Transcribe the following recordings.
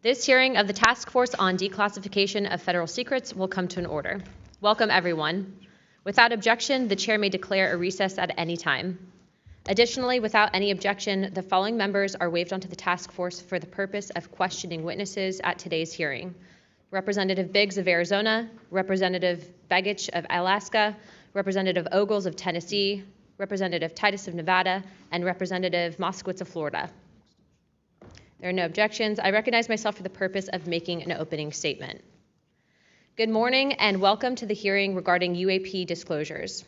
This hearing of the Task Force on Declassification of Federal Secrets will come to an order. Welcome, everyone. Without objection, the chair may declare a recess at any time. Additionally, without any objection, the following members are waived onto the task force for the purpose of questioning witnesses at today's hearing: Representative Biggs of Arizona, Representative Begich of Alaska, Representative Ogles of Tennessee, Representative Titus of Nevada, and Representative Moskowitz of Florida. There are no objections. I recognize myself for the purpose of making an opening statement. Good morning and welcome to the hearing regarding UAP disclosures.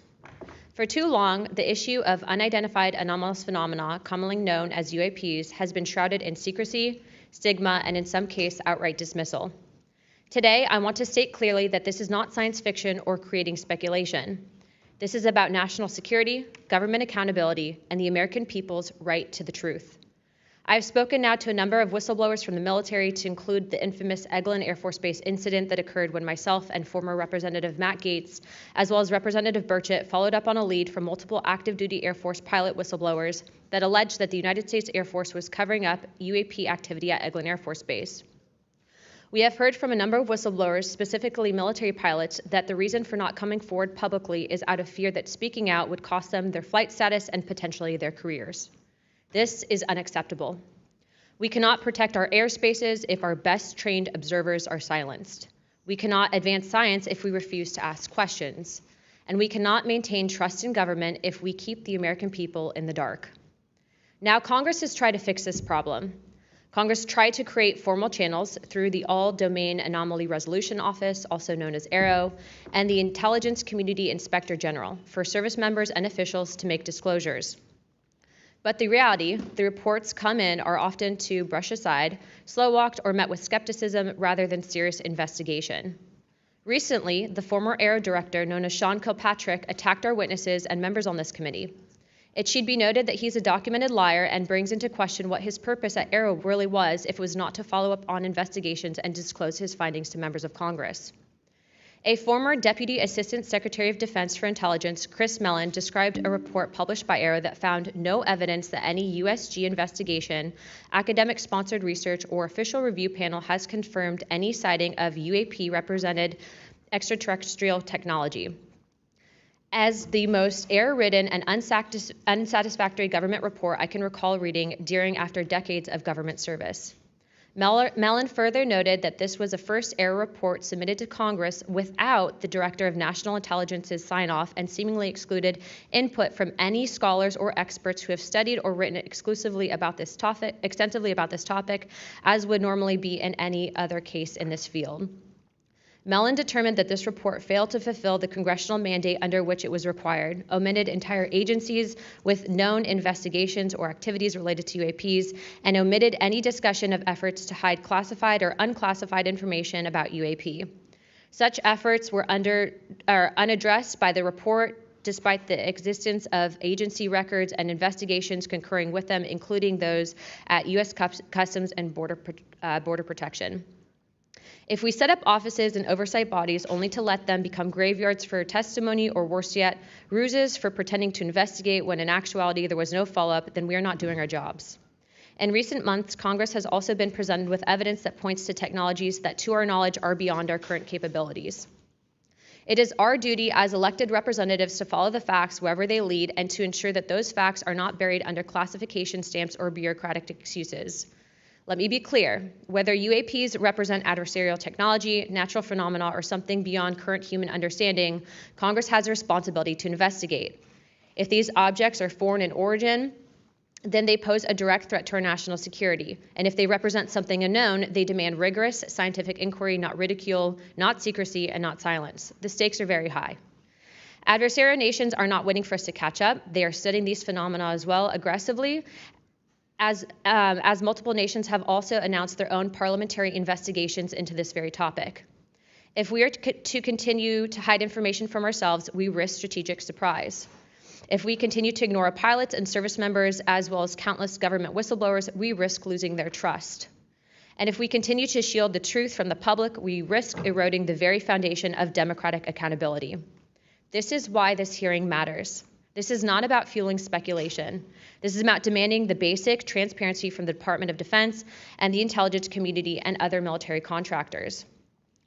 For too long, the issue of unidentified anomalous phenomena, commonly known as UAPs, has been shrouded in secrecy, stigma, and in some cases, outright dismissal. Today, I want to state clearly that this is not science fiction or creating speculation. This is about national security, government accountability, and the American people's right to the truth. I've spoken now to a number of whistleblowers from the military, to include the infamous Eglin Air Force Base incident that occurred when myself and former Representative Matt Gaetz, as well as Representative Burchett, followed up on a lead from multiple active duty Air Force pilot whistleblowers that alleged that the United States Air Force was covering up UAP activity at Eglin Air Force Base. We have heard from a number of whistleblowers, specifically military pilots, that the reason for not coming forward publicly is out of fear that speaking out would cost them their flight status and potentially their careers. This is unacceptable. We cannot protect our airspaces if our best trained observers are silenced. We cannot advance science if we refuse to ask questions. And we cannot maintain trust in government if we keep the American people in the dark. Now, Congress has tried to fix this problem. Congress tried to create formal channels through the All-Domain Anomaly Resolution Office, also known as AARO, and the Intelligence Community Inspector General for service members and officials to make disclosures. But the reality, the reports come in are often to brush aside, slow-walked, or met with skepticism rather than serious investigation. Recently, the former AARO director, known as Sean Kilpatrick, attacked our witnesses and members on this committee. It should be noted that he's a documented liar and brings into question what his purpose at AARO really was if it was not to follow up on investigations and disclose his findings to members of Congress. A former Deputy Assistant Secretary of Defense for Intelligence, Chris Mellon, described a report published by AARO that found no evidence that any USG investigation, academic-sponsored research, or official review panel has confirmed any sighting of UAP-represented extraterrestrial technology. As the most error-ridden and unsatisfactory government report I can recall reading during after decades of government service. Mellon further noted that this was a first error report submitted to Congress without the Director of National Intelligence's sign-off and seemingly excluded input from any scholars or experts who have studied or written extensively about this topic, as would normally be in any other case in this field. Mellon determined that this report failed to fulfill the congressional mandate under which it was required, omitted entire agencies with known investigations or activities related to UAPs, and omitted any discussion of efforts to hide classified or unclassified information about UAP. Such efforts were unaddressed by the report, despite the existence of agency records and investigations concurring with them, including those at U.S. Customs and Border Protection. If we set up offices and oversight bodies only to let them become graveyards for testimony, or worse yet, ruses for pretending to investigate when in actuality there was no follow-up, then we are not doing our jobs. In recent months, Congress has also been presented with evidence that points to technologies that, to our knowledge, are beyond our current capabilities. It is our duty as elected representatives to follow the facts wherever they lead and to ensure that those facts are not buried under classification stamps or bureaucratic excuses. Let me be clear, whether UAPs represent adversarial technology, natural phenomena, or something beyond current human understanding, Congress has a responsibility to investigate. If these objects are foreign in origin, then they pose a direct threat to our national security. And if they represent something unknown, they demand rigorous scientific inquiry, not ridicule, not secrecy, and not silence. The stakes are very high. Adversarial nations are not waiting for us to catch up. They are studying these phenomena as well aggressively, as multiple nations have also announced their own parliamentary investigations into this very topic. If we are to continue to hide information from ourselves, we risk strategic surprise. If we continue to ignore our pilots and service members, as well as countless government whistleblowers, we risk losing their trust. And if we continue to shield the truth from the public, we risk eroding the very foundation of democratic accountability. This is why this hearing matters. This is not about fueling speculation. This is about demanding the basic transparency from the Department of Defense and the intelligence community and other military contractors.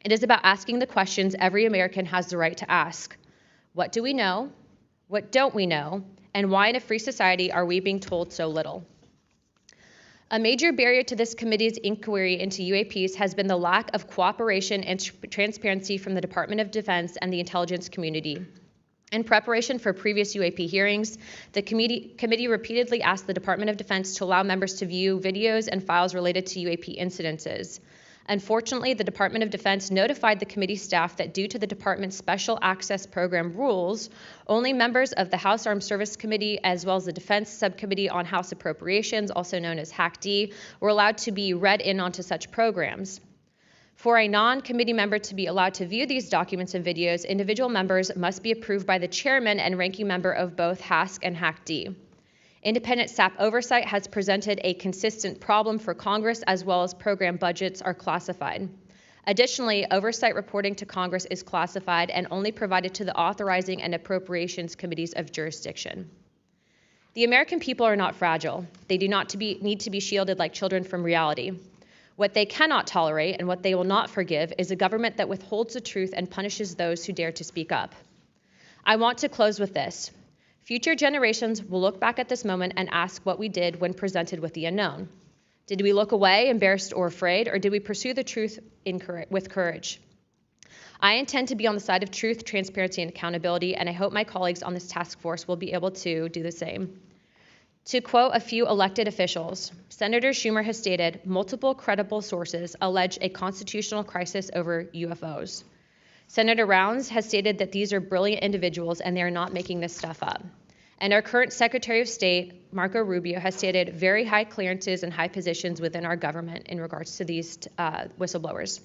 It is about asking the questions every American has the right to ask. What do we know? What don't we know? And why in a free society are we being told so little? A major barrier to this committee's inquiry into UAPs has been the lack of cooperation and transparency from the Department of Defense and the intelligence community. In preparation for previous UAP hearings, the committee repeatedly asked the Department of Defense to allow members to view videos and files related to UAP incidences. Unfortunately, the Department of Defense notified the committee staff that due to the department's Special Access Program rules, only members of the House Armed Services Committee, as well as the Defense Subcommittee on House Appropriations, also known as HAC-D, were allowed to be read in onto such programs. For a non-committee member to be allowed to view these documents and videos, individual members must be approved by the chairman and ranking member of both HASC and HAC-D. Independent staff oversight has presented a consistent problem for Congress, as well as program budgets are classified. Additionally, oversight reporting to Congress is classified and only provided to the authorizing and appropriations committees of jurisdiction. The American people are not fragile. They do not need to be shielded like children from reality. What they cannot tolerate and what they will not forgive is a government that withholds the truth and punishes those who dare to speak up. I want to close with this. Future generations will look back at this moment and ask what we did when presented with the unknown. Did we look away, embarrassed or afraid, or did we pursue the truth with courage? I intend to be on the side of truth, transparency, and accountability, and I hope my colleagues on this task force will be able to do the same. To quote a few elected officials, Senator Schumer has stated, multiple credible sources allege a constitutional crisis over UFOs. Senator Rounds has stated that these are brilliant individuals and they are not making this stuff up. And our current Secretary of State, Marco Rubio, has stated very high clearances and high positions within our government in regards to these whistleblowers.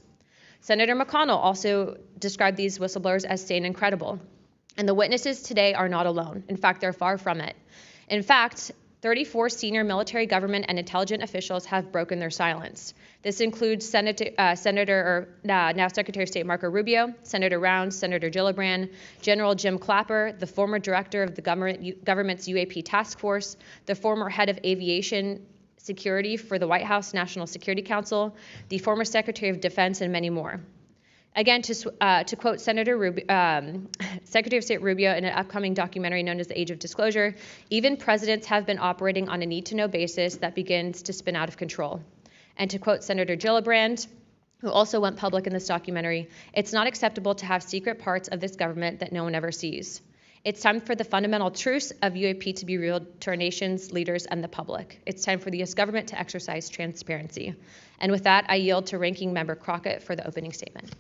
Senator McConnell also described these whistleblowers as sane and credible. And the witnesses today are not alone. In fact, they're far from it. In fact, 34 senior military, government, and intelligence officials have broken their silence. This includes now Secretary of State Marco Rubio, Senator Rounds, Senator Gillibrand, General Jim Clapper, the former director of the government's UAP task force, the former head of aviation security for the White House National Security Council, the former Secretary of Defense, and many more. Again, to quote Secretary of State Rubio in an upcoming documentary known as The Age of Disclosure, even presidents have been operating on a need-to-know basis that begins to spin out of control. And to quote Senator Gillibrand, who also went public in this documentary, it's not acceptable to have secret parts of this government that no one ever sees. It's time for the fundamental truths of UAP to be revealed to our nation's leaders and the public. It's time for the U.S. government to exercise transparency. And with that, I yield to Ranking Member Crockett for the opening statement.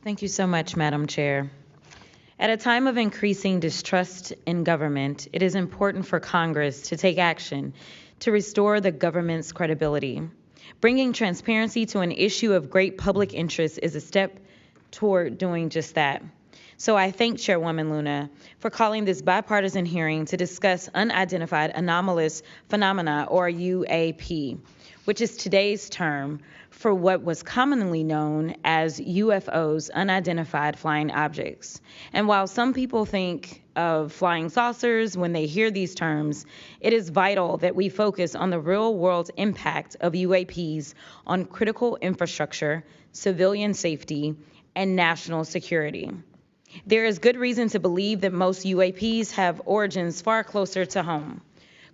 Thank you so much, Madam Chair. At a time of increasing distrust in government, it is important for Congress to take action to restore the government's credibility. Bringing transparency to an issue of great public interest is a step toward doing just that. So I thank Chairwoman Luna for calling this bipartisan hearing to discuss Unidentified Anomalous Phenomena, or UAP, which is today's term for what was commonly known as UFOs, unidentified flying objects. And while some people think of flying saucers when they hear these terms, it is vital that we focus on the real-world impact of UAPs on critical infrastructure, civilian safety, and national security. There is good reason to believe that most UAPs have origins far closer to home.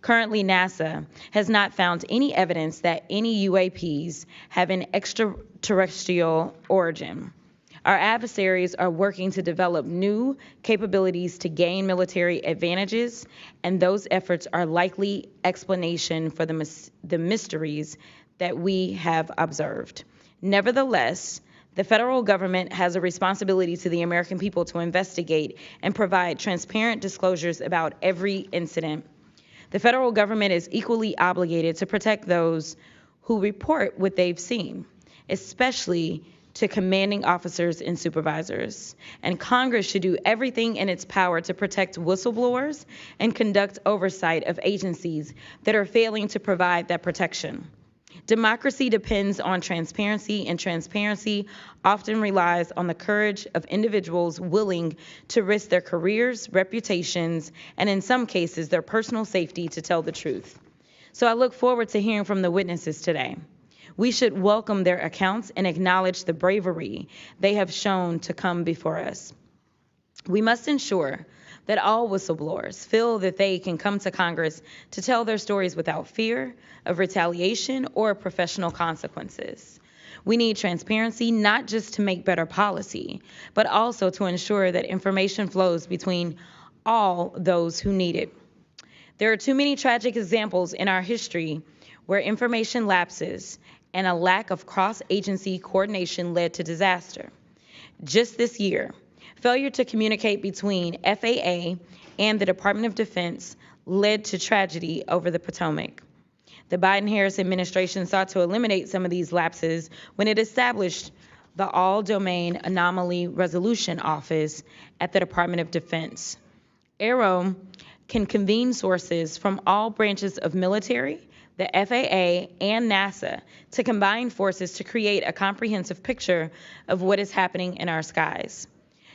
Currently, NASA has not found any evidence that any UAPs have an extraterrestrial origin. Our adversaries are working to develop new capabilities to gain military advantages, and those efforts are likely explanation for the mysteries that we have observed. Nevertheless, the federal government has a responsibility to the American people to investigate and provide transparent disclosures about every incident. The federal government is equally obligated to protect those who report what they've seen, especially to commanding officers and supervisors. And Congress should do everything in its power to protect whistleblowers and conduct oversight of agencies that are failing to provide that protection. Democracy depends on transparency, and transparency often relies on the courage of individuals willing to risk their careers, reputations, and in some cases, their personal safety to tell the truth. So I look forward to hearing from the witnesses today. We should welcome their accounts and acknowledge the bravery they have shown to come before us. We must ensure that all whistleblowers feel that they can come to Congress to tell their stories without fear of retaliation or professional consequences. We need transparency not just to make better policy, but also to ensure that information flows between all those who need it. There are too many tragic examples in our history where information lapses and a lack of cross-agency coordination led to disaster. Just this year, failure to communicate between FAA and the Department of Defense led to tragedy over the Potomac. The Biden-Harris administration sought to eliminate some of these lapses when it established the All-Domain Anomaly Resolution Office at the Department of Defense. AARO can convene sources from all branches of military, the FAA, and NASA to combine forces to create a comprehensive picture of what is happening in our skies.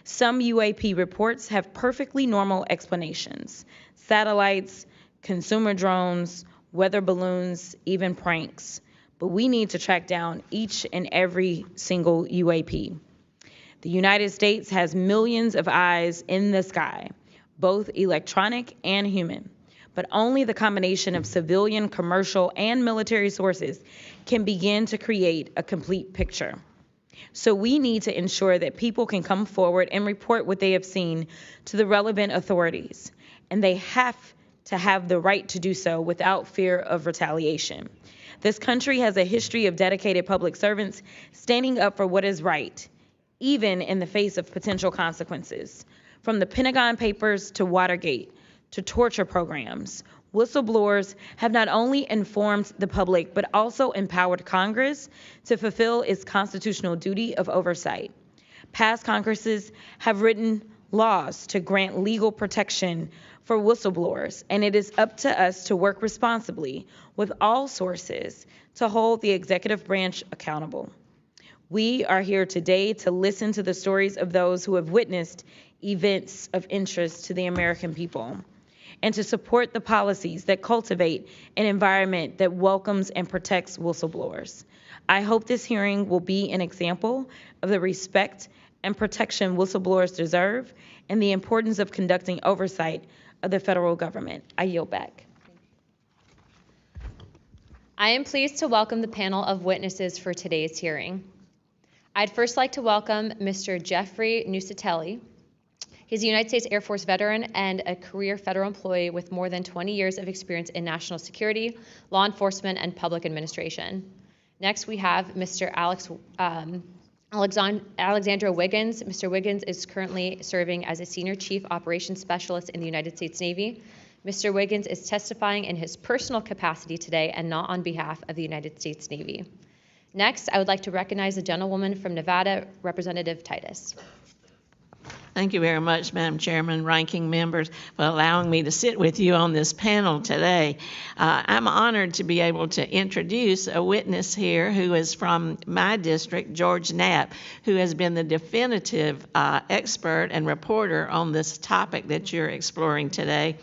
Some UAP reports have perfectly normal explanations: satellites, consumer drones, weather balloons, even pranks. But we need to track down each and every single UAP. The United States has millions of eyes in the sky, both electronic and human. But only the combination of civilian, commercial, and military sources can begin to create a complete picture. So we need to ensure that people can come forward and report what they have seen to the relevant authorities, and they have to have the right to do so without fear of retaliation. This country has a history of dedicated public servants standing up for what is right, even in the face of potential consequences. From the Pentagon Papers to Watergate to torture programs, whistleblowers have not only informed the public, but also empowered Congress to fulfill its constitutional duty of oversight. Past Congresses have written laws to grant legal protection for whistleblowers, and it is up to us to work responsibly with all sources to hold the executive branch accountable. We are here today to listen to the stories of those who have witnessed events of interest to the American people, and to support the policies that cultivate an environment that welcomes and protects whistleblowers. I hope this hearing will be an example of the respect and protection whistleblowers deserve and the importance of conducting oversight of the federal government. I yield back. I am pleased to welcome the panel of witnesses for today's hearing. I'd first like to welcome Mr. Jeffrey Nusatelli. He's a United States Air Force veteran and a career federal employee with more than 20 years of experience in national security, law enforcement, and public administration. Next, we have Mr. Alexandra Wiggins. Mr. Wiggins is currently serving as a Senior Chief Operations Specialist in the United States Navy. Mr. Wiggins is testifying in his personal capacity today and not on behalf of the United States Navy. Next, I would like to recognize the gentlewoman from Nevada, Representative Titus. Thank you very much, Madam Chairman, ranking members, for allowing me to sit with you on this panel today. I'm honored to be able to introduce a witness here who is from my district, George Knapp, who has been the definitive expert and reporter on this topic that you're exploring today,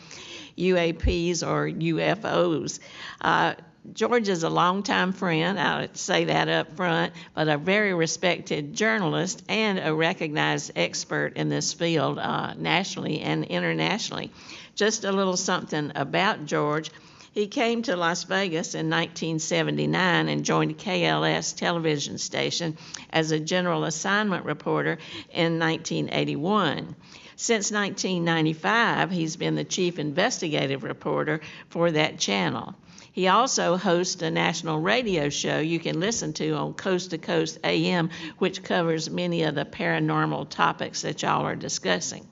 UAPs or UFOs. George is a longtime friend, I would say that up front, but a very respected journalist and a recognized expert in this field nationally and internationally. Just a little something about George. He came to Las Vegas in 1979 and joined KLS television station as a general assignment reporter in 1981. Since 1995, he's been the chief investigative reporter for that channel. He also hosts a national radio show you can listen to on Coast to Coast AM, which covers many of the paranormal topics that y'all are discussing.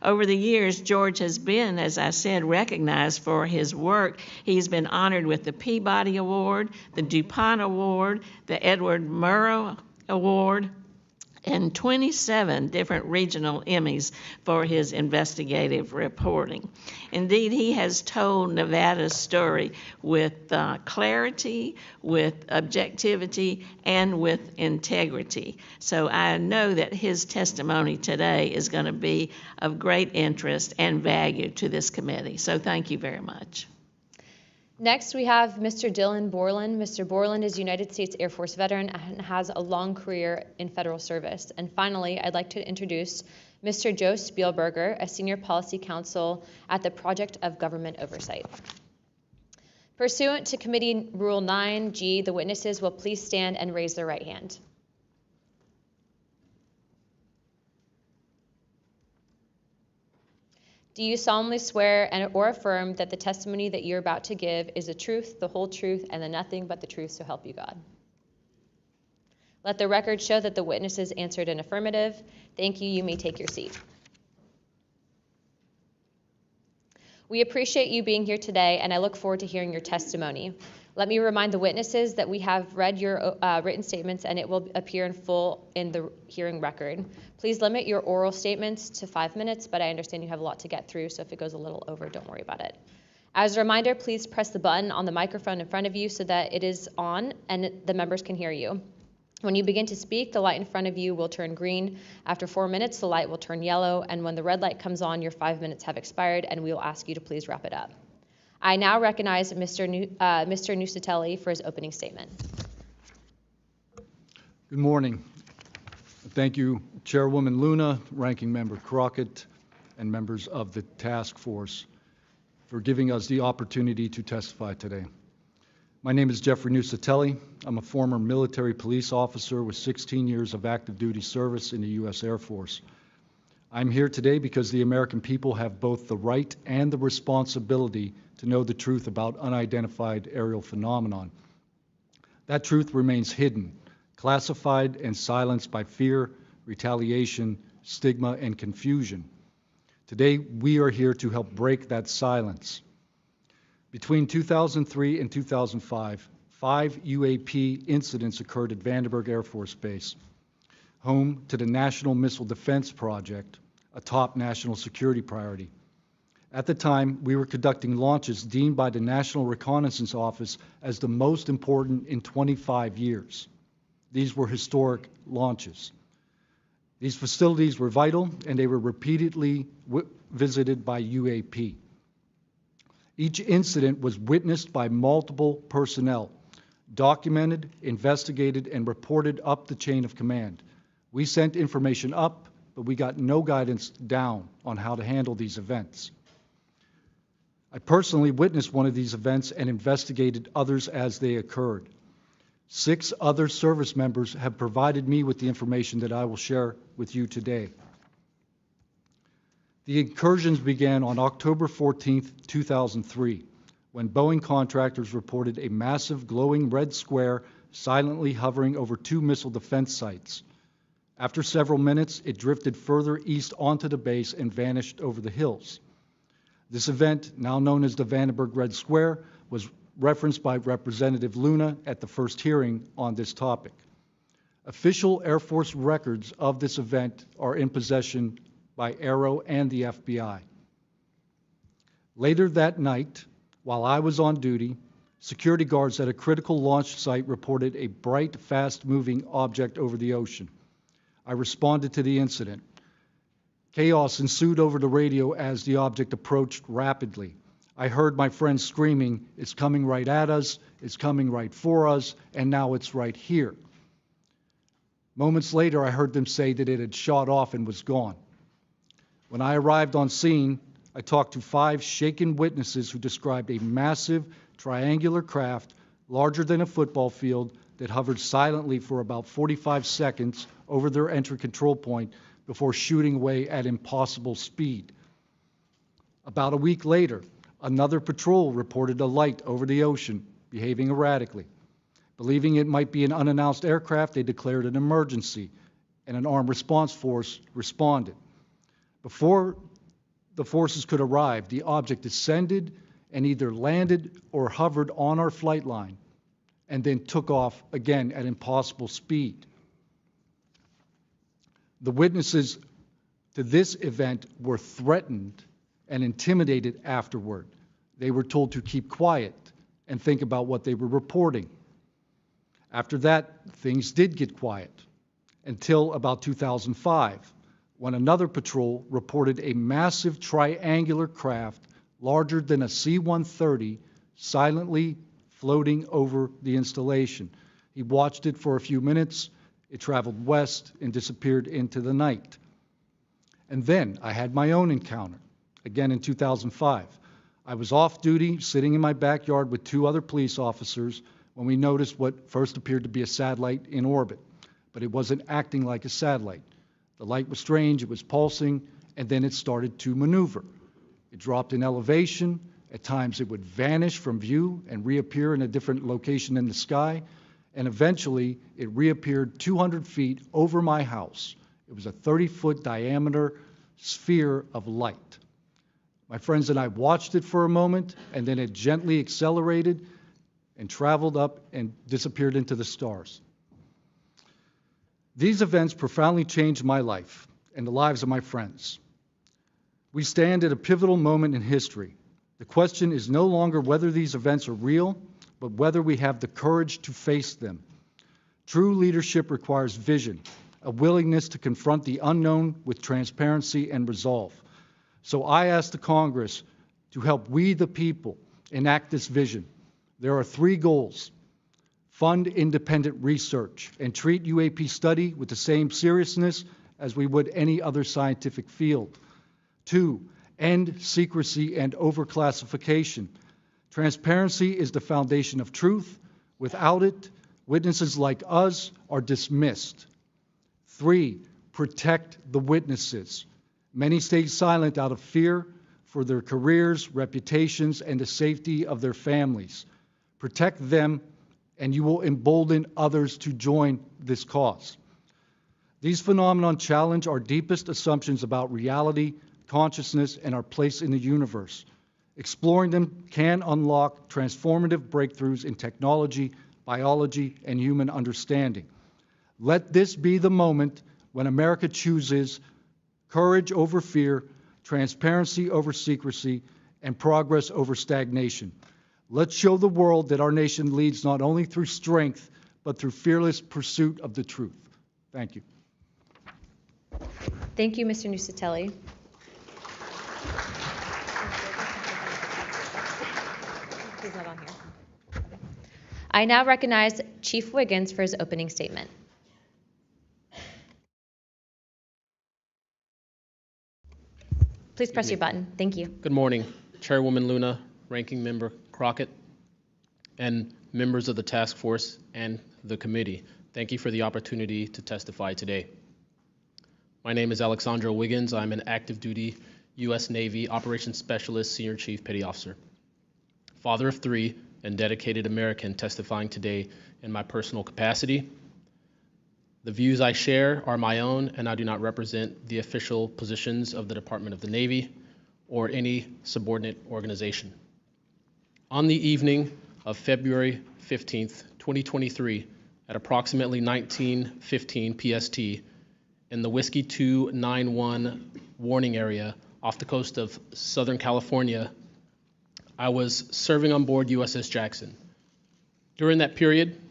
Over the years, George has been, as I said, recognized for his work. He's been honored with the Peabody Award, the DuPont Award, the Edward Murrow Award, and 27 different regional Emmys for his investigative reporting. Indeed, he has told Nevada's story with clarity, with objectivity, and with integrity. So I know that his testimony today is going to be of great interest and value to this committee. So thank you very much. Next, we have Mr. Dylan Borland. Mr. Borland is a United States Air Force veteran and has a long career in federal service. And finally, I'd like to introduce Mr. Joe Spielberger, a senior policy counsel at the Project of Government Oversight. Pursuant to Committee Rule 9G, the witnesses will please stand and raise their right hand. Do you solemnly swear or affirm that the testimony that you're about to give is the truth, the whole truth, and the nothing but the truth, so help you God? Let the record show that the witnesses answered an affirmative. Thank you. You may take your seat. We appreciate you being here today, and I look forward to hearing your testimony. Let me remind the witnesses that we have read your written statements, and it will appear in full in the hearing record. Please limit your oral statements to 5 minutes, but I understand you have a lot to get through, so if it goes a little over, don't worry about it. As a reminder, please press the button on the microphone in front of you so that it is on and the members can hear you. When you begin to speak, the light in front of you will turn green. After 4 minutes, the light will turn yellow, and when the red light comes on, your 5 minutes have expired, and we will ask you to please wrap it up. I now recognize Mr. Nusatelli for his opening statement. Good morning. Thank you, Chairwoman Luna, Ranking Member Crockett, and members of the task force for giving us the opportunity to testify today. My name is Jeffrey Nusatelli. I'm a former military police officer with 16 years of active duty service in the U.S. Air Force. I'm here today because the American people have both the right and the responsibility to know the truth about unidentified aerial phenomenon. That truth remains hidden, classified and silenced by fear, retaliation, stigma, and confusion. Today, we are here to help break that silence. Between 2003 and 2005, 5 UAP incidents occurred at Vandenberg Air Force Base, home to the National Missile Defense Project, a top national security priority. At the time, we were conducting launches deemed by the National Reconnaissance Office as the most important in 25 years. These were historic launches. These facilities were vital, and they were repeatedly visited by UAP. Each incident was witnessed by multiple personnel, documented, investigated, and reported up the chain of command. We sent information up, but we got no guidance down on how to handle these events. I personally witnessed one of these events and investigated others as they occurred. 6 other service members have provided me with the information that I will share with you today. The incursions began on October 14, 2003, when Boeing contractors reported a massive glowing red square silently hovering over 2 missile defense sites. After several minutes, it drifted further east onto the base and vanished over the hills. This event, now known as the Vandenberg Red Square, was referenced by Representative Luna at the first hearing on this topic. Official Air Force records of this event are in possession by Aero and the FBI. Later that night, while I was on duty, security guards at a critical launch site reported a bright, fast-moving object over the ocean. I responded to the incident. Chaos ensued over the radio as the object approached rapidly. I heard my friends screaming, "It's coming right at us, it's coming right for us, and now it's right here." Moments later, I heard them say that it had shot off and was gone. When I arrived on scene, I talked to 5 shaken witnesses who described a massive triangular craft larger than a football field that hovered silently for about 45 seconds over their entry control point before shooting away at impossible speed. About a week later, another patrol reported a light over the ocean behaving erratically. Believing it might be an unannounced aircraft, they declared an emergency, and an armed response force responded. Before the forces could arrive, the object descended and either landed or hovered on our flight line and then took off again at impossible speed. The witnesses to this event were threatened and intimidated afterward. They were told to keep quiet and think about what they were reporting. After that, things did get quiet until about 2005, when another patrol reported a massive triangular craft larger than a C-130 silently floating over the installation. He watched it for a few minutes. It traveled west and disappeared into the night. And then I had my own encounter, again in 2005. I was off duty, sitting in my backyard with two other police officers when we noticed what first appeared to be a satellite in orbit, but it wasn't acting like a satellite. The light was strange, it was pulsing, and then it started to maneuver. It dropped in elevation. At times it would vanish from view and reappear in a different location in the sky, and eventually it reappeared 200 feet over my house. It was a 30-foot diameter sphere of light. My friends and I watched it for a moment, and then it gently accelerated and traveled up and disappeared into the stars. These events profoundly changed my life and the lives of my friends. We stand at a pivotal moment in history. The question is no longer whether these events are real, but whether we have the courage to face them. True leadership requires vision, a willingness to confront the unknown with transparency and resolve. So I ask the Congress to help we, the people, enact this vision. There are three goals: fund independent research and treat UAP study with the same seriousness as we would any other scientific field. 2, end secrecy and overclassification. Transparency is the foundation of truth. Without it, witnesses like us are dismissed. 3, protect the witnesses. Many stay silent out of fear for their careers, reputations, and the safety of their families. Protect them, and you will embolden others to join this cause. These phenomena challenge our deepest assumptions about reality, consciousness, and our place in the universe. Exploring them can unlock transformative breakthroughs in technology, biology, and human understanding. Let this be the moment when America chooses courage over fear, transparency over secrecy, and progress over stagnation. Let's show the world that our nation leads not only through strength, but through fearless pursuit of the truth. Thank you. Thank you, Mr. Nusatelli. He's not on here. I now recognize Chief Wiggins for his opening statement. Please press your button. Thank you. Good morning, Chairwoman Luna, Ranking Member Crockett, and members of the task force and the committee. Thank you for the opportunity to testify today. My name is Alexandro Wiggins. I'm an active duty U.S. Navy Operations Specialist, Senior Chief Petty Officer, father of 3, and dedicated American testifying today in my personal capacity. The views I share are my own, and I do not represent the official positions of the Department of the Navy or any subordinate organization. On the evening of February 15th, 2023, at approximately 19:15 PST, in the Whiskey 291 warning area off the coast of Southern California, I was serving on board USS Jackson. During that period,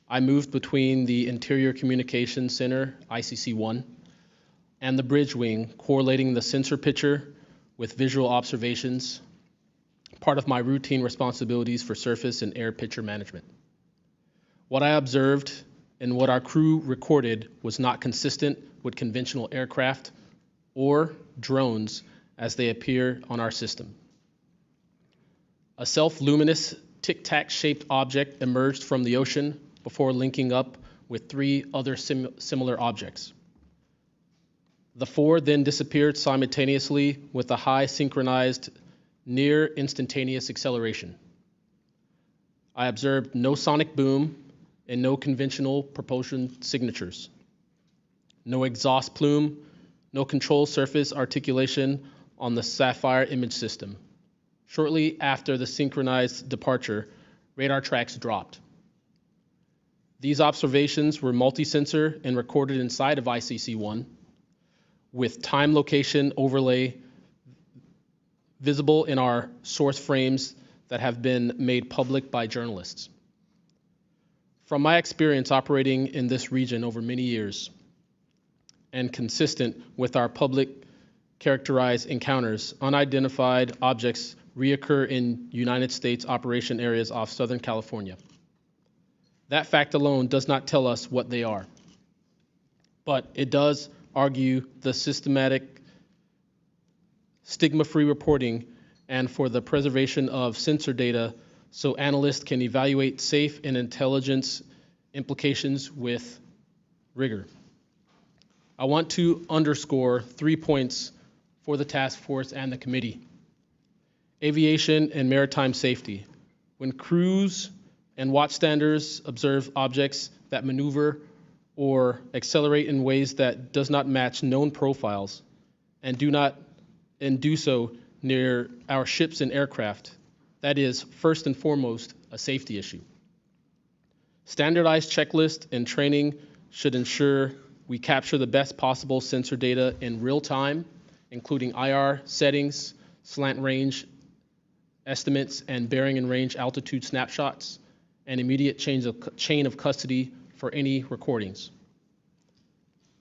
I moved between the Interior Communications Center, ICC-1, and the bridge wing, correlating the sensor picture with visual observations, part of my routine responsibilities for surface and air picture management. What I observed and what our crew recorded was not consistent with conventional aircraft or drones as they appear on our system. A self-luminous tic-tac shaped object emerged from the ocean before linking up with 3 other similar objects. The 4 then disappeared simultaneously with a high synchronized near instantaneous acceleration. I observed no sonic boom and no conventional propulsion signatures, no exhaust plume, no control surface articulation on the Sapphire image system. Shortly after the synchronized departure, radar tracks dropped. These observations were multi-sensor and recorded inside of ICC-1, with time location overlay visible in our source frames that have been made public by journalists. From my experience operating in this region over many years and consistent with our public characterized encounters, unidentified objects reoccur in United States operation areas off Southern California. That fact alone does not tell us what they are, but it does argue the systematic stigma-free reporting and for the preservation of sensor data so analysts can evaluate safe and intelligence implications with rigor. I want to underscore 3 points for the task force and the committee. Aviation and maritime safety. When crews and watchstanders observe objects that maneuver or accelerate in ways that does not match known profiles and do so near our ships and aircraft, that is first and foremost a safety issue. Standardized checklists and training should ensure we capture the best possible sensor data in real time, including IR settings, slant range estimates, and bearing and range altitude snapshots, and immediate chain of custody for any recordings.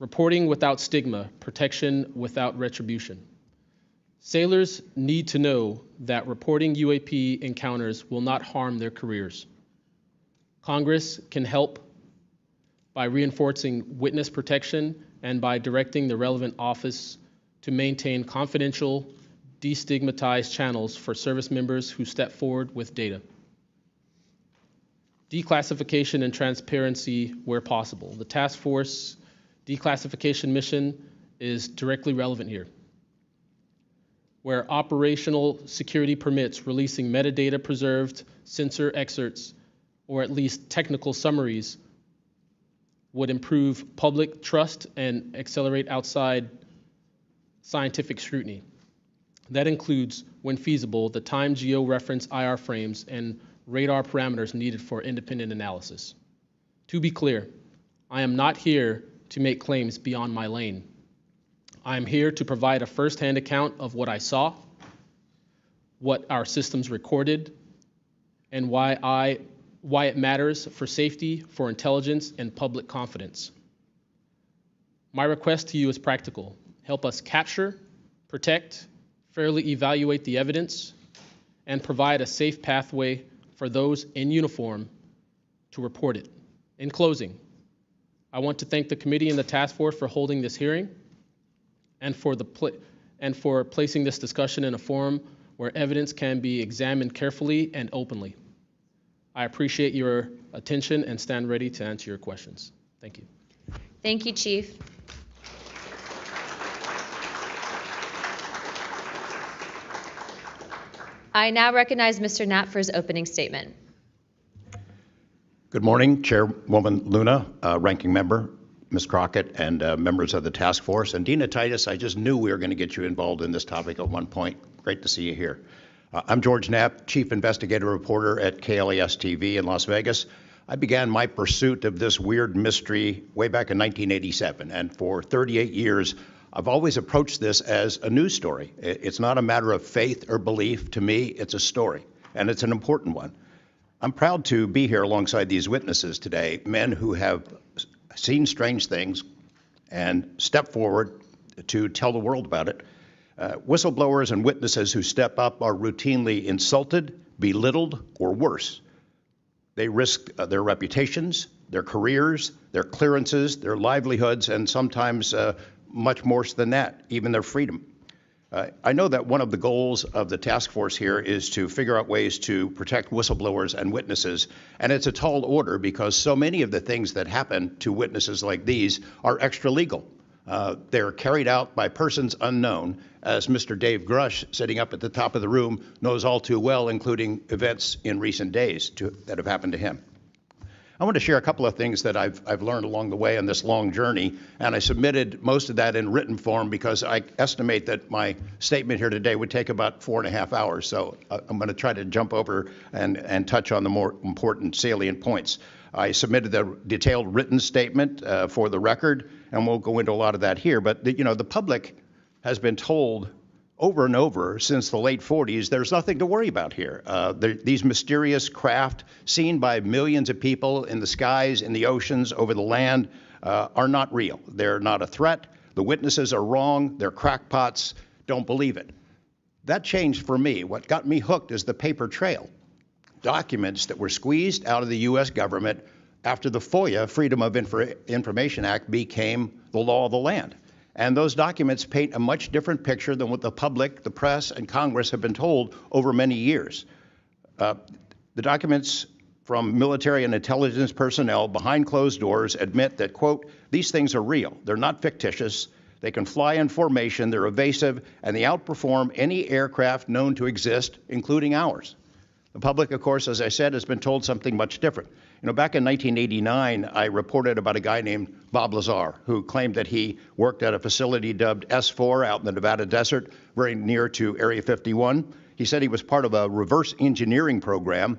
Reporting without stigma, protection without retribution. Sailors need to know that reporting UAP encounters will not harm their careers. Congress can help by reinforcing witness protection and by directing the relevant office to maintain confidential, destigmatized channels for service members who step forward with data. Declassification and transparency where possible. The task force declassification mission is directly relevant here, where operational security permits releasing metadata preserved sensor excerpts or at least technical summaries would improve public trust and accelerate outside scientific scrutiny. That includes, when feasible, the time geo-reference IR frames and radar parameters needed for independent analysis. To be clear, I am not here to make claims beyond my lane. I am here to provide a first-hand account of what I saw, what our systems recorded, and why it matters for safety, for intelligence, and public confidence. My request to you is practical. Help us capture, protect, fairly evaluate the evidence, and provide a safe pathway for those in uniform to report it. In closing, I want to thank the committee and the task force for holding this hearing and for placing this discussion in a forum where evidence can be examined carefully and openly. I appreciate your attention and stand ready to answer your questions. Thank you. Thank you, Chief. I now recognize Mr. Knapp for his opening statement. Good morning, Chairwoman Luna, Ranking Member, Ms. Crockett, and members of the task force. And Dina Titus, I just knew we were going to get you involved in this topic at one point. Great to see you here. I'm George Knapp, Chief Investigative Reporter at KLAS TV in Las Vegas. I began my pursuit of this weird mystery way back in 1987, and for 38 years, I've always approached this as a news story. It's not a matter of faith or belief. To me, it's a story, and it's an important one. I'm proud to be here alongside these witnesses today, men who have seen strange things and stepped forward to tell the world about it. Whistleblowers and witnesses who step up are routinely insulted, belittled, or worse. They risk their reputations, their careers, their clearances, their livelihoods, and sometimes much more than that, even their freedom. I know that one of the goals of the task force here is to figure out ways to protect whistleblowers and witnesses, and it's a tall order because so many of the things that happen to witnesses like these are extra legal. They're carried out by persons unknown, as Mr. Dave Grush, sitting up at the top of the room, knows all too well, including events in recent days that have happened to him. I want to share a couple of things that I've learned along the way on this long journey, and I submitted most of that in written form because I estimate that my statement here today would take about 4.5 hours, so I'm going to try to jump over and touch on the more important salient points. I submitted a detailed written statement for the record, and we'll go into a lot of that here. But the public has been told over and over since the late 40s, there's nothing to worry about here. These mysterious craft seen by millions of people in the skies, in the oceans, over the land are not real. They're not a threat. The witnesses are wrong. They're crackpots. Don't believe it. That changed for me. What got me hooked is the paper trail. Documents that were squeezed out of the U.S. government after the FOIA, Freedom of Information Act, became the law of the land. And those documents paint a much different picture than what the public, the press, and Congress have been told over many years. The documents from military and intelligence personnel behind closed doors admit that, quote, these things are real. They're not fictitious. They can fly in formation. They're evasive, and they outperform any aircraft known to exist, including ours. The public, of course, as I said, has been told something much different. Back in 1989, I reported about a guy named Bob Lazar, who claimed that he worked at a facility dubbed S4 out in the Nevada desert, very near to Area 51. He said he was part of a reverse engineering program.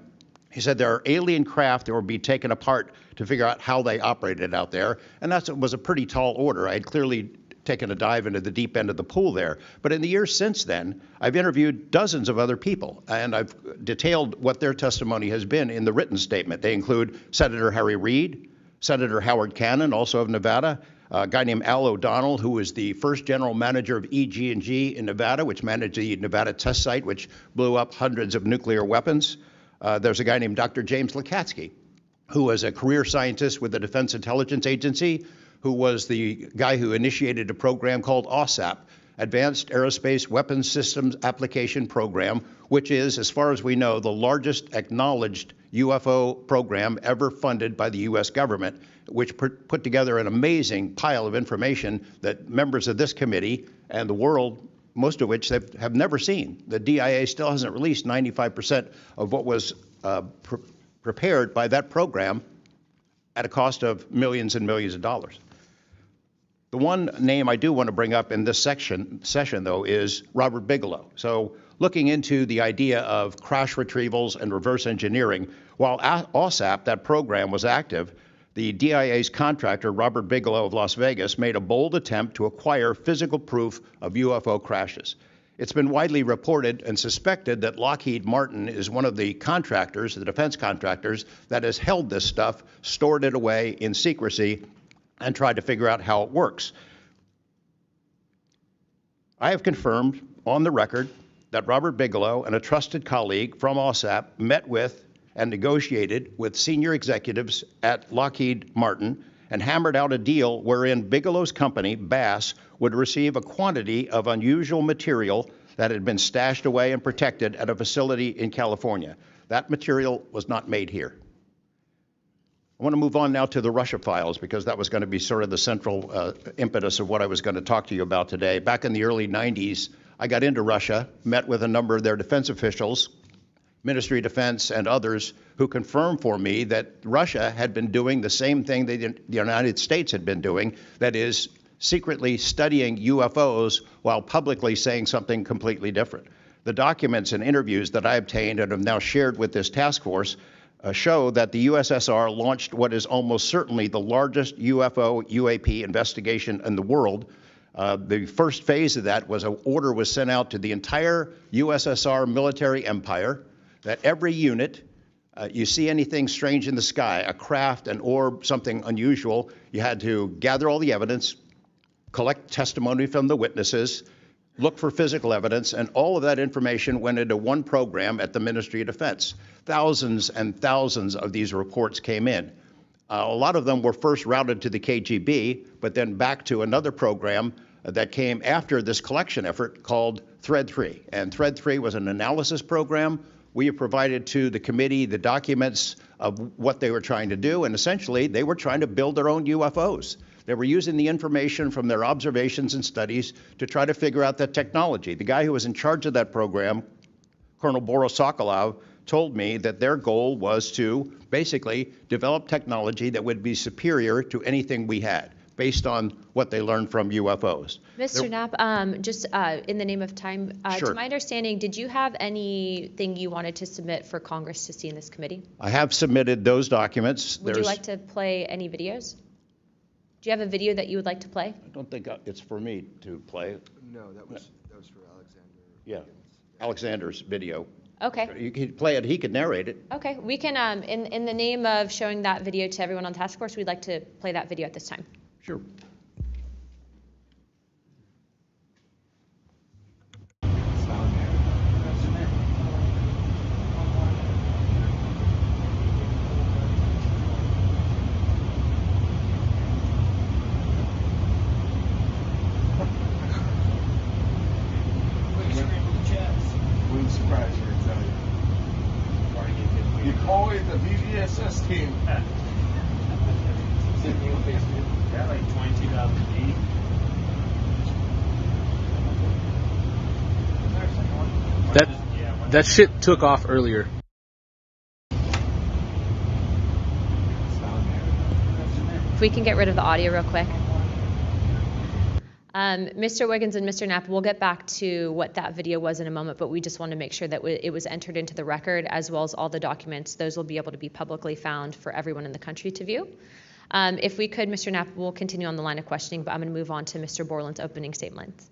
He said there are alien craft that will be taken apart to figure out how they operated out there, and that was a pretty tall order. I had clearly taken a dive into the deep end of the pool there. But in the years since then, I've interviewed dozens of other people, and I've detailed what their testimony has been in the written statement. They include Senator Harry Reid, Senator Howard Cannon, also of Nevada, a guy named Al O'Donnell, who was the first general manager of EG&G in Nevada, which managed the Nevada test site, which blew up hundreds of nuclear weapons. There's a guy named Dr. James Lakatsky, who was a career scientist with the Defense Intelligence Agency, who was the guy who initiated a program called OSAP, Advanced Aerospace Weapons Systems Application Program, which is, as far as we know, the largest acknowledged UFO program ever funded by the U.S. government, which put together an amazing pile of information that members of this committee and the world, most of which have never seen. The DIA still hasn't released 95% of what was prepared by that program at a cost of millions and millions of dollars. The one name I do want to bring up in this session, though, is Robert Bigelow. So looking into the idea of crash retrievals and reverse engineering, while OSAP, that program, was active, the DIA's contractor, Robert Bigelow of Las Vegas, made a bold attempt to acquire physical proof of UFO crashes. It's been widely reported and suspected that Lockheed Martin is one of the contractors, the defense contractors, that has held this stuff, stored it away in secrecy, and tried to figure out how it works. I have confirmed on the record that Robert Bigelow and a trusted colleague from OSAP met with and negotiated with senior executives at Lockheed Martin and hammered out a deal wherein Bigelow's company, Bass, would receive a quantity of unusual material that had been stashed away and protected at a facility in California. That material was not made here. I want to move on now to the Russia files, because that was going to be sort of the central impetus of what I was going to talk to you about today. Back in the early 90s, I got into Russia, met with a number of their defense officials, Ministry of Defense and others, who confirmed for me that Russia had been doing the same thing that the United States had been doing, that is, secretly studying UFOs while publicly saying something completely different. The documents and interviews that I obtained and have now shared with this task force show that the USSR launched what is almost certainly the largest UFO UAP investigation in the world. The first phase of that was an order was sent out to the entire USSR military empire that every unit, you see anything strange in the sky, a craft, an orb, something unusual, you had to gather all the evidence, collect testimony from the witnesses, look for physical evidence, and all of that information went into one program at the Ministry of Defense. Thousands and thousands of these reports came in. A lot of them were first routed to the KGB, but then back to another program that came after this collection effort called Thread 3. And Thread 3 was an analysis program. We have provided to the committee the documents of what they were trying to do, and essentially they were trying to build their own UFOs. They were using the information from their observations and studies to try to figure out that technology. The guy who was in charge of that program, Colonel Boris Sokolov, told me that their goal was to basically develop technology that would be superior to anything we had. based on what they learned from UFOs. Mr. Knapp, just in the name of time, Sure. to my understanding, did you have anything you wanted to submit for Congress to see in this committee? I have submitted those documents. Would you like to play any videos? Do you have a video that you would like to play? I don't think it's for me to play. No, that was for Alexander. Yeah, Alexander's video. Okay. You could play it, he could narrate it. Okay, we can, in the name of showing that video to everyone on the task force, we'd like to play that video at this time. Sure. Wouldn't surprise you, I tell you. You call it the VVSS team. Yeah, like 22,000 feet. That shit took off earlier. If we can get rid of the audio real quick. Mr. Wiggins and Mr. Knapp, we'll get back to what that video was in a moment, but we just want to make sure that it was entered into the record, as well as all the documents. Those will be able to be publicly found for everyone in the country to view. If we could, Mr. Knapp, we'll continue on the line of questioning, but I'm going to move on to Mr. Borland's opening statements.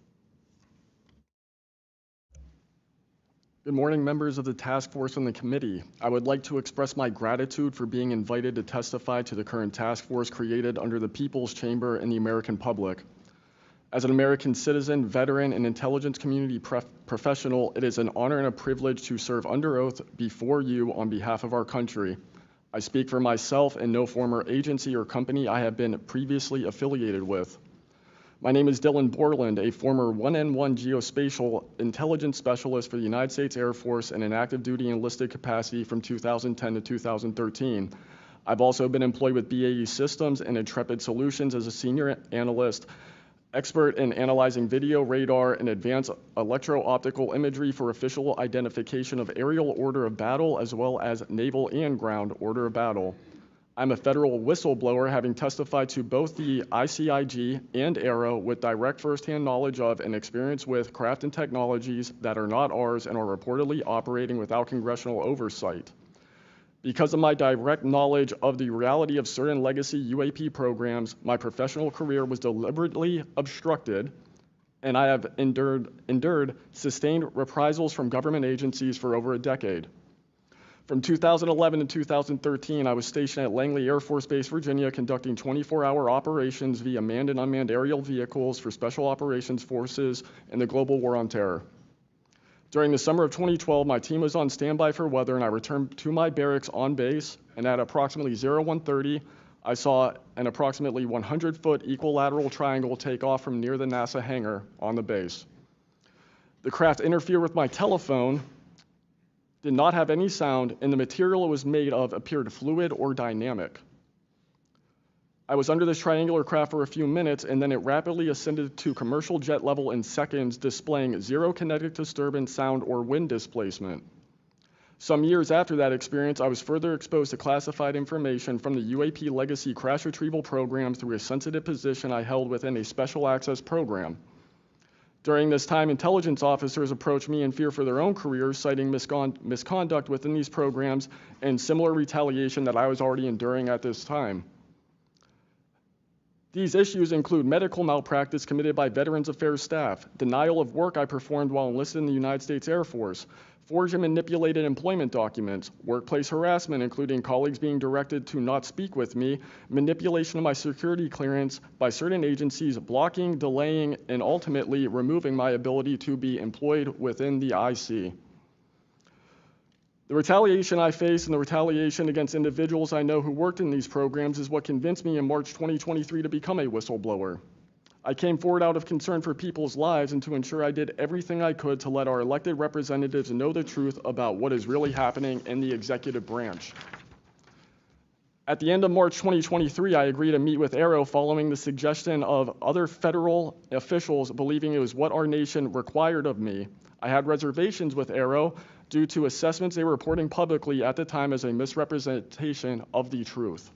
Good morning, members of the task force and the committee. I would like to express my gratitude for being invited to testify to the current task force created under the People's Chamber and the American public. As an American citizen, veteran, and intelligence community professional, it is an honor and a privilege to serve under oath before you on behalf of our country. I speak for myself and no former agency or company I have been previously affiliated with. My name is Dylan Borland, a former 1N1 geospatial intelligence specialist for the United States Air Force in an active duty enlisted capacity from 2010 to 2013. I've also been employed with BAE Systems and Intrepid Solutions as a senior analyst, expert in analyzing video, radar, and advanced electro-optical imagery for official identification of aerial order of battle, as well as naval and ground order of battle. I'm a federal whistleblower, having testified to both the ICIG and AARO with direct firsthand knowledge of and experience with craft and technologies that are not ours and are reportedly operating without congressional oversight. Because of my direct knowledge of the reality of certain legacy UAP programs, my professional career was deliberately obstructed, and I have endured sustained reprisals from government agencies for over a decade. From 2011 to 2013, I was stationed at Langley Air Force Base, Virginia, conducting 24-hour operations via manned and unmanned aerial vehicles for Special Operations Forces in the global war on terror. During the summer of 2012, my team was on standby for weather, and I returned to my barracks on base, and at approximately 01:30, I saw an approximately 100-foot equilateral triangle take off from near the NASA hangar on the base. The craft interfered with my telephone, did not have any sound, and the material it was made of appeared fluid or dynamic. I was under this triangular craft for a few minutes, and then it rapidly ascended to commercial jet level in seconds, displaying zero kinetic disturbance, sound, or wind displacement. Some years after that experience, I was further exposed to classified information from the UAP legacy crash retrieval program through a sensitive position I held within a special access program. During this time, intelligence officers approached me in fear for their own careers, citing misconduct within these programs and similar retaliation that I was already enduring at this time. These issues include medical malpractice committed by Veterans Affairs staff, denial of work I performed while enlisted in the United States Air Force, forged and manipulated employment documents, workplace harassment, including colleagues being directed to not speak with me, manipulation of my security clearance by certain agencies, blocking, delaying, and ultimately removing my ability to be employed within the IC. The retaliation I face and the retaliation against individuals I know who worked in these programs is what convinced me in March 2023 to become a whistleblower. I came forward out of concern for people's lives and to ensure I did everything I could to let our elected representatives know the truth about what is really happening in the executive branch. At the end of March 2023, I agreed to meet with AARO following the suggestion of other federal officials believing it was what our nation required of me. I had reservations with AARO due to assessments they were reporting publicly at the time as a misrepresentation of the truth.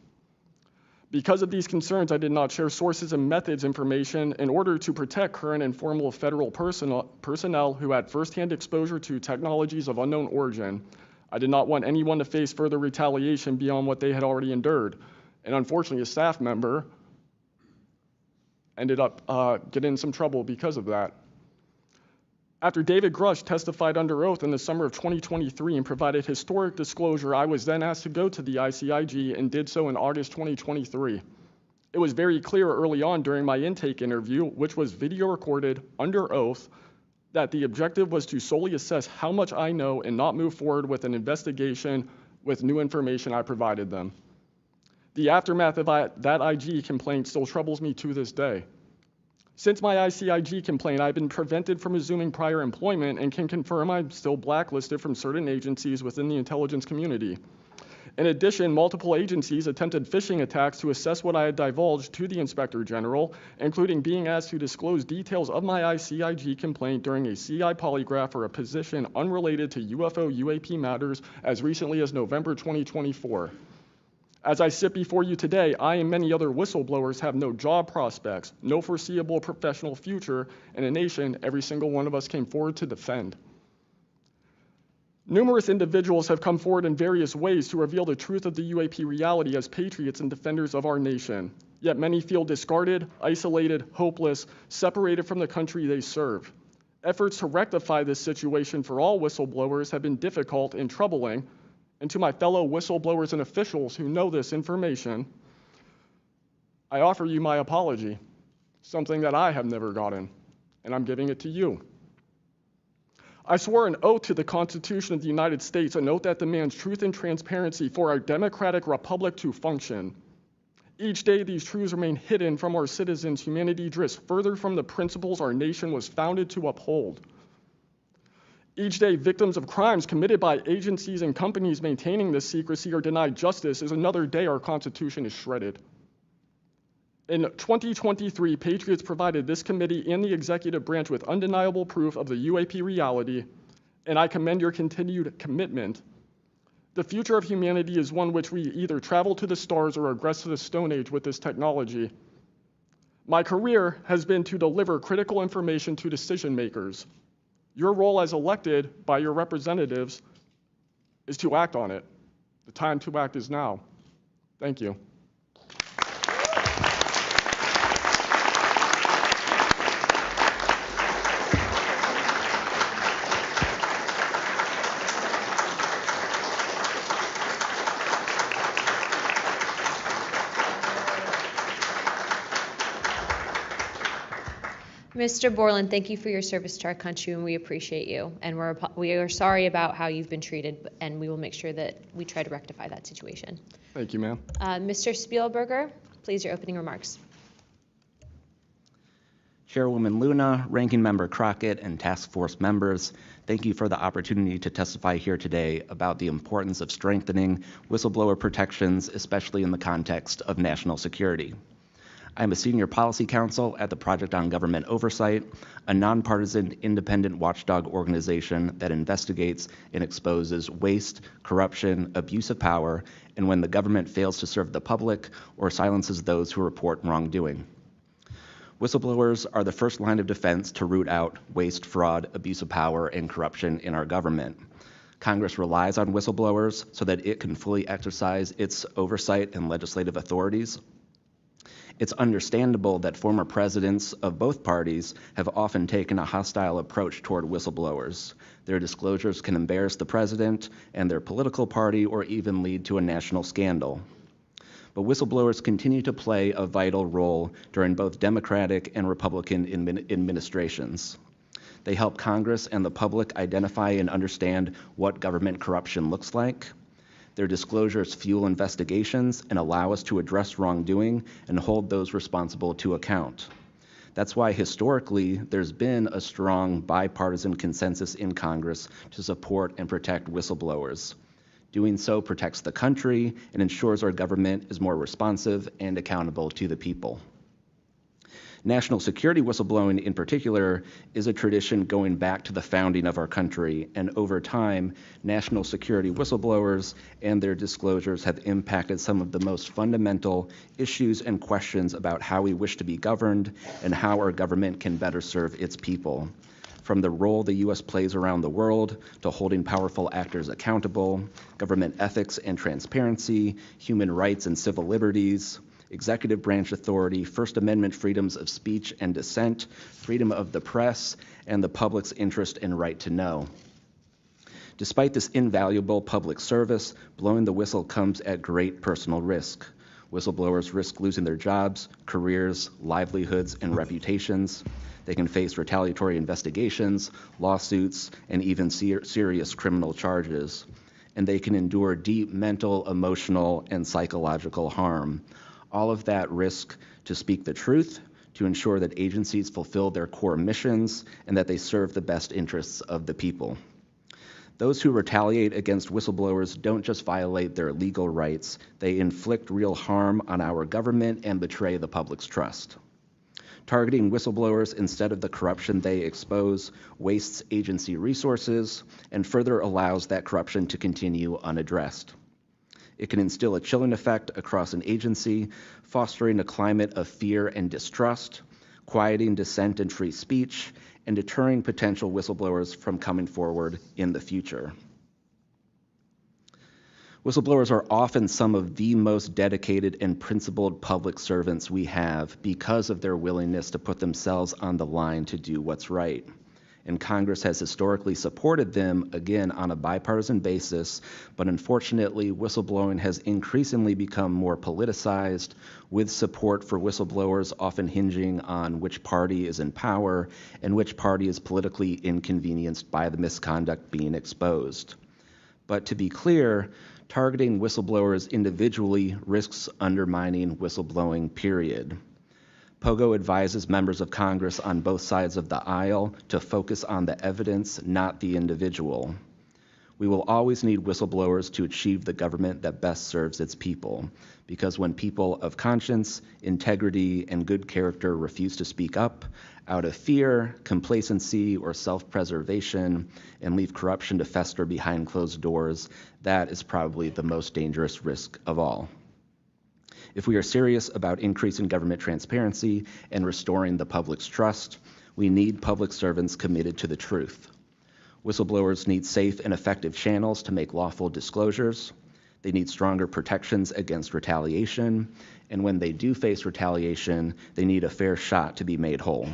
Because of these concerns, I did not share sources and methods information in order to protect current and former federal personnel who had firsthand exposure to technologies of unknown origin. I did not want anyone to face further retaliation beyond what they had already endured. And unfortunately, a staff member ended up getting in some trouble because of that. After David Grush testified under oath in the summer of 2023 and provided historic disclosure, I was then asked to go to the ICIG and did so in August 2023. It was very clear early on during my intake interview, which was video recorded under oath, that the objective was to solely assess how much I know and not move forward with an investigation with new information I provided them. The aftermath of that IG complaint still troubles me to this day. Since my ICIG complaint, I've been prevented from resuming prior employment and can confirm I'm still blacklisted from certain agencies within the intelligence community. In addition, multiple agencies attempted phishing attacks to assess what I had divulged to the Inspector General, including being asked to disclose details of my ICIG complaint during a CI polygraph for a position unrelated to UFO UAP matters as recently as November 2024. As I sit before you today, I and many other whistleblowers have no job prospects, no foreseeable professional future in a nation every single one of us came forward to defend. Numerous individuals have come forward in various ways to reveal the truth of the UAP reality as patriots and defenders of our nation. Yet many feel discarded, isolated, hopeless, separated from the country they serve. Efforts to rectify this situation for all whistleblowers have been difficult and troubling. And to my fellow whistleblowers and officials who know this information, I offer you my apology, something that I have never gotten, and I'm giving it to you. I swore an oath to the Constitution of the United States, an oath that demands truth and transparency for our democratic republic to function. Each day these truths remain hidden from our citizens, humanity drifts further from the principles our nation was founded to uphold. Each day, victims of crimes committed by agencies and companies maintaining this secrecy are denied justice is another day our Constitution is shredded. In 2023, Patriots provided this committee and the executive branch with undeniable proof of the UAP reality, and I commend your continued commitment. The future of humanity is one which we either travel to the stars or regress to the Stone Age with this technology. My career has been to deliver critical information to decision makers. Your role as elected by your representatives is to act on it. The time to act is now. Thank you. Mr. Borland, thank you for your service to our country, and we appreciate you. And we are sorry about how you've been treated, and we will make sure that we try to rectify that situation. Thank you, ma'am. Mr. Spielberger, please, your opening remarks. Chairwoman Luna, Ranking Member Crockett, and Task Force members, thank you for the opportunity to testify here today about the importance of strengthening whistleblower protections, especially in the context of national security. I'm a senior policy counsel at the Project on Government Oversight, a nonpartisan independent watchdog organization that investigates and exposes waste, corruption, abuse of power, and when the government fails to serve the public or silences those who report wrongdoing. Whistleblowers are the first line of defense to root out waste, fraud, abuse of power, and corruption in our government. Congress relies on whistleblowers so that it can fully exercise its oversight and legislative authorities. It's understandable that former presidents of both parties have often taken a hostile approach toward whistleblowers. Their disclosures can embarrass the president and their political party or even lead to a national scandal. But whistleblowers continue to play a vital role during both Democratic and Republican administrations. They help Congress and the public identify and understand what government corruption looks like. Their disclosures fuel investigations and allow us to address wrongdoing and hold those responsible to account. That's why historically there's been a strong bipartisan consensus in Congress to support and protect whistleblowers. Doing so protects the country and ensures our government is more responsive and accountable to the people. National security whistleblowing in particular is a tradition going back to the founding of our country, and over time, national security whistleblowers and their disclosures have impacted some of the most fundamental issues and questions about how we wish to be governed and how our government can better serve its people. From the role the U.S. plays around the world to holding powerful actors accountable, government ethics and transparency, human rights and civil liberties, executive branch authority, First Amendment freedoms of speech and dissent, freedom of the press, and the public's interest and right to know. Despite this invaluable public service, blowing the whistle comes at great personal risk. Whistleblowers risk losing their jobs, careers, livelihoods, and reputations. They can face retaliatory investigations, lawsuits, and even serious criminal charges. And they can endure deep mental, emotional, and psychological harm. All of that risk to speak the truth, to ensure that agencies fulfill their core missions, and that they serve the best interests of the people. Those who retaliate against whistleblowers don't just violate their legal rights, they inflict real harm on our government and betray the public's trust. Targeting whistleblowers instead of the corruption they expose wastes agency resources and further allows that corruption to continue unaddressed. It can instill a chilling effect across an agency, fostering a climate of fear and distrust, quieting dissent and free speech, and deterring potential whistleblowers from coming forward in the future. Whistleblowers are often some of the most dedicated and principled public servants we have because of their willingness to put themselves on the line to do what's right. And Congress has historically supported them, again, on a bipartisan basis, but unfortunately, whistleblowing has increasingly become more politicized, with support for whistleblowers often hinging on which party is in power and which party is politically inconvenienced by the misconduct being exposed. But to be clear, targeting whistleblowers individually risks undermining whistleblowing, period. POGO advises members of Congress on both sides of the aisle to focus on the evidence, not the individual. We will always need whistleblowers to achieve the government that best serves its people, because when people of conscience, integrity, and good character refuse to speak up out of fear, complacency, or self-preservation, and leave corruption to fester behind closed doors, that is probably the most dangerous risk of all. If we are serious about increasing government transparency and restoring the public's trust, we need public servants committed to the truth. Whistleblowers need safe and effective channels to make lawful disclosures. They need stronger protections against retaliation. And when they do face retaliation, they need a fair shot to be made whole.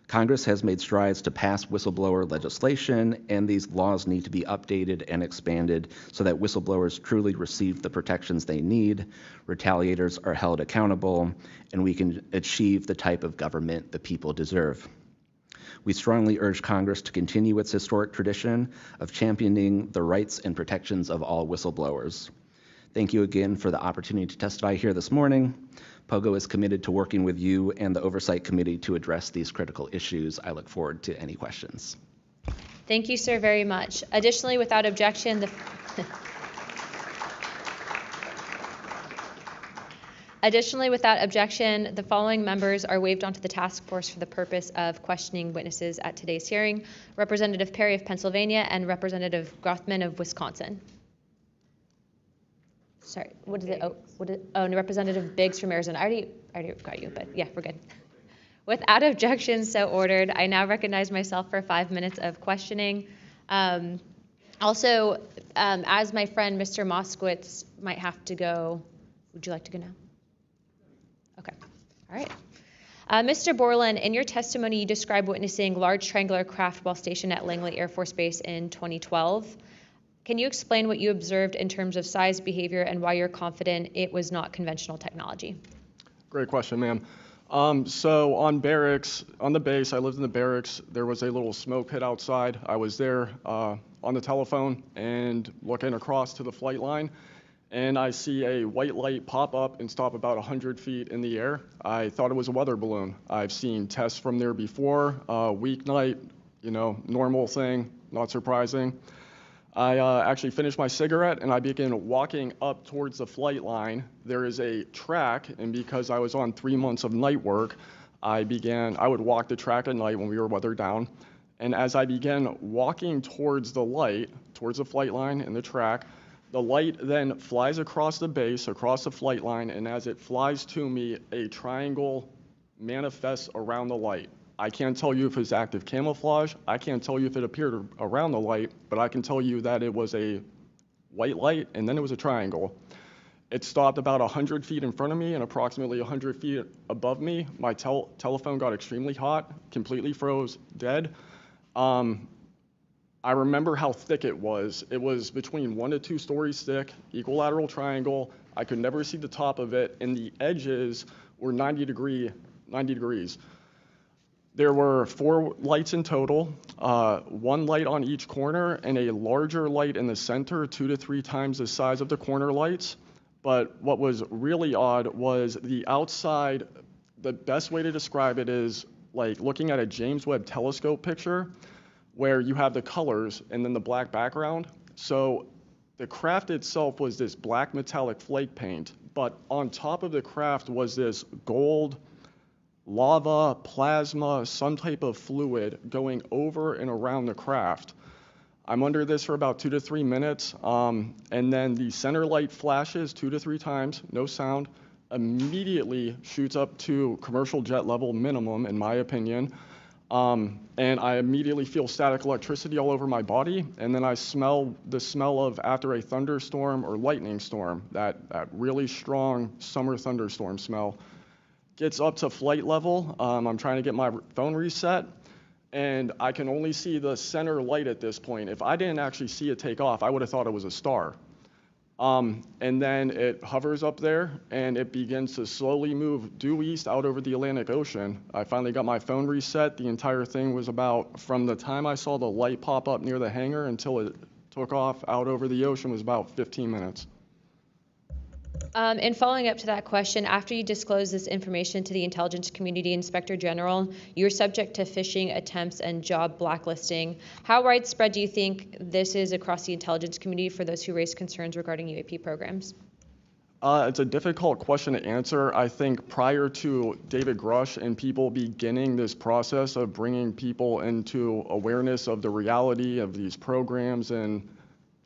Congress has made strides to pass whistleblower legislation, and these laws need to be updated and expanded so that whistleblowers truly receive the protections they need, retaliators are held accountable, and we can achieve the type of government the people deserve. We strongly urge Congress to continue its historic tradition of championing the rights and protections of all whistleblowers. Thank you again for the opportunity to testify here this morning. POGO is committed to working with you and the Oversight Committee to address these critical issues. I look forward to any questions. Thank you, sir, very much. Additionally, without objection, the following members are waived onto the task force for the purpose of questioning witnesses at today's hearing: Representative Perry of Pennsylvania and Representative Grothman of Wisconsin. Sorry, no, Representative Biggs from Arizona. I already got you, but yeah, we're good. Without objection, so ordered. I now recognize myself for 5 minutes of questioning. Also, as my friend Mr. Moskowitz might have to go, would you like to go now? Okay, all right. Mr. Borland, in your testimony, you described witnessing large triangular craft while stationed at Langley Air Force Base in 2012. Can you explain what you observed in terms of size, behavior, and why you're confident it was not conventional technology? Great question, ma'am. So on the base, I lived in the barracks. There was a little smoke pit outside. I was there on the telephone and looking across to the flight line, and I see a white light pop up and stop about 100 feet in the air. I thought it was a weather balloon. I've seen tests from there before, weeknight, normal thing, not surprising. I actually finished my cigarette and I began walking up towards the flight line. There is a track, and because I was on 3 months of night work, I would walk the track at night when we were weather down. And as I began walking towards the light, towards the flight line and the track, the light then flies across the base, across the flight line, and as it flies to me, a triangle manifests around the light. I can't tell you if it's active camouflage. I can't tell you if it appeared around the light, but I can tell you that it was a white light, and then it was a triangle. It stopped about 100 feet in front of me and approximately 100 feet above me. My telephone got extremely hot, completely froze, dead. I remember how thick it was. It was between 1 to 2 stories thick, equilateral triangle. I could never see the top of it, and the edges were 90 degrees. There were 4 lights in total, 1 light on each corner and a larger light in the center, 2 to 3 times the size of the corner lights. But what was really odd was the outside. The best way to describe it is like looking at a James Webb telescope picture where you have the colors and then the black background. So the craft itself was this black metallic flake paint, but on top of the craft was this gold, lava, plasma, some type of fluid going over and around the craft. I'm under this for about 2 to 3 minutes, and then the center light flashes 2 to 3 times, no sound, immediately shoots up to commercial jet level minimum, in my opinion, and I immediately feel static electricity all over my body, and then I smell the smell of after a thunderstorm or lightning storm, that really strong summer thunderstorm smell. Gets up to flight level. I'm trying to get my phone reset, and I can only see the center light at this point. If I didn't actually see it take off, I would have thought it was a star. And then it hovers up there, and it begins to slowly move due east out over the Atlantic Ocean. I finally got my phone reset. The entire thing was about, from the time I saw the light pop up near the hangar until it took off out over the ocean, was about 15 minutes. And following up to that question, after you disclose this information to the intelligence community Inspector General, you're subject to phishing attempts and job blacklisting. How widespread do you think this is across the intelligence community for those who raise concerns regarding UAP programs? It's a difficult question to answer. I think prior to David Grush and people beginning this process of bringing people into awareness of the reality of these programs and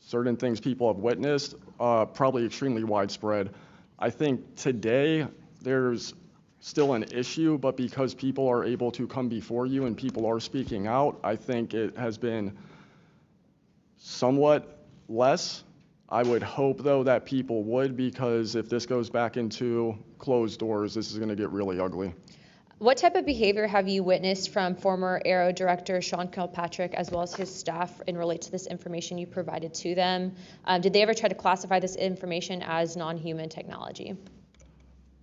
certain things people have witnessed, probably extremely widespread. I think today there's still an issue, but because people are able to come before you and people are speaking out, I think it has been somewhat less. I would hope, though, that people would, because if this goes back into closed doors, this is going to get really ugly. What type of behavior have you witnessed from former Aero Director Sean Kilpatrick as well as his staff in relate to this information you provided to them? Did they ever try to classify this information as non-human technology?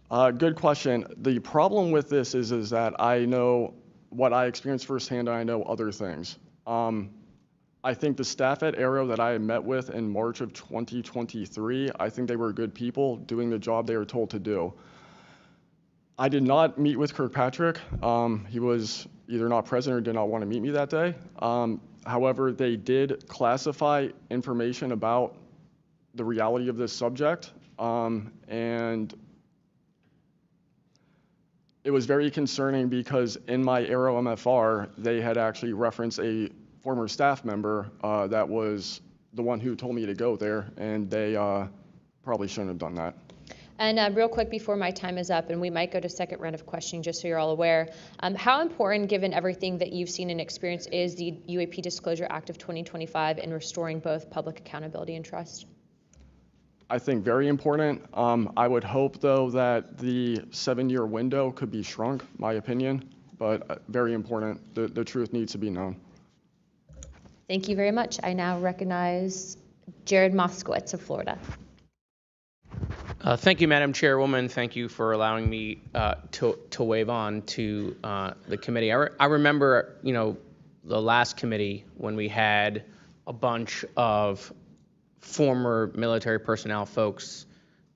Good question. The problem with this is that I know what I experienced firsthand, and I know other things. I think the staff at Aero that I met with in March of 2023, I think they were good people doing the job they were told to do. I did not meet with Kirkpatrick. He was either not present or did not want to meet me that day. However, they did classify information about the reality of this subject, and it was very concerning because in my Aero MFR, they had actually referenced a former staff member that was the one who told me to go there, and they probably shouldn't have done that. And real quick before my time is up, and we might go to second round of questioning just so you're all aware, how important, given everything that you've seen and experienced, is the UAP Disclosure Act of 2025 in restoring both public accountability and trust? I think very important. I would hope, though, that the 7-year window could be shrunk, my opinion, but very important. The truth needs to be known. Thank you very much. I now recognize Jared Moskowitz of Florida. Thank you, Madam Chairwoman. Thank you for allowing me to wave on to the committee. I remember, the last committee when we had a bunch of former military personnel folks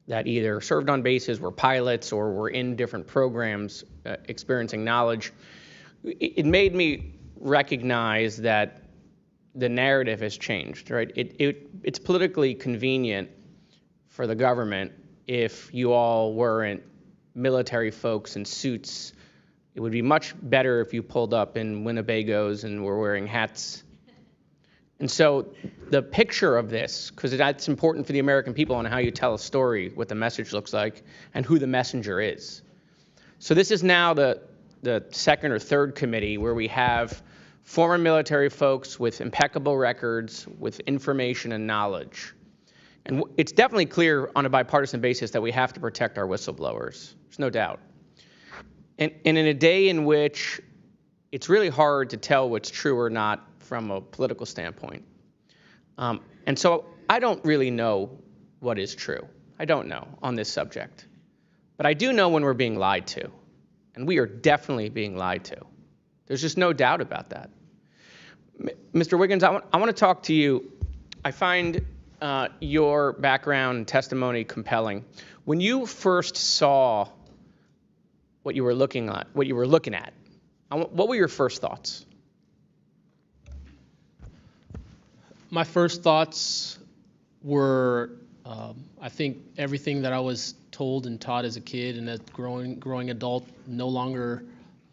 that either served on bases, were pilots, or were in different programs experiencing knowledge. It made me recognize that the narrative has changed, right? It's politically convenient for the government if you all weren't military folks in suits It would be much better if you pulled up in Winnebagos and were wearing hats. And so the picture of this, because that's important for the American people on how you tell a story, what the message looks like, and who the messenger is. So this is now the second or third committee where we have former military folks with impeccable records, with information and knowledge. And it's definitely clear on a bipartisan basis that we have to protect our whistleblowers. There's no doubt. And in a day in which it's really hard to tell what's true or not from a political standpoint. And so I don't really know what is true. I don't know on this subject. But I do know when we're being lied to. And we are definitely being lied to. There's just no doubt about that. Mr. Wiggins, I want to talk to you. I find your background and testimony compelling. When you first saw what you were looking at, what were your first thoughts? My first thoughts were, I think everything that I was told and taught as a kid and as growing adult no longer,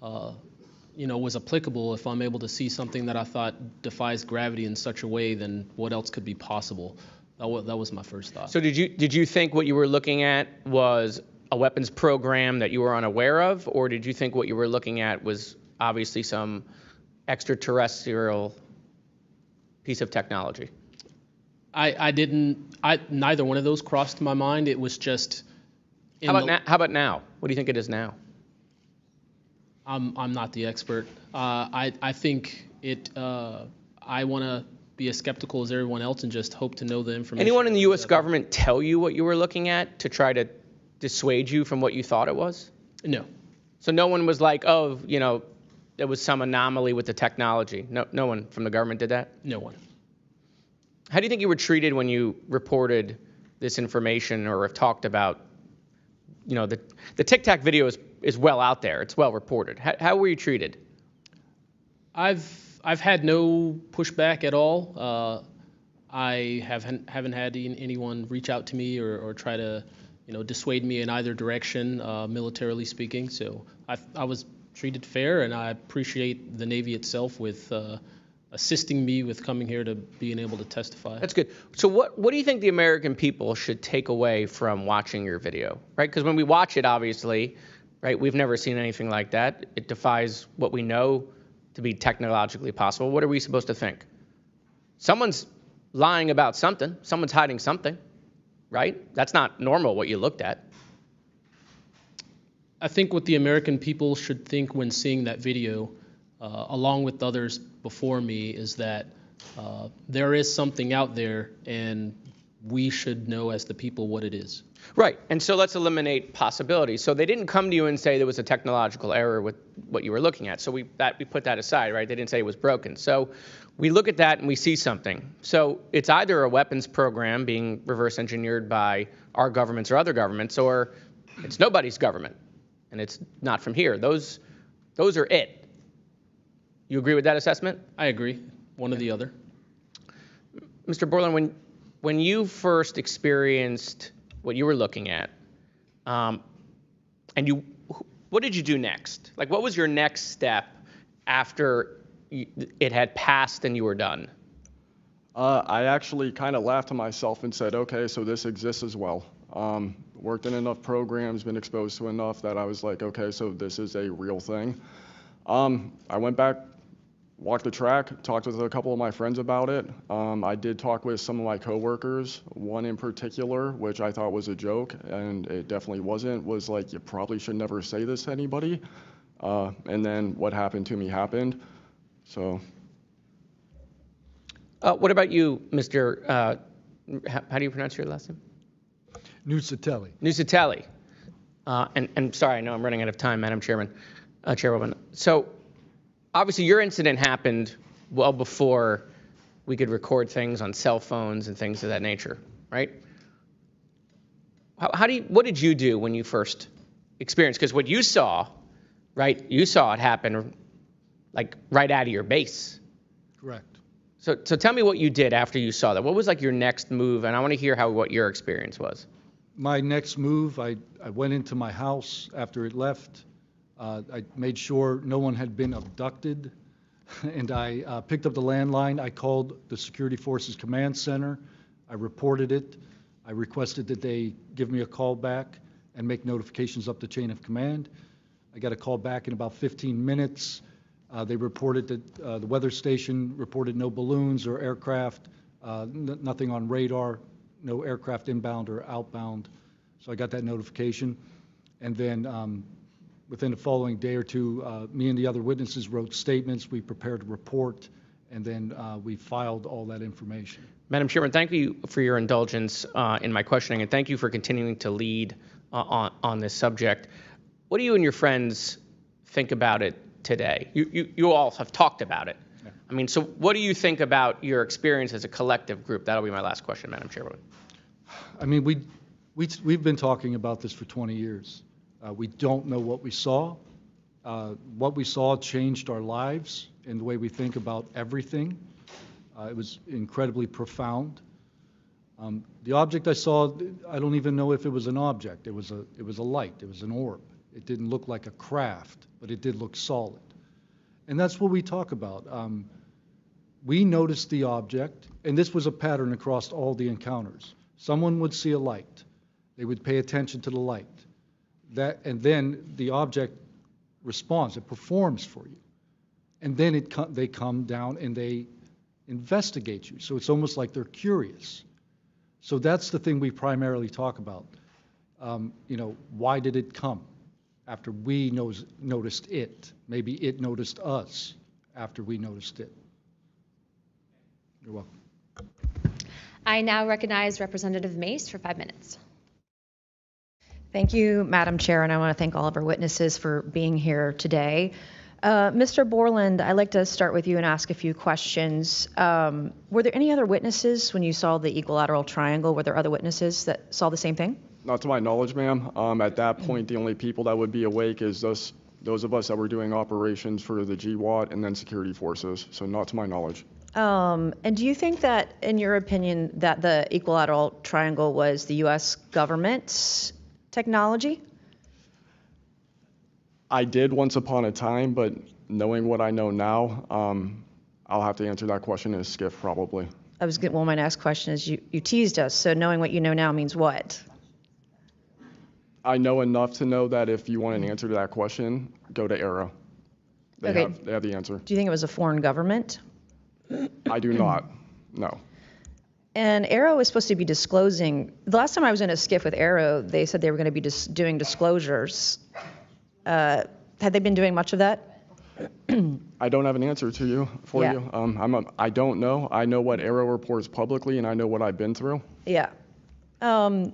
was applicable. If I'm able to see something that I thought defies gravity in such a way, then what else could be possible? That was my first thought. So did you think what you were looking at was a weapons program that you were unaware of, or did you think what you were looking at was obviously some extraterrestrial piece of technology? Neither one of those crossed my mind. It was just. How about now? What do you think it is now? I'm not the expert. I think it. I want to be as skeptical as everyone else and just hope to know the information. Anyone in the U.S. government tell you what you were looking at to try to dissuade you from what you thought it was? No. So no one was like, oh, there was some anomaly with the technology. No one from the government did that? No one. How do you think you were treated when you reported this information or have talked about, the Tic Tac video is well out there. It's well reported. How were you treated? I've had no pushback at all. I haven't had anyone reach out to me or try to, dissuade me in either direction, militarily speaking. So I was treated fair, and I appreciate the Navy itself with assisting me with coming here to being able to testify. That's good. So what do you think the American people should take away from watching your video, right? Because when we watch it, obviously, right, we've never seen anything like that. It defies what we know to be technologically possible. What are we supposed to think? Someone's lying about something. Someone's hiding something, right? That's not normal what you looked at. I think what the American people should think when seeing that video, along with others before me, is that there is something out there, and we should know as the people what it is. Right, and so let's eliminate possibilities. So they didn't come to you and say there was a technological error with what you were looking at. So we put that aside, right? They didn't say it was broken. So we look at that and we see something. So it's either a weapons program being reverse engineered by our governments or other governments, or it's nobody's government, and it's not from here. Those are it. You agree with that assessment? I agree. One or the other. Mr. Borland, when you first experienced what you were looking at, what did you do next? Like, what was your next step after it had passed and you were done? I actually kind of laughed to myself and said, okay, so this exists as well. Worked in enough programs, been exposed to enough that I was like, okay, so this is a real thing. I went back, walked the track, talked with a couple of my friends about it. I did talk with some of my coworkers, one in particular, which I thought was a joke, and it definitely wasn't, was like, you probably should never say this to anybody. And then what happened to me happened, so. What about you, Mr., how do you pronounce your last name? Nusatelli. Nusatelli. And sorry, I know I'm running out of time, Madam Chairwoman. So obviously your incident happened well before we could record things on cell phones and things of that nature, right? What did you do when you first experienced? Because what you saw, right, you saw it happen like right out of your base. Correct. So tell me what you did after you saw that. What was like your next move? And I want to hear what your experience was. My next move, I went into my house after it left. I made sure no one had been abducted, and I picked up the landline. I called the Security Forces Command Center. I reported it. I requested that they give me a call back and make notifications up the chain of command. I got a call back in about 15 minutes. They reported that the weather station reported no balloons or aircraft, nothing on radar, no aircraft inbound or outbound. So I got that notification. And then within the following day or two, me and the other witnesses wrote statements. We prepared a report, and then we filed all that information. Madam Chairman, thank you for your indulgence in my questioning, and thank you for continuing to lead on this subject. What do you and your friends think about it today? You all have talked about it. Yeah. I mean, so what do you think about your experience as a collective group? That'll be my last question, Madam Chairwoman. I mean, we've been talking about this for 20 years. We don't know what we saw. What we saw changed our lives in the way we think about everything. It was incredibly profound. The object I saw, I don't even know if it was an object. It was a light. It was an orb. It didn't look like a craft, but it did look solid. And that's what we talk about. We noticed the object, and this was a pattern across all the encounters. Someone would see a light. They would pay attention to the light. And then the object responds. It performs for you. And then they come down and they investigate you. So it's almost like they're curious. So that's the thing we primarily talk about. Why did it come after we noticed it? Maybe it noticed us after we noticed it. You're welcome. I now recognize Representative Mace for 5 minutes. Thank you, Madam Chair, and I want to thank all of our witnesses for being here today. Mr. Borland, I'd like to start with you and ask a few questions. Were there any other witnesses when you saw the equilateral triangle? Were there other witnesses that saw the same thing? Not to my knowledge, ma'am. At that point, the only people that would be awake is those of us that were doing operations for the GWAT and then security forces. So not to my knowledge. And do you think that, in your opinion, that the equilateral triangle was the U.S. government's technology? I did once upon a time, but knowing what I know now, I'll have to answer that question in a skiff probably. Well, my next question is, you teased us, so knowing what you know now means what? I know enough to know that if you want an answer to that question, go to Arrow. They have the answer. Do you think it was a foreign government? I do not, no. And Arrow was supposed to be disclosing. The last time I was in a skiff with Arrow, they said they were going to be doing disclosures. Had they been doing much of that? I don't have an answer to you you. I don't know. I know what Arrow reports publicly, and I know what I've been through. Yeah. And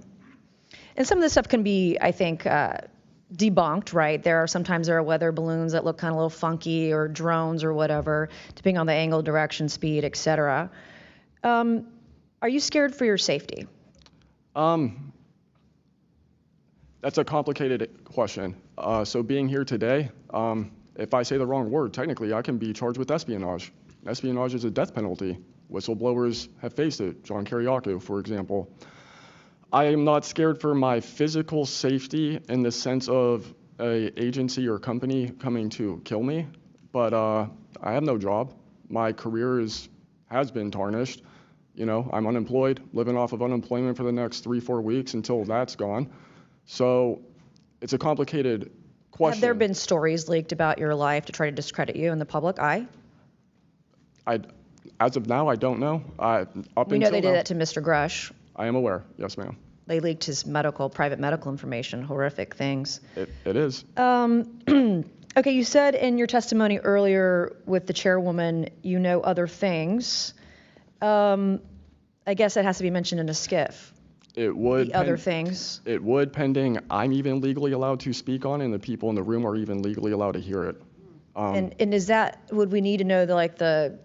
some of this stuff can be, I think, debunked, right? Sometimes there are weather balloons that look kind of a little funky, or drones or whatever, depending on the angle, direction, speed, etc. Are you scared for your safety? That's a complicated question. So being here today, if I say the wrong word, technically I can be charged with espionage. Espionage is a death penalty. Whistleblowers have faced it. John Kiriakou, for example. I am not scared for my physical safety in the sense of an agency or company coming to kill me, but I have no job. My career has been tarnished. I'm unemployed, living off of unemployment for the next 3-4 weeks until that's gone. So it's a complicated question. Have there been stories leaked about your life to try to discredit you in the public eye? As of now, I don't know. We know they did that to Mr. Grush. I am aware. Yes, ma'am. They leaked his private medical information, horrific things. It is. Okay, you said in your testimony earlier with the chairwoman, you know other things. I guess that has to be mentioned in a skiff. It would. The other things. It would, pending I'm even legally allowed to speak on it, and the people in the room are even legally allowed to hear it. And is that, would we need to know the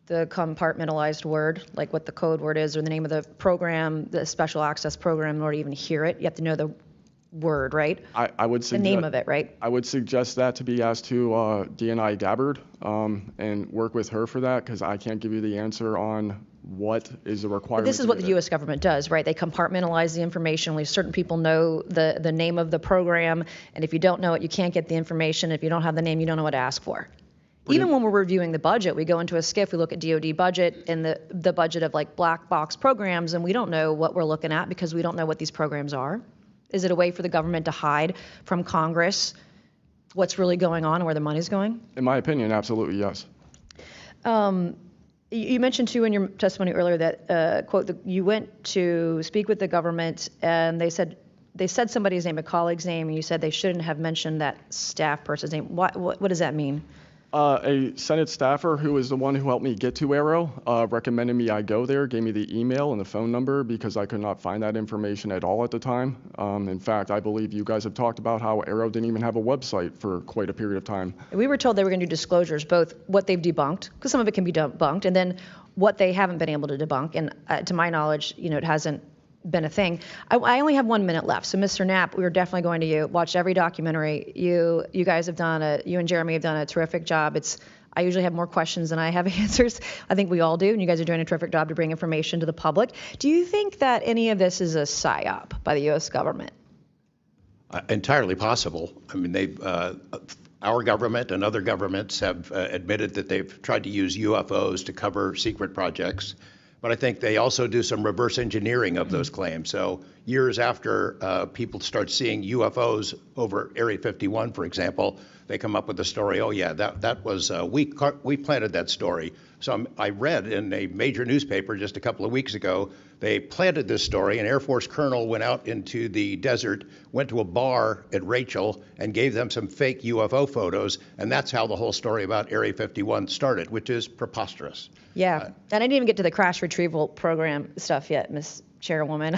compartmentalized word, like what the code word is, or the name of the program, the special access program, in order to even hear it? You have to know the word, right? I would suggest the name of it, right? I would suggest that to be asked to DNI Gabbard and work with her for that, because I can't give you the answer on what is the But requirement. this is what the U.S. government does, right? They compartmentalize the information. Only certain people know the name of the program, and if you don't know it, you can't get the information. If you don't have the name, you don't know what to ask for. Even when we're reviewing the budget, we go into a SCIF, we look at DoD budget and the budget of like black box programs, and we don't know what we're looking at because we don't know what these programs are. Is it a way for the government to hide from Congress what's really going on and where the money's going? In my opinion, absolutely yes. You mentioned too in your testimony earlier that, quote, you went to speak with the government and they said somebody's name, a colleague's name, and you said they shouldn't have mentioned that staff person's name. What does that mean? A Senate staffer who is the one who helped me get to Aero recommended me I go there, gave me the email and the phone number because I could not find that information at all at the time. In fact, I believe you guys have talked about how Aero didn't even have a website for quite a period of time. We were told they were going to do disclosures, both what they've debunked, because some of it can be debunked, and then what they haven't been able to debunk. And to my knowledge, it hasn't been a thing. I only have 1 minute left, so Mr. Knapp, we are definitely going to you. Watch every documentary. You guys have you and Jeremy have done a terrific job. I usually have more questions than I have answers. I think we all do, and you guys are doing a terrific job to bring information to the public. Do you think that any of this is a psyop by the U.S. government? Entirely possible. I mean, our government and other governments have admitted that they've tried to use UFOs to cover secret projects. But I think they also do some reverse engineering of those claims. So years after people start seeing UFOs over Area 51, for example, they come up with a story, oh yeah, that was, we planted that story. So I read in a major newspaper just a couple of weeks ago, they planted this story. An Air Force colonel went out into the desert, went to a bar at Rachel and gave them some fake UFO photos. And that's how the whole story about Area 51 started, which is preposterous. Yeah, and I didn't even get to the crash retrieval program stuff yet, Ms. Chairwoman.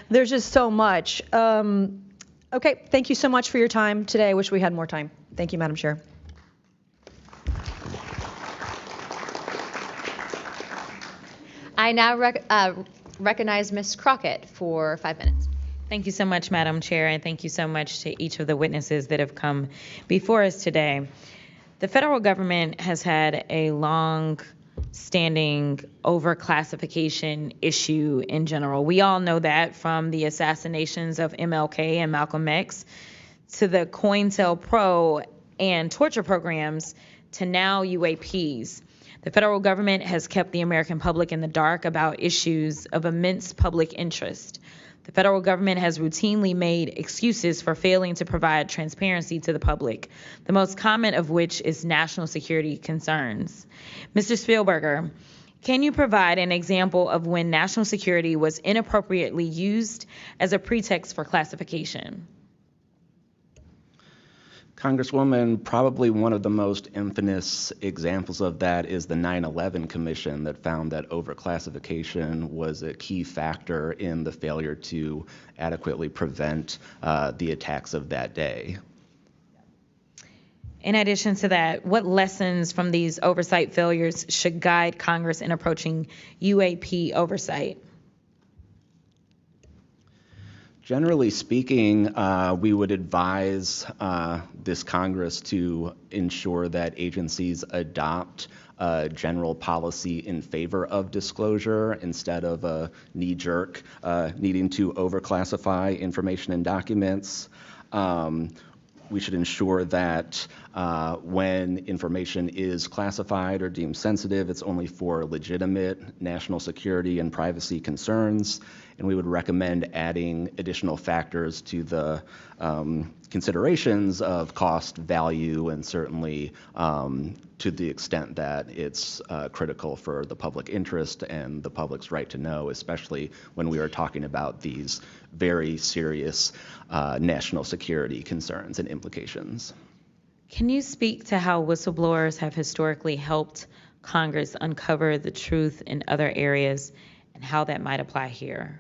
There's just so much. Okay, thank you so much for your time today. I wish we had more time. Thank you, Madam Chair. I now recognize Ms. Crockett for 5 minutes. Thank you so much, Madam Chair, and thank you so much to each of the witnesses that have come before us today. The federal government has had a long-standing overclassification issue in general. We all know that, from the assassinations of MLK and Malcolm X to the COINTELPRO and torture programs to now UAPs. The federal government has kept the American public in the dark about issues of immense public interest. The federal government has routinely made excuses for failing to provide transparency to the public, the most common of which is national security concerns. Mr. Spielberger, can you provide an example of when national security was inappropriately used as a pretext for classification? Congresswoman, probably one of the most infamous examples of that is the 9/11 Commission that found that overclassification was a key factor in the failure to adequately prevent the attacks of that day. In addition to that, what lessons from these oversight failures should guide Congress in approaching UAP oversight? Generally speaking, we would advise this Congress to ensure that agencies adopt a general policy in favor of disclosure instead of a knee-jerk needing to overclassify information and documents. We should ensure that when information is classified or deemed sensitive, it's only for legitimate national security and privacy concerns. And we would recommend adding additional factors to the considerations of cost, value, and certainly to the extent that it's critical for the public interest and the public's right to know, especially when we are talking about these very serious national security concerns and implications. Can you speak to how whistleblowers have historically helped Congress uncover the truth in other areas and how that might apply here?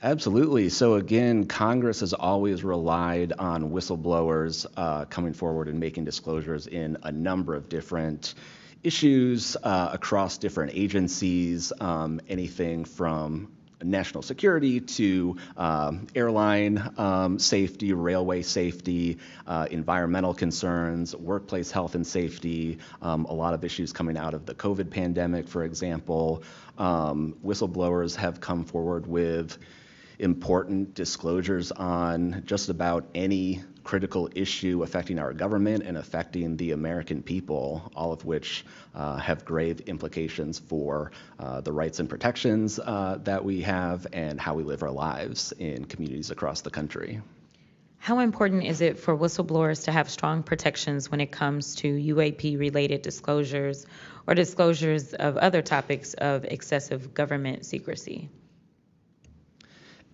Absolutely. So again, Congress has always relied on whistleblowers coming forward and making disclosures in a number of different issues across different agencies, anything from national security to airline safety, railway safety, environmental concerns, workplace health and safety, a lot of issues coming out of the COVID pandemic, for example. Whistleblowers have come forward with important disclosures on just about any critical issue affecting our government and affecting the American people, all of which have grave implications for the rights and protections that we have and how we live our lives in communities across the country. How important is it for whistleblowers to have strong protections when it comes to UAP-related disclosures or disclosures of other topics of excessive government secrecy?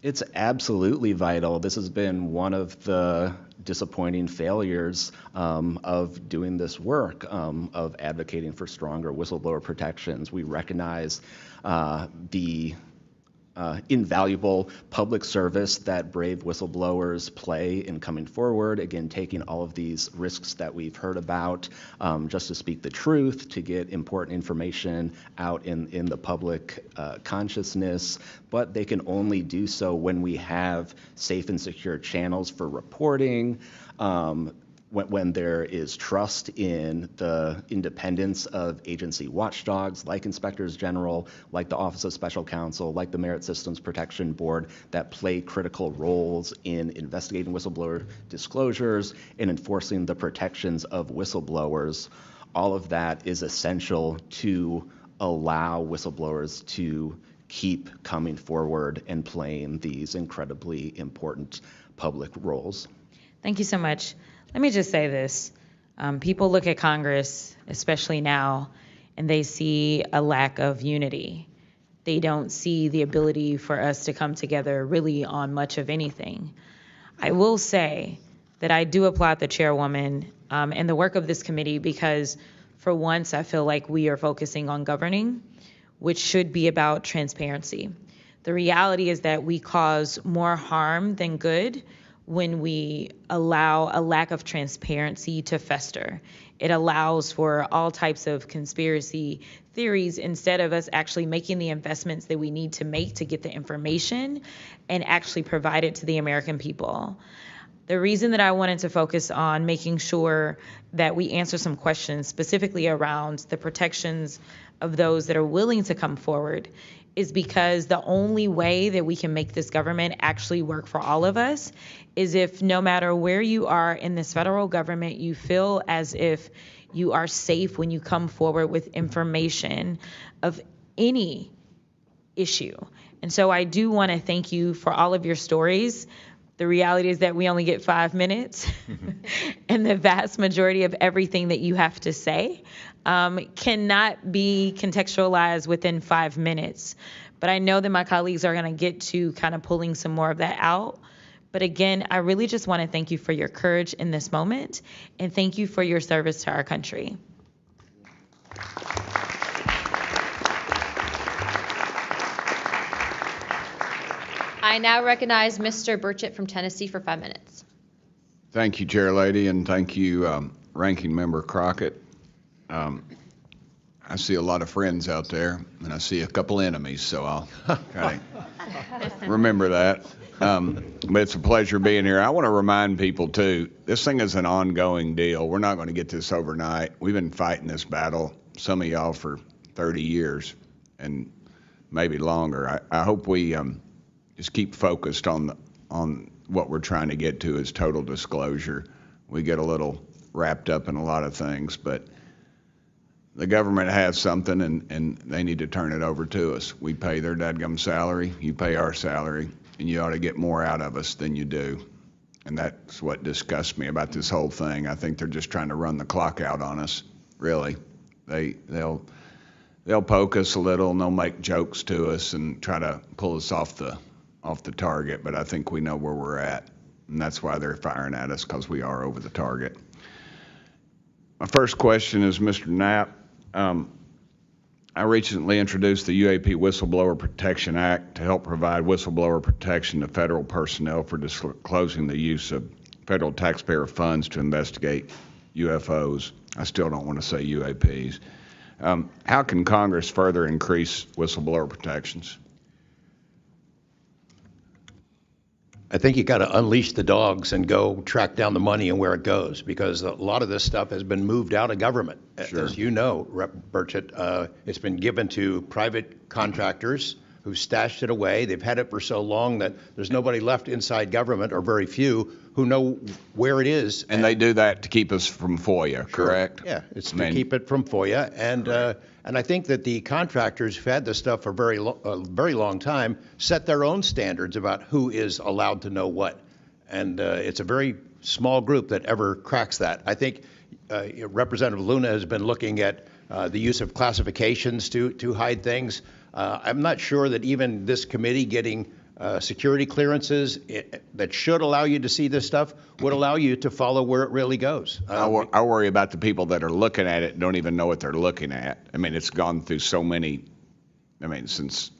It's absolutely vital. This has been one of the disappointing failures of doing this work, of advocating for stronger whistleblower protections. We recognize the invaluable public service that brave whistleblowers play in coming forward, again, taking all of these risks that we've heard about just to speak the truth, to get important information out in the public consciousness, but they can only do so when we have safe and secure channels for reporting, when there is trust in the independence of agency watchdogs like inspectors general, like the Office of Special Counsel, like the Merit Systems Protection Board, that play critical roles in investigating whistleblower disclosures and enforcing the protections of whistleblowers. All of that is essential to allow whistleblowers to keep coming forward and playing these incredibly important public roles. Thank you so much. Let me just say this. People look at Congress, especially now, and they see a lack of unity. They don't see the ability for us to come together really on much of anything. I will say that I do applaud the chairwoman and the work of this committee because for once I feel like we are focusing on governing, which should be about transparency. The reality is that we cause more harm than good when we allow a lack of transparency to fester. It allows for all types of conspiracy theories instead of us actually making the investments that we need to make to get the information and actually provide it to the American people. The reason that I wanted to focus on making sure that we answer some questions specifically around the protections of those that are willing to come forward is because the only way that we can make this government actually work for all of us is if no matter where you are in this federal government, you feel as if you are safe when you come forward with information of any issue. And so I do want to thank you for all of your stories. The reality is that we only get 5 minutes, and the vast majority of everything that you have to say cannot be contextualized within 5 minutes. But I know that my colleagues are going to get to kind of pulling some more of that out. But again, I really just want to thank you for your courage in this moment, and thank you for your service to our country. I now recognize Mr. Burchett from Tennessee for 5 minutes. Thank you, Chair Lady, and thank you, Ranking Member Crockett. I see a lot of friends out there, and I see a couple enemies, so I'll kind of remember that. But it's a pleasure being here. I want to remind people, too, this thing is an ongoing deal. We're not going to get this overnight. We've been fighting this battle, some of y'all, for 30 years and maybe longer. I hope we just keep focused on what we're trying to get to is total disclosure. We get a little wrapped up in a lot of things, but the government has something, and they need to turn it over to us. We pay their dadgum salary, you pay our salary, and you ought to get more out of us than you do. And that's what disgusts me about this whole thing. I think they're just trying to run the clock out on us, really. They'll poke us a little, and they'll make jokes to us and try to pull us off the target, but I think we know where we're at, and that's why they're firing at us, because we are over the target. My first question is Mr. Knapp. I recently introduced the UAP Whistleblower Protection Act to help provide whistleblower protection to federal personnel for disclosing the use of federal taxpayer funds to investigate UFOs. I still don't want to say UAPs. How can Congress further increase whistleblower protections? I think you got to unleash the dogs and go track down the money and where it goes, because a lot of this stuff has been moved out of government. Sure. As you know, Rep. Burchett, it's been given to private contractors who stashed it away. They've had it for so long that there's nobody left inside government, or very few, who know where it is. And they do that to keep us from FOIA, correct? Yeah, it's to keep it from FOIA. And I think that the contractors who've had this stuff for a very long time set their own standards about who is allowed to know what. And it's a very small group that ever cracks that. I think Representative Luna has been looking at the use of classifications to hide things. I'm not sure that even this committee getting security clearances that should allow you to see this stuff would allow you to follow where it really goes. I worry about the people that are looking at it and don't even know what they're looking at. I mean, it's gone through so many, since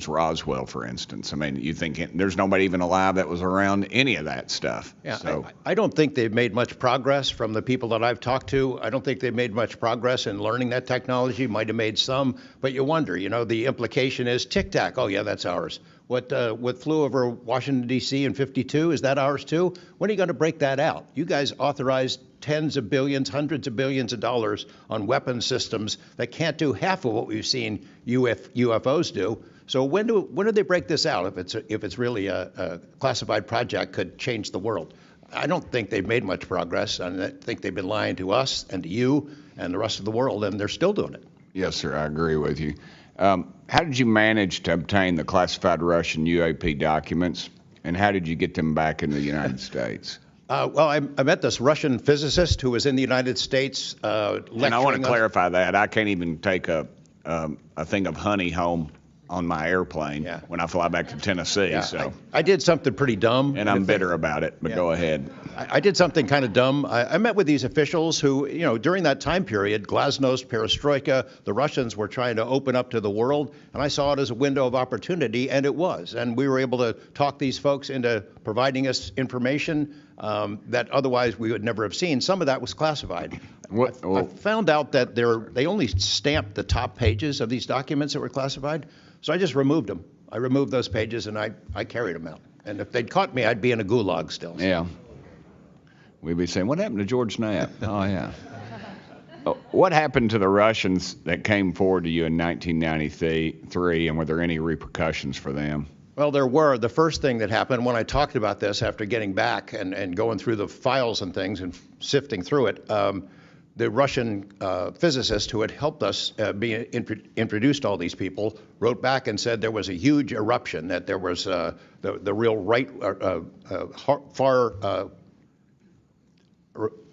Roswell, for instance. I mean, you think there's nobody even alive that was around any of that stuff. Yeah, so. I don't think they've made much progress from the people that I've talked to. I don't think they've made much progress in learning that technology. Might have made some, but you wonder, the implication is tic-tac. Oh, yeah, that's ours. What flew over Washington, D.C. in '52, is that ours too? When are you going to break that out? You guys authorized tens of billions, hundreds of billions of dollars on weapon systems that can't do half of what we've seen UFOs do. So when do they break this out? If it's really a classified project, could change the world. I don't think they've made much progress, and I think they've been lying to us and to you and the rest of the world, and they're still doing it. Yes, sir, I agree with you. How did you manage to obtain the classified Russian UAP documents, and how did you get them back in the United States? Well, I met this Russian physicist who was in the United States lecturing. And I want to clarify that. I can't even take a thing of honey home on my airplane when I fly back to Tennessee. Yeah, so I did something pretty dumb. And I'm bitter about it, but go ahead. I did something kind of dumb. I met with these officials who, during that time period, glasnost, perestroika, the Russians were trying to open up to the world, and I saw it as a window of opportunity, and it was. And we were able to talk these folks into providing us information that otherwise we would never have seen. Some of that was classified. I found out that they only stamped the top pages of these documents that were classified, so I just removed them. I removed those pages, and I carried them out. And if they'd caught me, I'd be in a gulag still. Yeah. We'd be saying, what happened to George Knapp? Oh, yeah. What happened to the Russians that came forward to you in 1993, and were there any repercussions for them? Well, there were. The first thing that happened when I talked about this after getting back and going through the files and things and sifting through it, the Russian physicist who had helped us introduced all these people wrote back and said there was a huge eruption, that there was the real right, far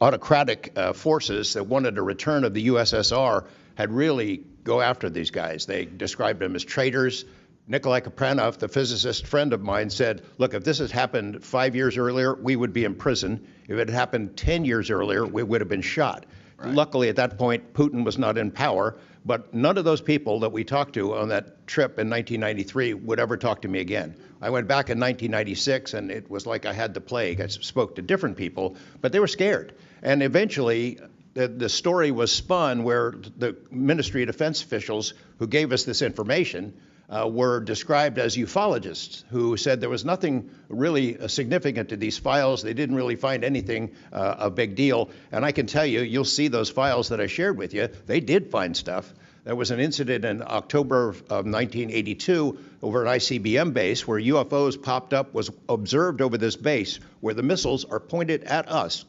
autocratic forces that wanted a return of the USSR had really go after these guys. They described them as traitors. Nikolai Kapranov, the physicist friend of mine, said, look, if this had happened 5 years earlier, we would be in prison. If it had happened 10 years earlier, we would have been shot. Right. Luckily, at that point, Putin was not in power, but none of those people that we talked to on that trip in 1993 would ever talk to me again. I went back in 1996, and it was like I had the plague. I spoke to different people, but they were scared. And eventually, the story was spun where the Ministry of Defense officials who gave us this information were described as ufologists who said there was nothing really significant to these files. They didn't really find anything a big deal. And I can tell you, you'll see those files that I shared with you, they did find stuff. There was an incident in October of 1982 over an ICBM base where UFOs popped up, was observed over this base where the missiles are pointed at us,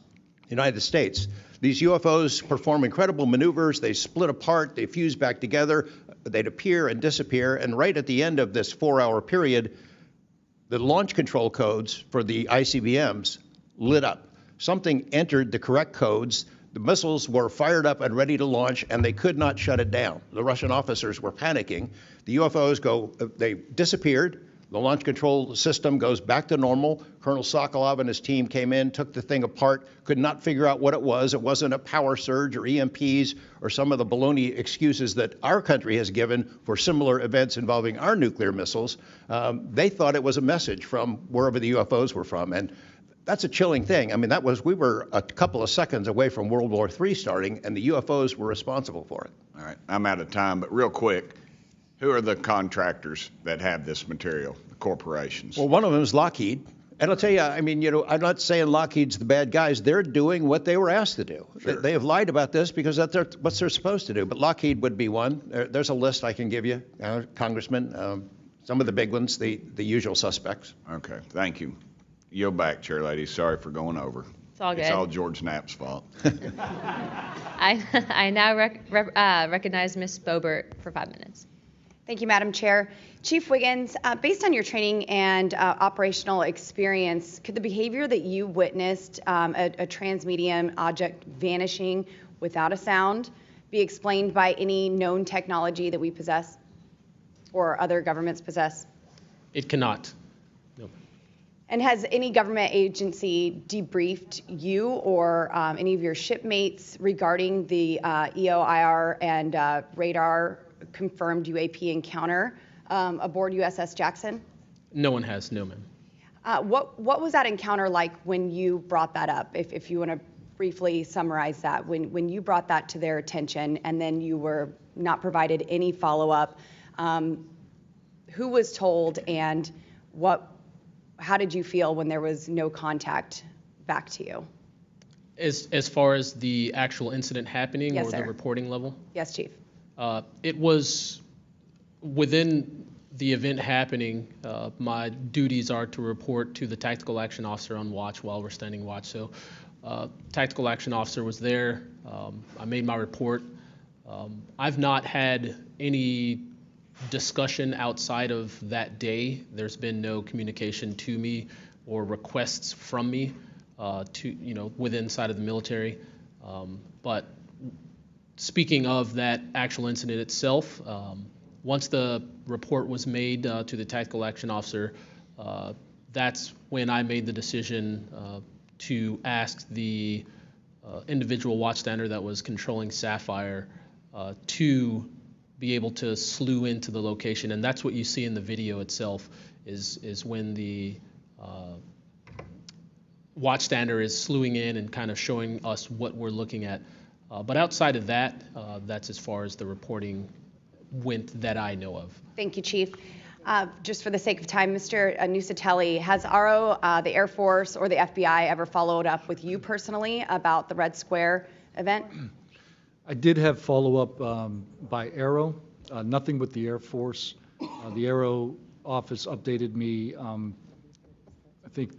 United States. These UFOs perform incredible maneuvers. They split apart, they fuse back together, they'd appear and disappear. And right at the end of this 4-hour period, the launch control codes for the ICBMs lit up. Something entered the correct codes. The missiles were fired up and ready to launch, and they could not shut it down. The Russian officers were panicking. The UFOs they disappeared. The launch control system goes back to normal. Colonel Sokolov and his team came in, took the thing apart, could not figure out what it was. It wasn't a power surge or EMPs or some of the baloney excuses that our country has given for similar events involving our nuclear missiles. They thought it was a message from wherever the UFOs were from. And that's a chilling thing. I mean, we were a couple of seconds away from World War III starting, and the UFOs were responsible for it. All right, I'm out of time, but real quick, who are the contractors that have this material, the corporations? Well, one of them is Lockheed, And I'll tell you, I mean, I'm not saying Lockheed's the bad guys. They're doing what they were asked to do. Sure. They have lied about this because that's what they're supposed to do. But Lockheed would be one. There's a list I can give you, Congressman. Some of the big ones, the usual suspects. Okay, thank you. Yield back, Chair Lady. Sorry for going over. It's all good. It's all George Knapp's fault. I now recognize Ms. Boebert for 5 minutes. Thank you, Madam Chair. Chief Wiggins, based on your training and operational experience, could the behavior that you witnessed, a transmedium object vanishing without a sound, be explained by any known technology that we possess or other governments possess? It cannot. No. And has any government agency debriefed you or any of your shipmates regarding the EOIR and radar confirmed UAP encounter aboard USS Jackson? No one has, no, ma'am. What was that encounter like when you brought that up? If you want to briefly summarize that, when you brought that to their attention and then you were not provided any follow-up, who was told and how did you feel when there was no contact back to you? As far as the actual incident happening, Yes, or sir. the reporting level? Yes, Chief. It was within the event happening. My duties are to report to the tactical action officer on watch while we're standing watch. So tactical action officer was there. I made my report. I've not had any discussion outside of that day. There's been no communication to me or requests from me within inside of the military. But speaking of that actual incident itself, once the report was made to the tactical action officer, that's when I made the decision to ask the individual watchstander that was controlling Sapphire to be able to slew into the location. And that's what you see in the video itself, is when the watchstander is slewing in and kind of showing us what we're looking at. But outside of that, that's as far as the reporting went that I know of. Thank you, Chief. Just for the sake of time, Mr. Nusatelli, has RO, the Air Force, or the FBI ever followed up with you personally about the Red Square event? I did have follow-up by Aero, nothing with the Air Force. The Aero office updated me, I think,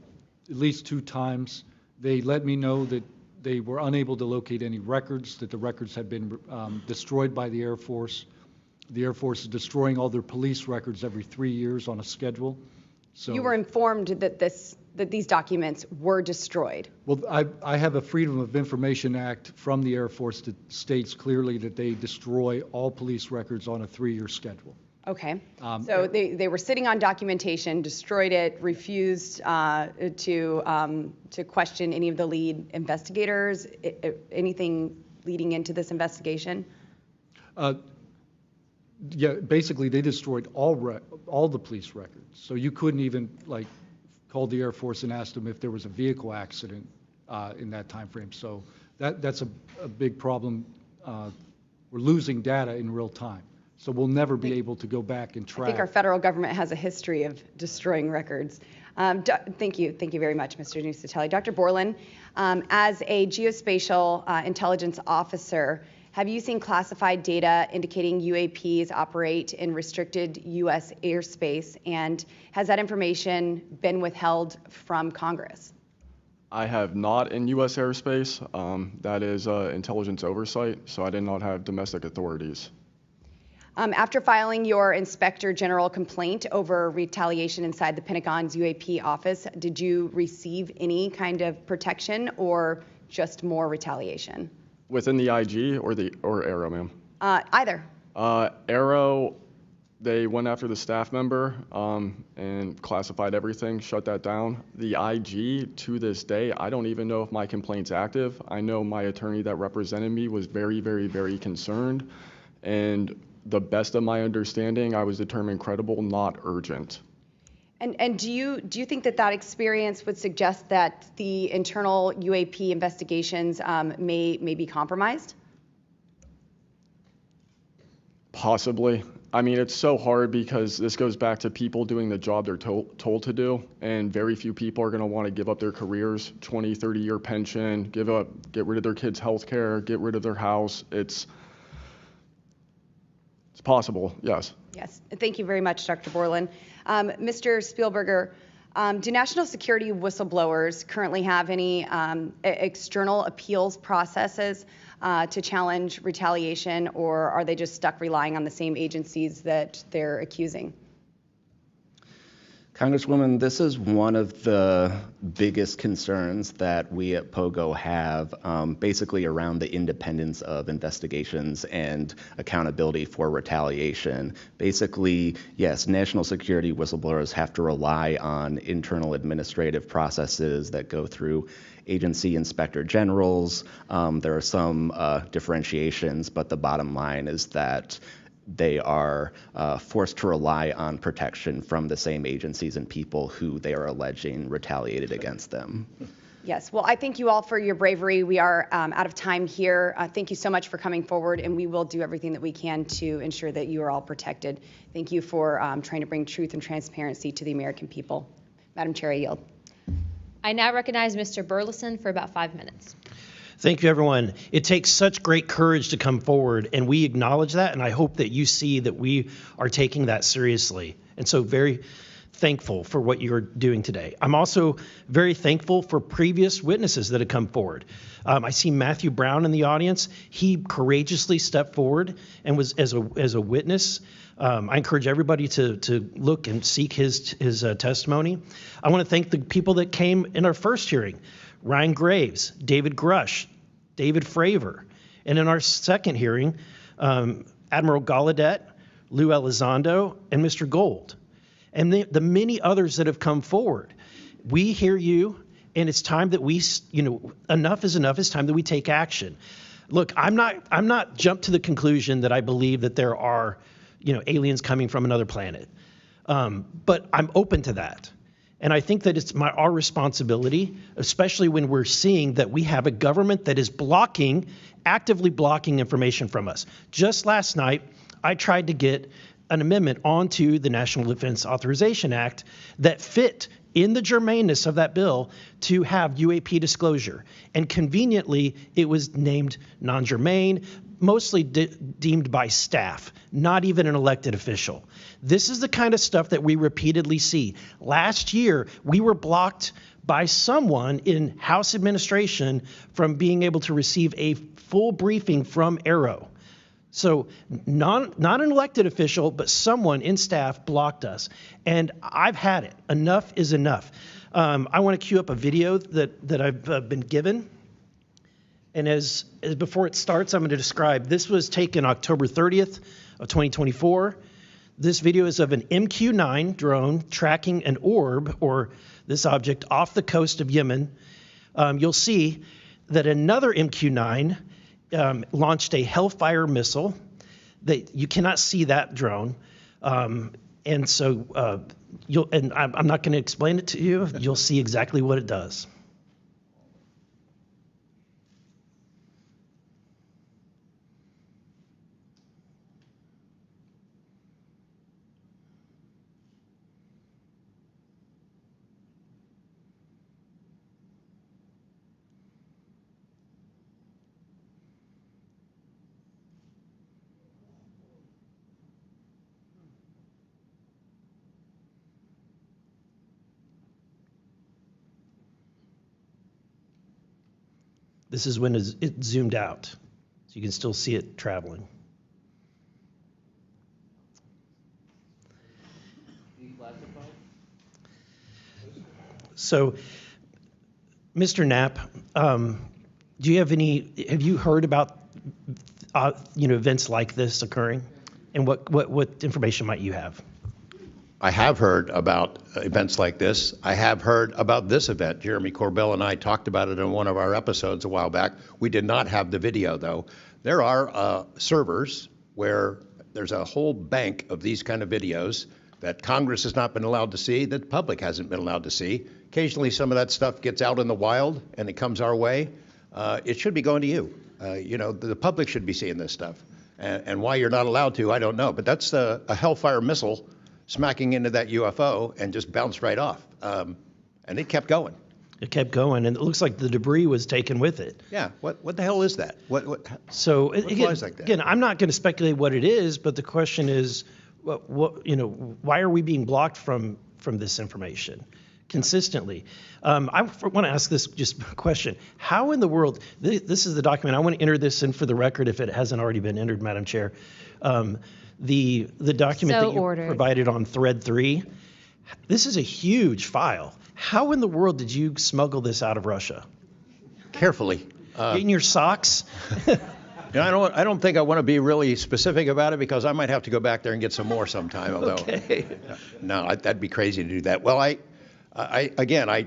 at least 2 times. They let me know that they were unable to locate any records, that the records had been destroyed by the Air Force. The Air Force is destroying all their police records every 3 years on a schedule. So You were informed that these documents were destroyed. Well, I have a Freedom of Information Act from the Air Force that states clearly that they destroy all police records on a 3-year schedule. Okay. So they were sitting on documentation, destroyed it, refused to question any of the lead investigators, anything leading into this investigation? Yeah, basically they destroyed all the police records. So you couldn't even call the Air Force and ask them if there was a vehicle accident in that time frame. So that's a big problem. We're losing data in real time. So we'll never be able to go back and track. I think our federal government has a history of destroying records. Thank you very much, Mr. Nusatelli. Dr. Borland, as a geospatial intelligence officer, have you seen classified data indicating UAPs operate in restricted U.S. airspace, and has that information been withheld from Congress? I have not in U.S. airspace. That is intelligence oversight, so I did not have domestic authorities. After filing your Inspector General complaint over retaliation inside the Pentagon's UAP office, did you receive any kind of protection or just more retaliation? Within the IG or Aero, ma'am? Either. Aero, they went after the staff member and classified everything, shut that down. The IG, to this day, I don't even know if my complaint's active. I know my attorney that represented me was very, very, very concerned. And the best of my understanding, I was determined credible, not urgent. And do you think that experience would suggest that the internal UAP investigations may be compromised? Possibly. I mean, it's so hard because this goes back to people doing the job they're told to do, and very few people are going to want to give up their careers, 20, 30-year pension, get rid of their kids' health care, get rid of their house. It's possible, yes. Yes, thank you very much, Dr. Borland. Mr. Spielberger, do national security whistleblowers currently have any external appeals processes to challenge retaliation, or are they just stuck relying on the same agencies that they're accusing? Congresswoman, this is one of the biggest concerns that we at POGO have, basically around the independence of investigations and accountability for retaliation. Basically, yes, national security whistleblowers have to rely on internal administrative processes that go through agency inspector generals. There are some differentiations, but the bottom line is that they are forced to rely on protection from the same agencies and people who they are alleging retaliated against them. Yes, well, I thank you all for your bravery. We are out of time here. Thank you so much for coming forward, and we will do everything that we can to ensure that you are all protected. Thank you for trying to bring truth and transparency to the American people. Madam Chair, I yield. I now recognize Mr. Burleson for about 5 minutes. Thank you, everyone. It takes such great courage to come forward, and we acknowledge that, and I hope that you see that we are taking that seriously. And so very thankful for what you're doing today. I'm also very thankful for previous witnesses that have come forward. I see Matthew Brown in the audience. He courageously stepped forward and was as a witness. I encourage everybody to look and seek his testimony. I want to thank the people that came in our first hearing: Ryan Graves, David Grush, David Fravor. And in our second hearing, Admiral Gallaudet, Lou Elizondo, and Mr. Gold. And the many others that have come forward. We hear you, and it's time that we, enough is enough. It's time that we take action. Look, I'm not jumped to the conclusion that I believe that there are, aliens coming from another planet. But I'm open to that. And I think that it's our responsibility, especially when we're seeing that we have a government that is actively blocking information from us. Just last night, I tried to get an amendment onto the National Defense Authorization Act that fit in the germaneness of that bill to have UAP disclosure. And conveniently, it was named non-germane, mostly deemed by staff, not even an elected official. This is the kind of stuff that we repeatedly see. Last year, we were blocked by someone in House administration from being able to receive a full briefing from Arrow. So not an elected official, but someone in staff blocked us. And I've had it. Enough is enough. I want to cue up a video that I've been given. And as before it starts, I'm going to describe. This was taken October 30th of 2024. This video is of an MQ-9 drone tracking an orb, or this object, off the coast of Yemen. You'll see that another MQ-9 launched a Hellfire missile. That you cannot see that drone, and so I'm not going to explain it to you. You'll see exactly what it does. This is when it zoomed out, so you can still see it traveling. So, Mr. Knapp, have you heard about events like this occurring, and what information might you have? I have heard about events like this. I have heard about this event. Jeremy Corbell and I talked about it in one of our episodes a while back. We did not have the video, though. There are servers where there's a whole bank of these kind of videos that Congress has not been allowed to see, that the public hasn't been allowed to see. Occasionally, some of that stuff gets out in the wild, and it comes our way. It should be going to you. The public should be seeing this stuff. And why you're not allowed to, I don't know. But that's a Hellfire missile smacking into that UFO and just bounced right off. And it kept going. It kept going, and it looks like the debris was taken with it. Yeah. What the hell is that? So what flies like that? Again, I'm not going to speculate what it is, but the question is, why are we being blocked from this information consistently? I want to ask this just question: how in the world? This is the document. I want to enter this in for the record if it hasn't already been entered, Madam Chair. The document that you provided on thread 3. This is a huge file. How in the world did you smuggle this out of Russia? Carefully. In your socks? I don't think I want to be really specific about it because I might have to go back there and get some more sometime. Although, no, that'd be crazy to do that. Well, I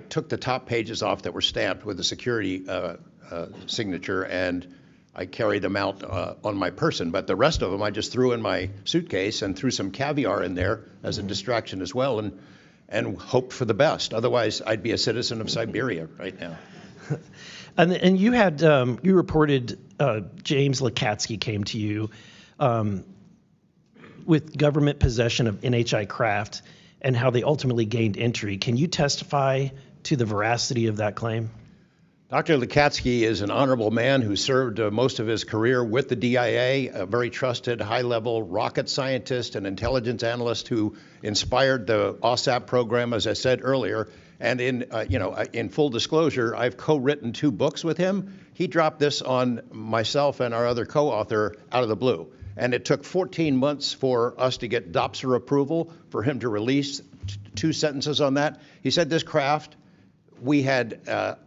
took the top pages off that were stamped with the security signature, and I carried them out on my person. But the rest of them I just threw in my suitcase and threw some caviar in there as a distraction as well, and hoped for the best. Otherwise, I'd be a citizen of Siberia right now. And you had you reported James Lakatsky came to you with government possession of NHI craft and how they ultimately gained entry. Can you testify to the veracity of that claim? Dr. Lakatsky is an honorable man who served most of his career with the DIA, a very trusted, high-level rocket scientist and intelligence analyst who inspired the OSAP program, as I said earlier. And in full disclosure, I've co-written 2 books with him. He dropped this on myself and our other co-author out of the blue. And it took 14 months for us to get DOPSR approval for him to release 2 sentences on that. He said this craft, we had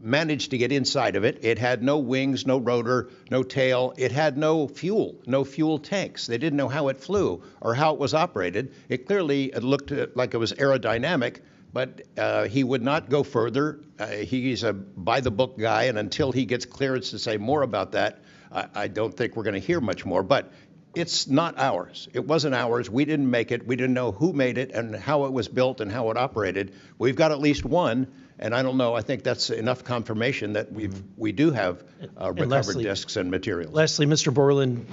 managed to get inside of it. It had no wings, no rotor, no tail. It had no fuel tanks. They didn't know how it flew or how it was operated. It clearly looked like it was aerodynamic, but he would not go further. He's a by-the-book guy, and until he gets clearance to say more about that, I don't think we're going to hear much more. But it's not ours. It wasn't ours. We didn't make it. We didn't know who made it and how it was built and how it operated. We've got at least one. And I don't know. I think that's enough confirmation that we do have recovered discs and materials. Lastly, Mr. Borland,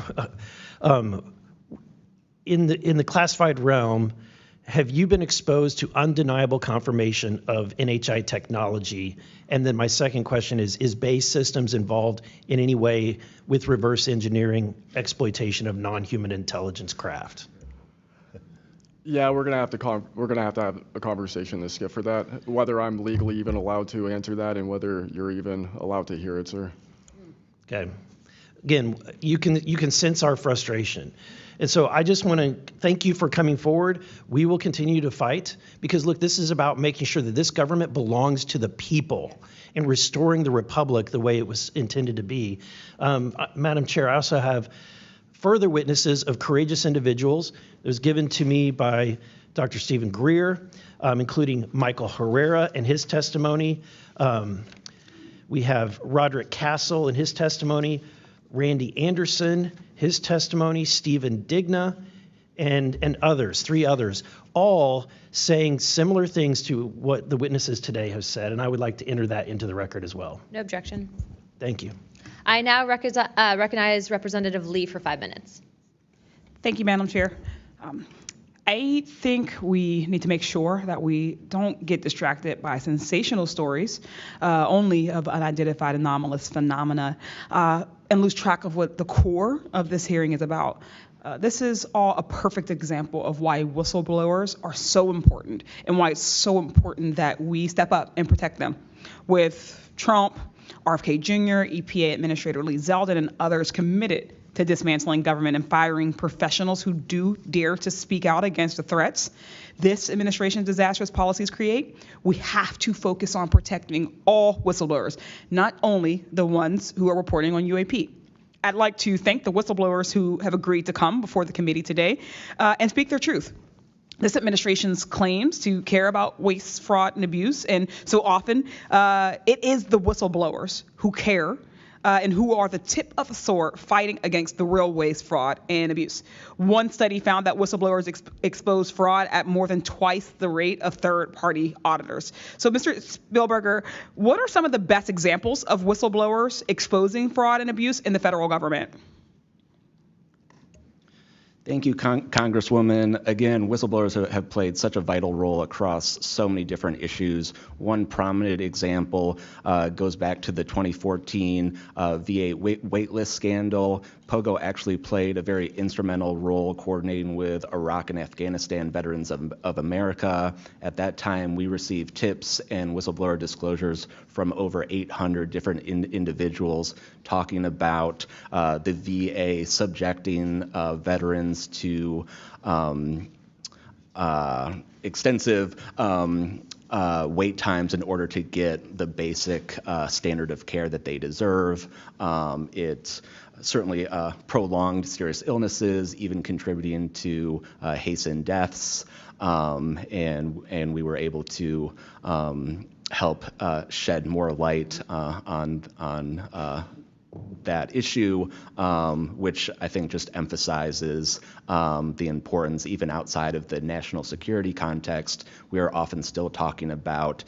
in the classified realm, have you been exposed to undeniable confirmation of NHI technology? And then my second question is BASE Systems involved in any way with reverse engineering exploitation of non-human intelligence craft? Yeah, we're gonna have to have a conversation this Skip for that. Whether I'm legally even allowed to answer that, and whether you're even allowed to hear it, sir. Okay. Again, you can sense our frustration, and so I just want to thank you for coming forward. We will continue to fight because look, this is about making sure that this government belongs to the people and restoring the republic the way it was intended to be. Madam Chair, I also have further witnesses of courageous individuals. It was given to me by Dr. Stephen Greer, including Michael Herrera and his testimony. We have Roderick Castle and his testimony, Randy Anderson, his testimony, Stephen Digna, and others, 3 others, all saying similar things to what the witnesses today have said, and I would like to enter that into the record as well. No objection. Thank you. I now recognize Representative Lee for 5 minutes. Thank you, Madam Chair. I think we need to make sure that we don't get distracted by sensational stories only of unidentified anomalous phenomena and lose track of what the core of this hearing is about. This is all a perfect example of why whistleblowers are so important and why it's so important that we step up and protect them. With Trump, RFK Jr., EPA Administrator Lee Zeldin, and others committed to dismantling government and firing professionals who do dare to speak out against the threats this administration's disastrous policies create, we have to focus on protecting all whistleblowers, not only the ones who are reporting on UAP. I'd like to thank the whistleblowers who have agreed to come before the committee today and speak their truth. This administration's claims to care about waste, fraud, and abuse, and so often it is the whistleblowers who care and who are the tip of the sword fighting against the real waste, fraud, and abuse. One study found that whistleblowers expose fraud at more than twice the rate of third-party auditors. So, Mr. Spielberger, what are some of the best examples of whistleblowers exposing fraud and abuse in the federal government? Thank you, Congresswoman. Again, whistleblowers have played such a vital role across so many different issues. One prominent example goes back to the 2014 VA waitlist scandal. POGO actually played a very instrumental role coordinating with Iraq and Afghanistan Veterans of America. At that time, we received tips and whistleblower disclosures from over 800 different individuals talking about the VA subjecting veterans to extensive wait times in order to get the basic standard of care that they deserve. It certainly prolonged serious illnesses, even contributing to hastened deaths, and we were able to help shed more light on that issue, which I think just emphasizes the importance, even outside of the national security context. We are often still talking about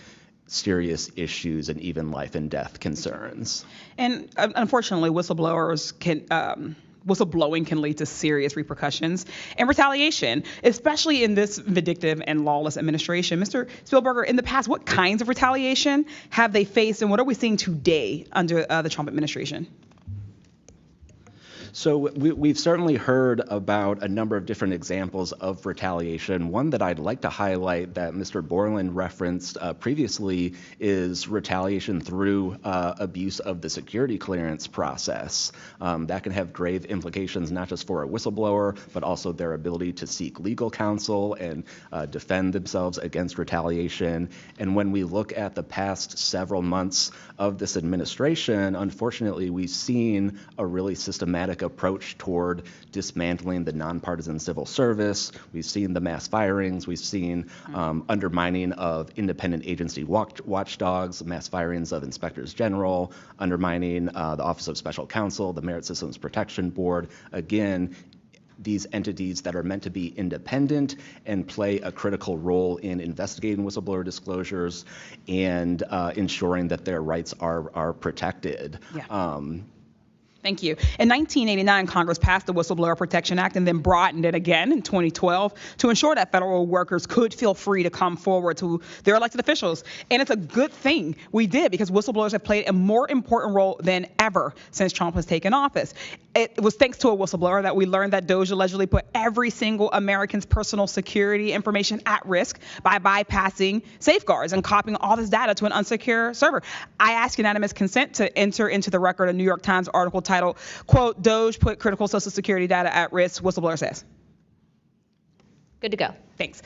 serious issues and even life and death concerns. And unfortunately, whistleblowing can lead to serious repercussions and retaliation, especially in this vindictive and lawless administration. Mr. Spielberger, in the past, what kinds of retaliation have they faced, and what are we seeing today under the Trump administration? So we've certainly heard about a number of different examples of retaliation. One that I'd like to highlight that Mr. Borland referenced previously is retaliation through abuse of the security clearance process. That can have grave implications not just for a whistleblower, but also their ability to seek legal counsel and defend themselves against retaliation. And when we look at the past several months of this administration, unfortunately, we've seen a really systematic approach toward dismantling the nonpartisan civil service. We've seen the mass firings. We've seen undermining of independent agency watchdogs, mass firings of inspectors general, undermining the Office of Special Counsel, the Merit Systems Protection Board. Again, these entities that are meant to be independent and play a critical role in investigating whistleblower disclosures and ensuring that their rights are protected. Yeah. Thank you. In 1989, Congress passed the Whistleblower Protection Act and then broadened it again in 2012 to ensure that federal workers could feel free to come forward to their elected officials. And it's a good thing we did, because whistleblowers have played a more important role than ever since Trump has taken office. It was thanks to a whistleblower that we learned that DOJ allegedly put every single American's personal security information at risk by bypassing safeguards and copying all this data to an unsecure server. I ask unanimous consent to enter into the record a New York Times article titled, quote, "DOJ put critical Social Security data at risk," whistleblower says. Good to go. Thanks.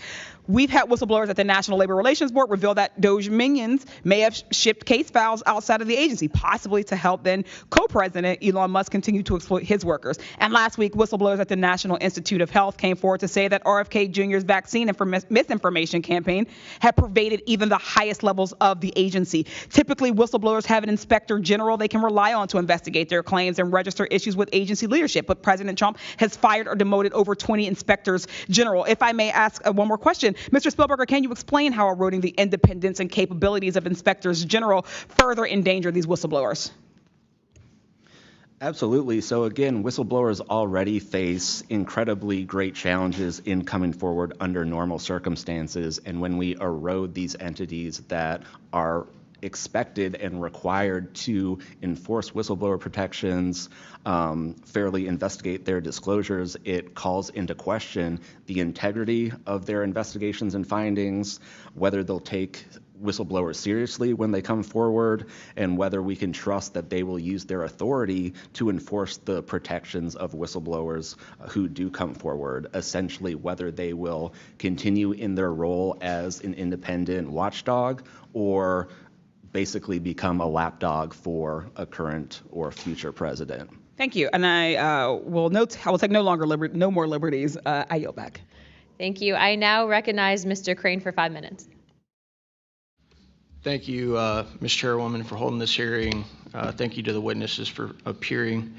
We've had whistleblowers at the National Labor Relations Board reveal that DOJ minions may have shipped case files outside of the agency, possibly to help then co-president Elon Musk continue to exploit his workers. And last week, whistleblowers at the National Institute of Health came forward to say that RFK Jr.'s vaccine misinformation campaign had pervaded even the highest levels of the agency. Typically, whistleblowers have an inspector general they can rely on to investigate their claims and register issues with agency leadership. But President Trump has fired or demoted over 20 inspectors general. If I may ask one more question, Mr. Spielberger, can you explain how eroding the independence and capabilities of inspectors general further endanger these whistleblowers? Absolutely. So again, whistleblowers already face incredibly great challenges in coming forward under normal circumstances. And when we erode these entities that are expected and required to enforce whistleblower protections, fairly investigate their disclosures, it calls into question the integrity of their investigations and findings, whether they'll take whistleblowers seriously when they come forward, and whether we can trust that they will use their authority to enforce the protections of whistleblowers who do come forward, essentially whether they will continue in their role as an independent watchdog or basically become a lapdog for a current or future president. Thank you. And I will take no more liberties. I yield back. Thank you. I now recognize Mr. Crane for 5 minutes. Thank you, Ms. Chairwoman, for holding this hearing. Thank you to the witnesses for appearing.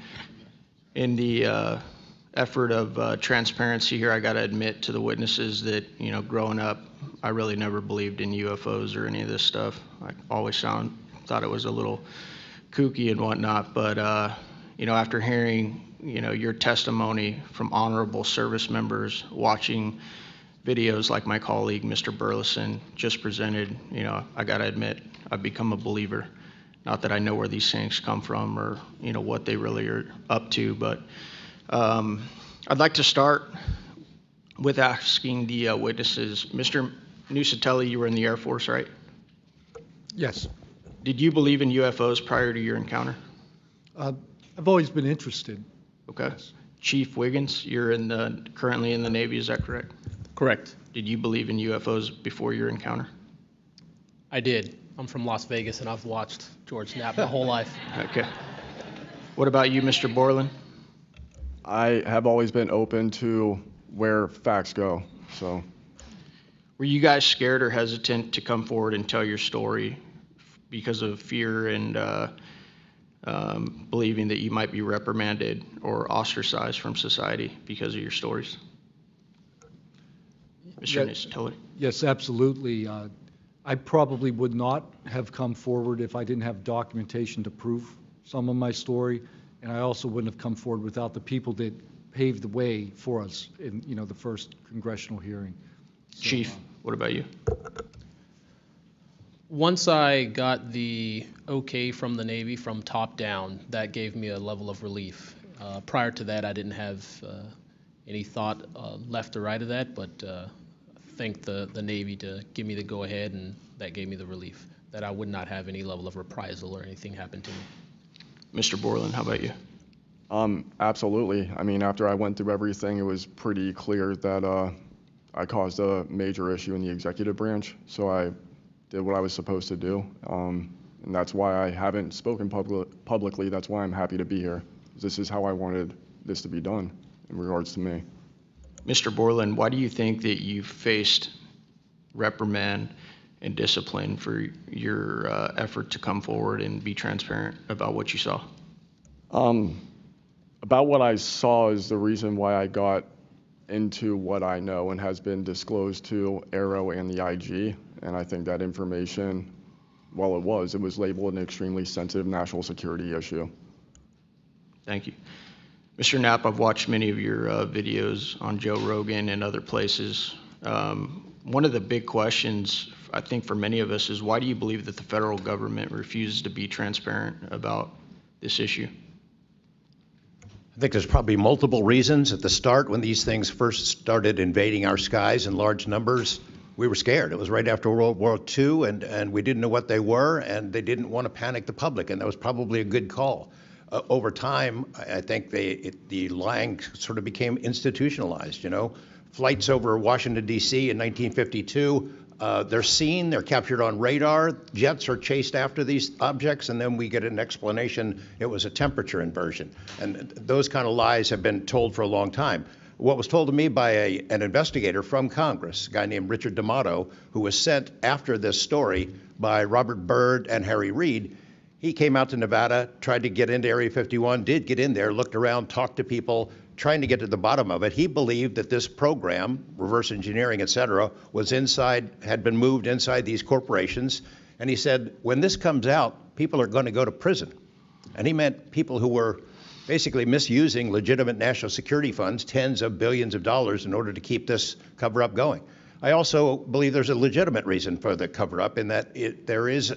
In the effort of transparency here, I got to admit to the witnesses that, growing up, I really never believed in UFOs or any of this stuff. I always thought it was a little kooky and whatnot, but after hearing, your testimony from honorable service members, watching videos like my colleague, Mr. Burleson, just presented, I got to admit, I've become a believer. Not that I know where these things come from or, what they really are up to, but I'd like to start with asking the witnesses. Mr. Nusatelli, you were in the Air Force, right? Yes. Did you believe in UFOs prior to your encounter? I've always been interested. Okay. Yes. Chief Wiggins, you're currently in the Navy, is that correct? Correct. Did you believe in UFOs before your encounter? I did. I'm from Las Vegas, and I've watched George Knapp my whole life. Okay. What about you, Mr. Borland? I have always been open to where facts go, so. Were you guys scared or hesitant to come forward and tell your story because of fear and believing that you might be reprimanded or ostracized from society because of your stories? Mr. Nusatelli? Yes, absolutely. I probably would not have come forward if I didn't have documentation to prove some of my story, and I also wouldn't have come forward without the people that paved the way for us in, the first congressional hearing. So, Chief, what about you? Once I got the okay from the Navy from top down, that gave me a level of relief. Prior to that, I didn't have any thought left or right of that, but thank the Navy to give me the go-ahead, and that gave me the relief that I would not have any level of reprisal or anything happen to me. Mr. Borland, how about you? Absolutely. I mean, after I went through everything, it was pretty clear that I caused a major issue in the executive branch, so I did what I was supposed to do, and that's why I haven't spoken publicly. That's why I'm happy to be here. This is how I wanted this to be done in regards to me. Mr. Borland, why do you think that you faced reprimand and discipline for your effort to come forward and be transparent about what you saw? About what I saw is the reason why I got into what I know and has been disclosed to Aero and the IG. And I think that information, well, it was labeled an extremely sensitive national security issue. Thank you. Mr. Knapp, I've watched many of your videos on Joe Rogan and other places. One of the big questions, I think, for many of us is why do you believe that the federal government refuses to be transparent about this issue? I think there's probably multiple reasons. At the start, when these things first started invading our skies in large numbers, we were scared. It was right after World War II, and we didn't know what they were, and they didn't want to panic the public, and that was probably a good call. Over time, I think the lying sort of became institutionalized, Flights over Washington, D.C. in 1952, they're seen, they're captured on radar, jets are chased after these objects, and then we get an explanation it was a temperature inversion. And those kind of lies have been told for a long time. What was told to me by an investigator from Congress, a guy named Richard D'Amato, who was sent after this story by Robert Byrd and Harry Reid, he came out to Nevada, tried to get into Area 51, did get in there, looked around, talked to people, trying to get to the bottom of it. He believed that this program, reverse engineering, et cetera, was had been moved inside these corporations. And he said, when this comes out, people are going to go to prison. And he meant people who were basically misusing legitimate national security funds, tens of billions of dollars, in order to keep this cover-up going. I also believe there's a legitimate reason for the cover-up in that there is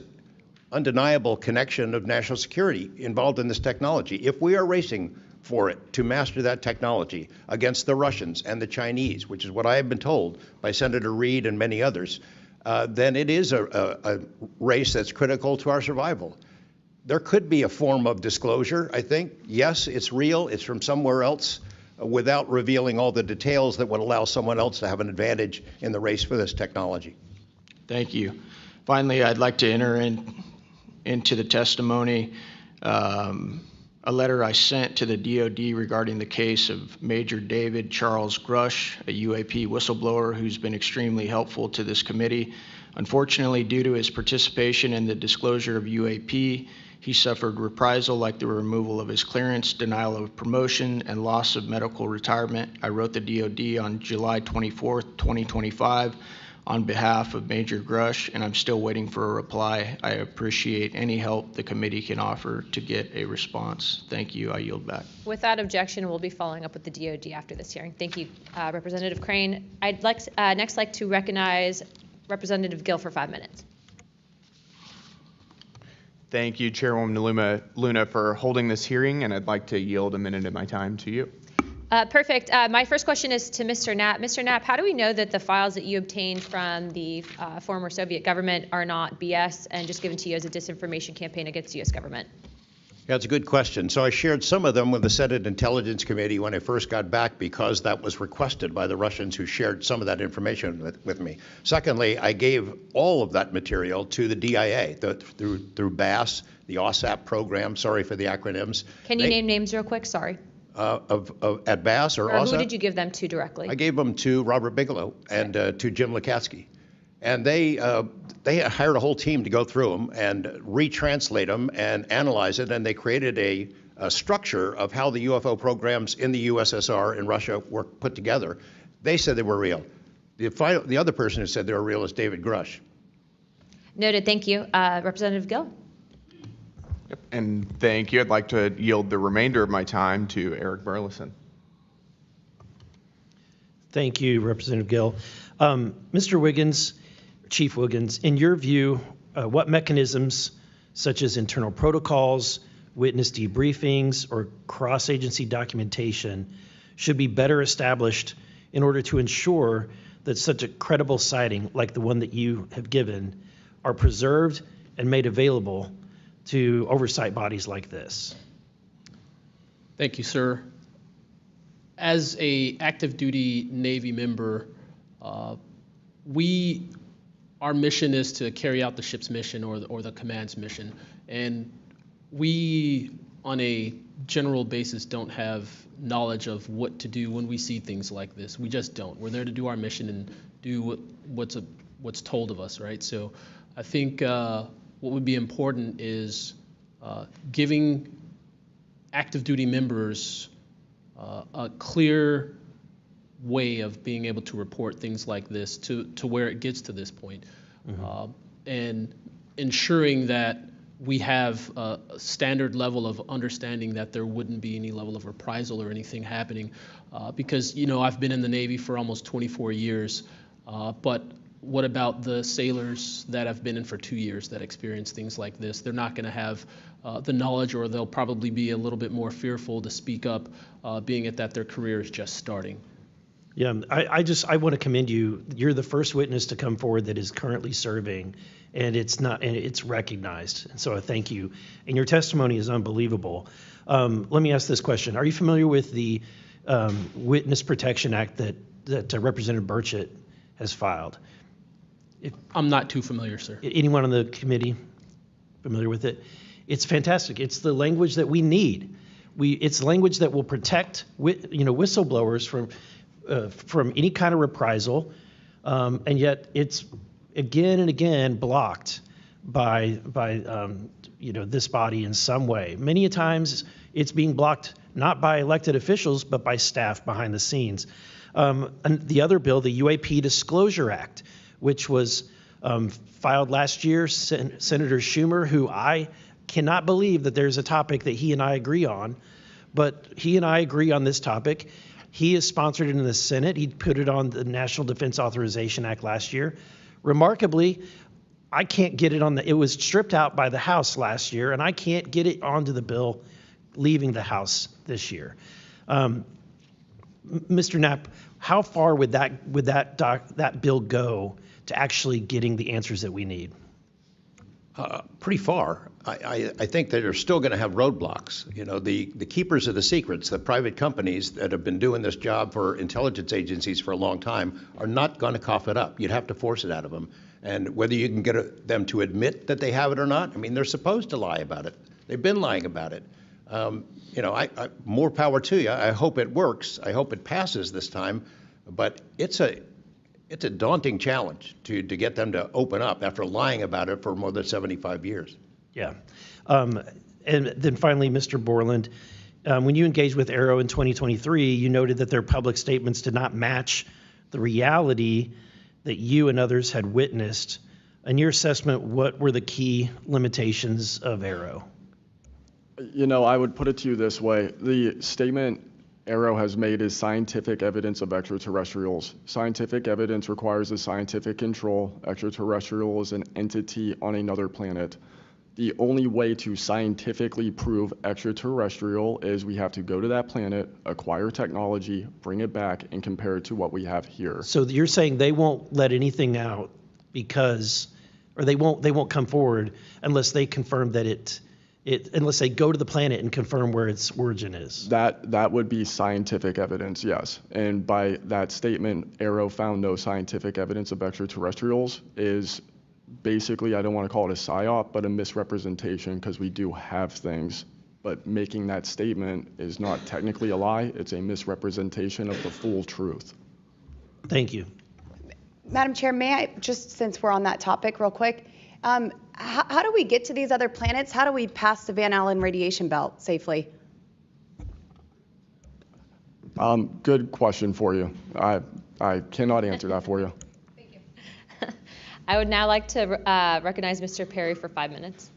undeniable connection of national security involved in this technology. If we are racing for it to master that technology against the Russians and the Chinese, which is what I have been told by Senator Reid and many others, then it is a race that's critical to our survival. There could be a form of disclosure, I think. Yes, it's real, it's from somewhere else, without revealing all the details that would allow someone else to have an advantage in the race for this technology. Thank you. Finally, I'd like to enter into the testimony a letter I sent to the DoD regarding the case of Major David Charles Grush, a UAP whistleblower who's been extremely helpful to this committee. Unfortunately, due to his participation in the disclosure of UAP, he suffered reprisal like the removal of his clearance, denial of promotion, and loss of medical retirement. I wrote the DoD on July 24th, 2025, on behalf of Major Grush, and I'm still waiting for a reply. I appreciate any help the committee can offer to get a response. Thank you. I yield back. Without objection, we'll be following up with the DoD after this hearing. Thank you, Representative Crane. I'd next like to recognize Representative Gill for 5 minutes. Thank you, Chairwoman Luna, for holding this hearing, and I'd like to yield a minute of my time to you. Perfect. My first question is to Mr. Knapp. Mr. Knapp, how do we know that the files that you obtained from the former Soviet government are not BS and just given to you as a disinformation campaign against the U.S. government? Yeah, it's a good question. So I shared some of them with the Senate Intelligence Committee when I first got back because that was requested by the Russians, who shared some of that information with me. Secondly, I gave all of that material to the DIA through BASS, the OSAP program. Sorry for the acronyms. Can you name names real quick? Sorry. At BASS or OSAP? Who did you give them to directly? I gave them to Robert Bigelow and to Jim Lukatsky. And they hired a whole team to go through them and retranslate them and analyze it, and they created a structure of how the UFO programs in the USSR and Russia were put together. They said they were real. The other person who said they were real is David Grush. Noted. Thank you. Representative Gill. Yep. And thank you. I'd like to yield the remainder of my time to Eric Burleson. Thank you, Representative Gill. Mr. Wiggins, Chief Wiggins, in your view, what mechanisms, such as internal protocols, witness debriefings, or cross-agency documentation, should be better established in order to ensure that such a credible sighting like the one that you have given are preserved and made available to oversight bodies like this? Thank you, sir. As a active duty Navy member, our mission is to carry out the ship's mission or the command's mission. And we, on a general basis, don't have knowledge of what to do when we see things like this. We just don't. We're there to do our mission and do what's told of us, right? So I think what would be important is giving active duty members a clear way of being able to report things like this to where it gets to this point. And ensuring that we have a standard level of understanding that there wouldn't be any level of reprisal or anything happening. Because, I've been in the Navy for almost 24 years, but what about the sailors that have been in for 2 years that experience things like this? They're not going to have the knowledge, or they'll probably be a little bit more fearful to speak up, being it that their career is just starting. Yeah, I want to commend you. You're the first witness to come forward that is currently serving, and it's recognized. And so I thank you. And your testimony is unbelievable. Let me ask this question: are you familiar with the Witness Protection Act that Representative Burchett has filed? I'm not too familiar, sir. Anyone on the committee familiar with it? It's fantastic. It's the language that we need. It's language that will protect whistleblowers from any kind of reprisal, and yet it's again and again blocked by this body in some way. Many a times it's being blocked not by elected officials but by staff behind the scenes. And the other bill, the UAP Disclosure Act, which was filed last year, Senator Schumer, who I cannot believe that there's a topic that he and I agree on, but he and I agree on this topic. He has sponsored it in the Senate. He put it on the National Defense Authorization Act last year. Remarkably, I can't get it it was stripped out by the House last year, and I can't get it onto the bill leaving the House this year. Mr. Knapp, how far would that bill go to actually getting the answers that we need? Pretty far. I think that they're still going to have roadblocks. The keepers of the secrets, the private companies that have been doing this job for intelligence agencies for a long time, are not going to cough it up. You'd have to force it out of them. And whether you can get them to admit that they have it or not, they're supposed to lie about it. They've been lying about it. More power to you. I hope it works. I hope it passes this time. But it's a daunting challenge to get them to open up after lying about it for more than 75 years. Yeah. And then finally, Mr. Borland, when you engaged with Aero in 2023, you noted that their public statements did not match the reality that you and others had witnessed. In your assessment, what were the key limitations of Arrow? I would put it to you this way. The statement Arrow has made is scientific evidence of extraterrestrials. Scientific evidence requires a scientific control. Extraterrestrial is an entity on another planet. The only way to scientifically prove extraterrestrial is we have to go to that planet, acquire technology, bring it back, and compare it to what we have here. So you're saying they won't let anything out or they won't come forward unless they confirm that unless they go to the planet and confirm where its origin is. That would be scientific evidence, yes. And by that statement, Arrow found no scientific evidence of extraterrestrials is basically, I don't want to call it a psyop, but a misrepresentation, because we do have things. But making that statement is not technically a lie. It's a misrepresentation of the full truth. Thank you. Madam Chair, may I, just since we're on that topic real quick, how do we get to these other planets? How do we pass the Van Allen radiation belt safely? Good question for you. I cannot answer that for you. Thank you. I would now like to recognize Mr. Perry for 5 minutes.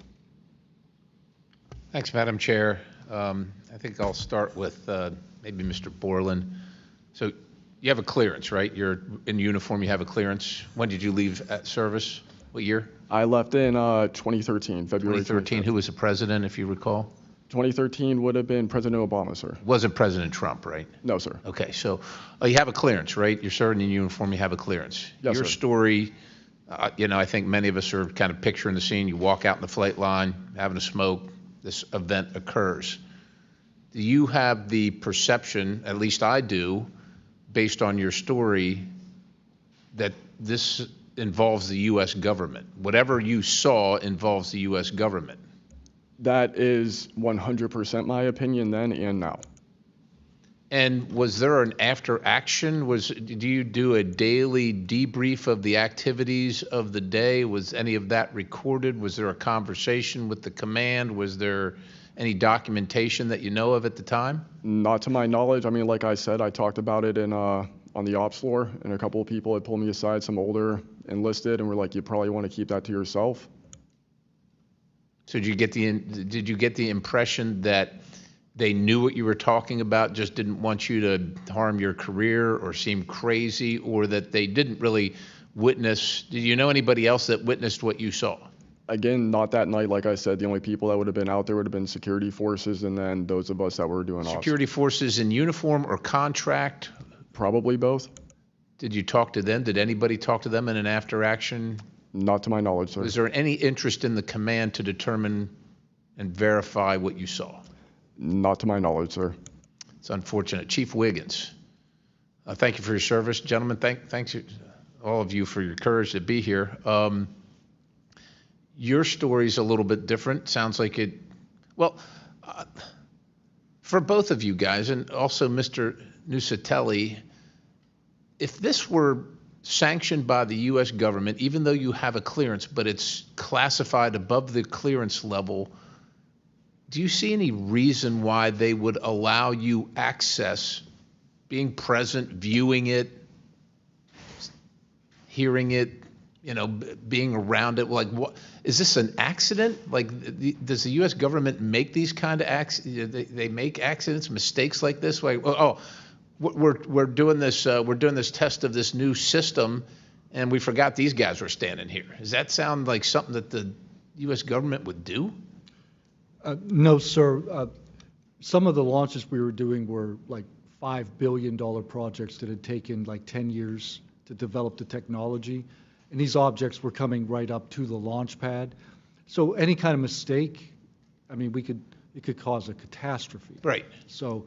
Thanks, Madam Chair. I think I'll start with maybe Mr. Borland. So you have a clearance, right? You're in uniform, you have a clearance. When did you leave service? What year? I left in 2013, February 2013. Who was the president, if you recall? 2013 would have been President Obama, sir. Wasn't President Trump, right? No, sir. Okay, so you have a clearance, right? You're serving in uniform, you have a clearance. Yes, Your sir. story, I think many of us are kind of picturing the scene. You walk out in the flight line, having a smoke, this event occurs. Do you have the perception, at least I do, based on your story, that this involves the U.S. government? Whatever you saw involves the U.S. government. That is 100% my opinion then and now. And was there an after action? Do you do a daily debrief of the activities of the day? Was any of that recorded? Was there a conversation with the command? Was there any documentation that you know of at the time? Not to my knowledge. I mean, like I said, I talked about it on the ops floor, and a couple of people had pulled me aside, some older enlisted, and were like, you probably want to keep that to yourself. So did you get the impression that they knew what you were talking about, just didn't want you to harm your career or seem crazy, or that they didn't really witness? Did you know anybody else that witnessed what you saw? Again, not that night. Like I said, the only people that would have been out there would have been security forces, and then those of us that were doing ops. Security forces in uniform or contract? Probably both. Did you talk to them? Did anybody talk to them in an after action? Not to my knowledge, sir. Was there any interest in the command to determine and verify what you saw? Not to my knowledge, sir. It's unfortunate. Chief Wiggins, thank you for your service. Gentlemen, thanks all of you for your courage to be here. Your story's a little bit different. Sounds like it, for both of you guys, and also Mr. Nusatelli, if this were sanctioned by the U.S. government, even though you have a clearance, but it's classified above the clearance level, do you see any reason why they would allow you access, being present, viewing it, hearing it, being around it? Like, what is this, an accident? Like, does the U.S. government make these kind of accidents? They make accidents, mistakes like this? Like, we're doing this test of this new system, and we forgot these guys were standing here. Does that sound like something that the U.S. government would do? No, sir. Some of the launches we were doing were like $5 billion projects that had taken like 10 years to develop the technology. And these objects were coming right up to the launch pad. So any kind of mistake, I mean, it could cause a catastrophe. Right. So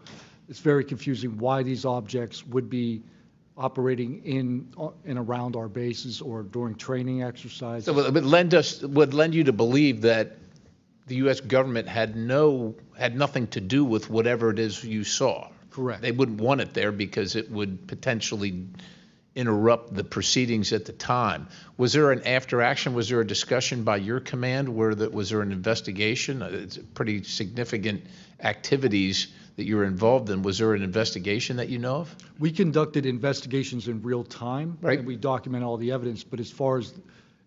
it's very confusing why these objects would be operating in and around our bases or during training exercises. So it would lend you to believe that the U.S. government had nothing to do with whatever it is you saw. Correct. They wouldn't want it there because it would potentially interrupt the proceedings at the time. Was there an after action? Was there a discussion by your command was there an investigation? It's pretty significant activities that you were involved in. Was there an investigation that you know of? We conducted investigations in real time, right, and we document all the evidence, but as far as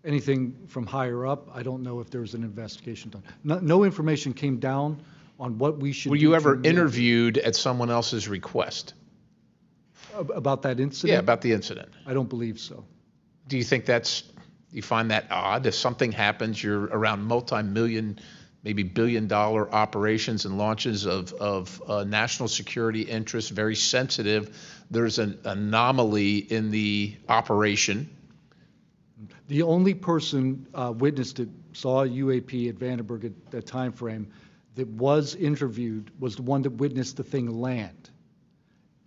anything from higher up, I don't know if there was an investigation done. No information came down on what we should do. Were you ever interviewed at someone else's request? About that incident? Yeah, about the incident. I don't believe so. Do you think you find that odd? If something happens, you're around multi-million, maybe billion-dollar operations and launches of national security interests, very sensitive. There's an anomaly in the operation. The only person witnessed it, saw a UAP at Vandenberg at that time frame, that was interviewed was the one that witnessed the thing land.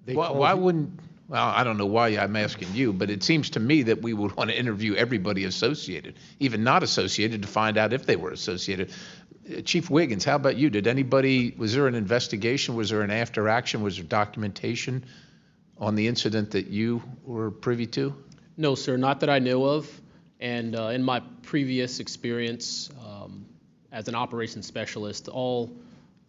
Why wouldn't, well, I don't know why I'm asking you, but it seems to me that we would want to interview everybody associated, even not associated, to find out if they were associated. Chief Wiggins, how about you? Was there an investigation? Was there an after action? Was there documentation on the incident that you were privy to? No, sir, not that I know of. And in my previous experience as an operations specialist, all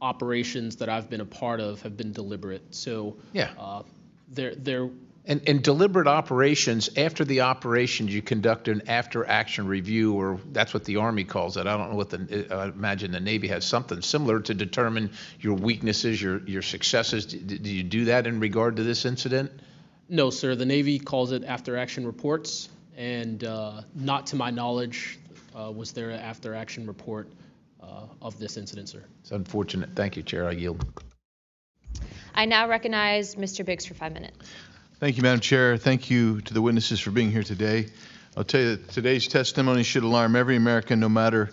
operations that I've been a part of have been deliberate. So yeah, they're and deliberate operations. After the operations, you conduct an after-action review, or that's what the Army calls it. I don't know what I imagine the Navy has something similar to determine your weaknesses, your successes. Did you do that in regard to this incident? No, sir. The Navy calls it after-action reports, and not to my knowledge was there an after-action report of this incident, sir. It's unfortunate. Thank you, Chair. I yield. I now recognize Mr. Biggs for 5 minutes. Thank you, Madam Chair. Thank you to the witnesses for being here today. I'll tell you that today's testimony should alarm every American, no matter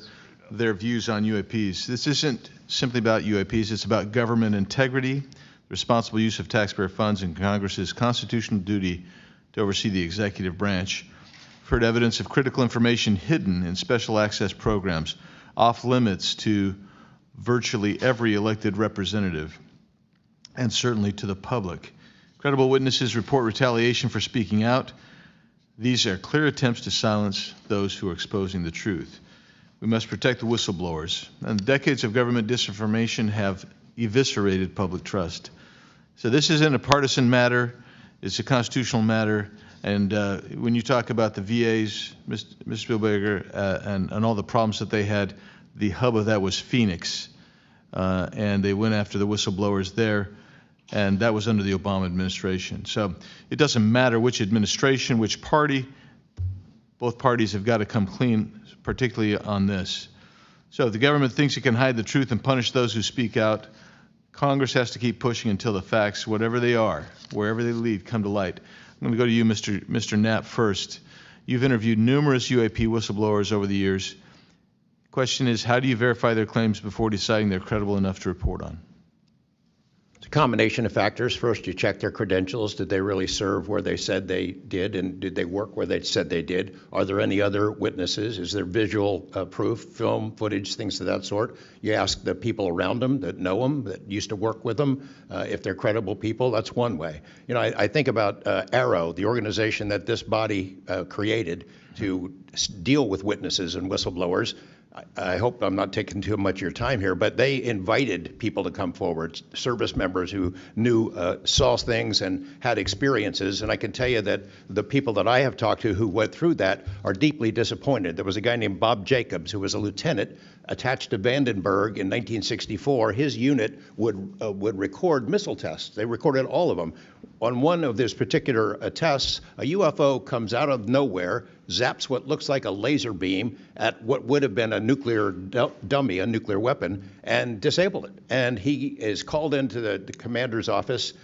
their views on UAPs. This isn't simply about UAPs. It's about government integrity, the responsible use of taxpayer funds, and Congress's constitutional duty to oversee the executive branch. We've heard evidence of critical information hidden in special access programs, off limits to virtually every elected representative, and certainly to the public. Credible witnesses report retaliation for speaking out. These are clear attempts to silence those who are exposing the truth. We must protect the whistleblowers. And decades of government disinformation have eviscerated public trust. So this isn't a partisan matter. It's a constitutional matter. And when you talk about the VAs, Ms. Spielberger, and all the problems that they had, the hub of that was Phoenix. And they went after the whistleblowers there. And that was under the Obama administration. So it doesn't matter which administration, which party, both parties have got to come clean, particularly on this. So if the government thinks it can hide the truth and punish those who speak out, Congress has to keep pushing until the facts, whatever they are, wherever they lead, come to light. I'm going to go to you, Mr. Knapp, first. You've interviewed numerous UAP whistleblowers over the years. Question is, how do you verify their claims before deciding they're credible enough to report on? It's a combination of factors. First, you check their credentials. Did they really serve where they said they did, and did they work where they said they did? Are there any other witnesses? Is there visual proof, film, footage, things of that sort? You ask the people around them that know them, that used to work with them, if they're credible people. That's one way. You know, I think about Arrow, the organization that this body created to deal with witnesses and whistleblowers. I hope I'm not taking too much of your time here, but they invited people to come forward, service members who knew, saw things and had experiences. And I can tell you that the people that I have talked to who went through that are deeply disappointed. There was a guy named Bob Jacobs who was a lieutenant attached to Vandenberg in 1964. His unit would record missile tests. They recorded all of them. On one of these particular tests, a UFO comes out of nowhere, zaps what looks like a laser beam at what would have been a nuclear dummy, a nuclear weapon, and disabled it. And he is called into the commander's office.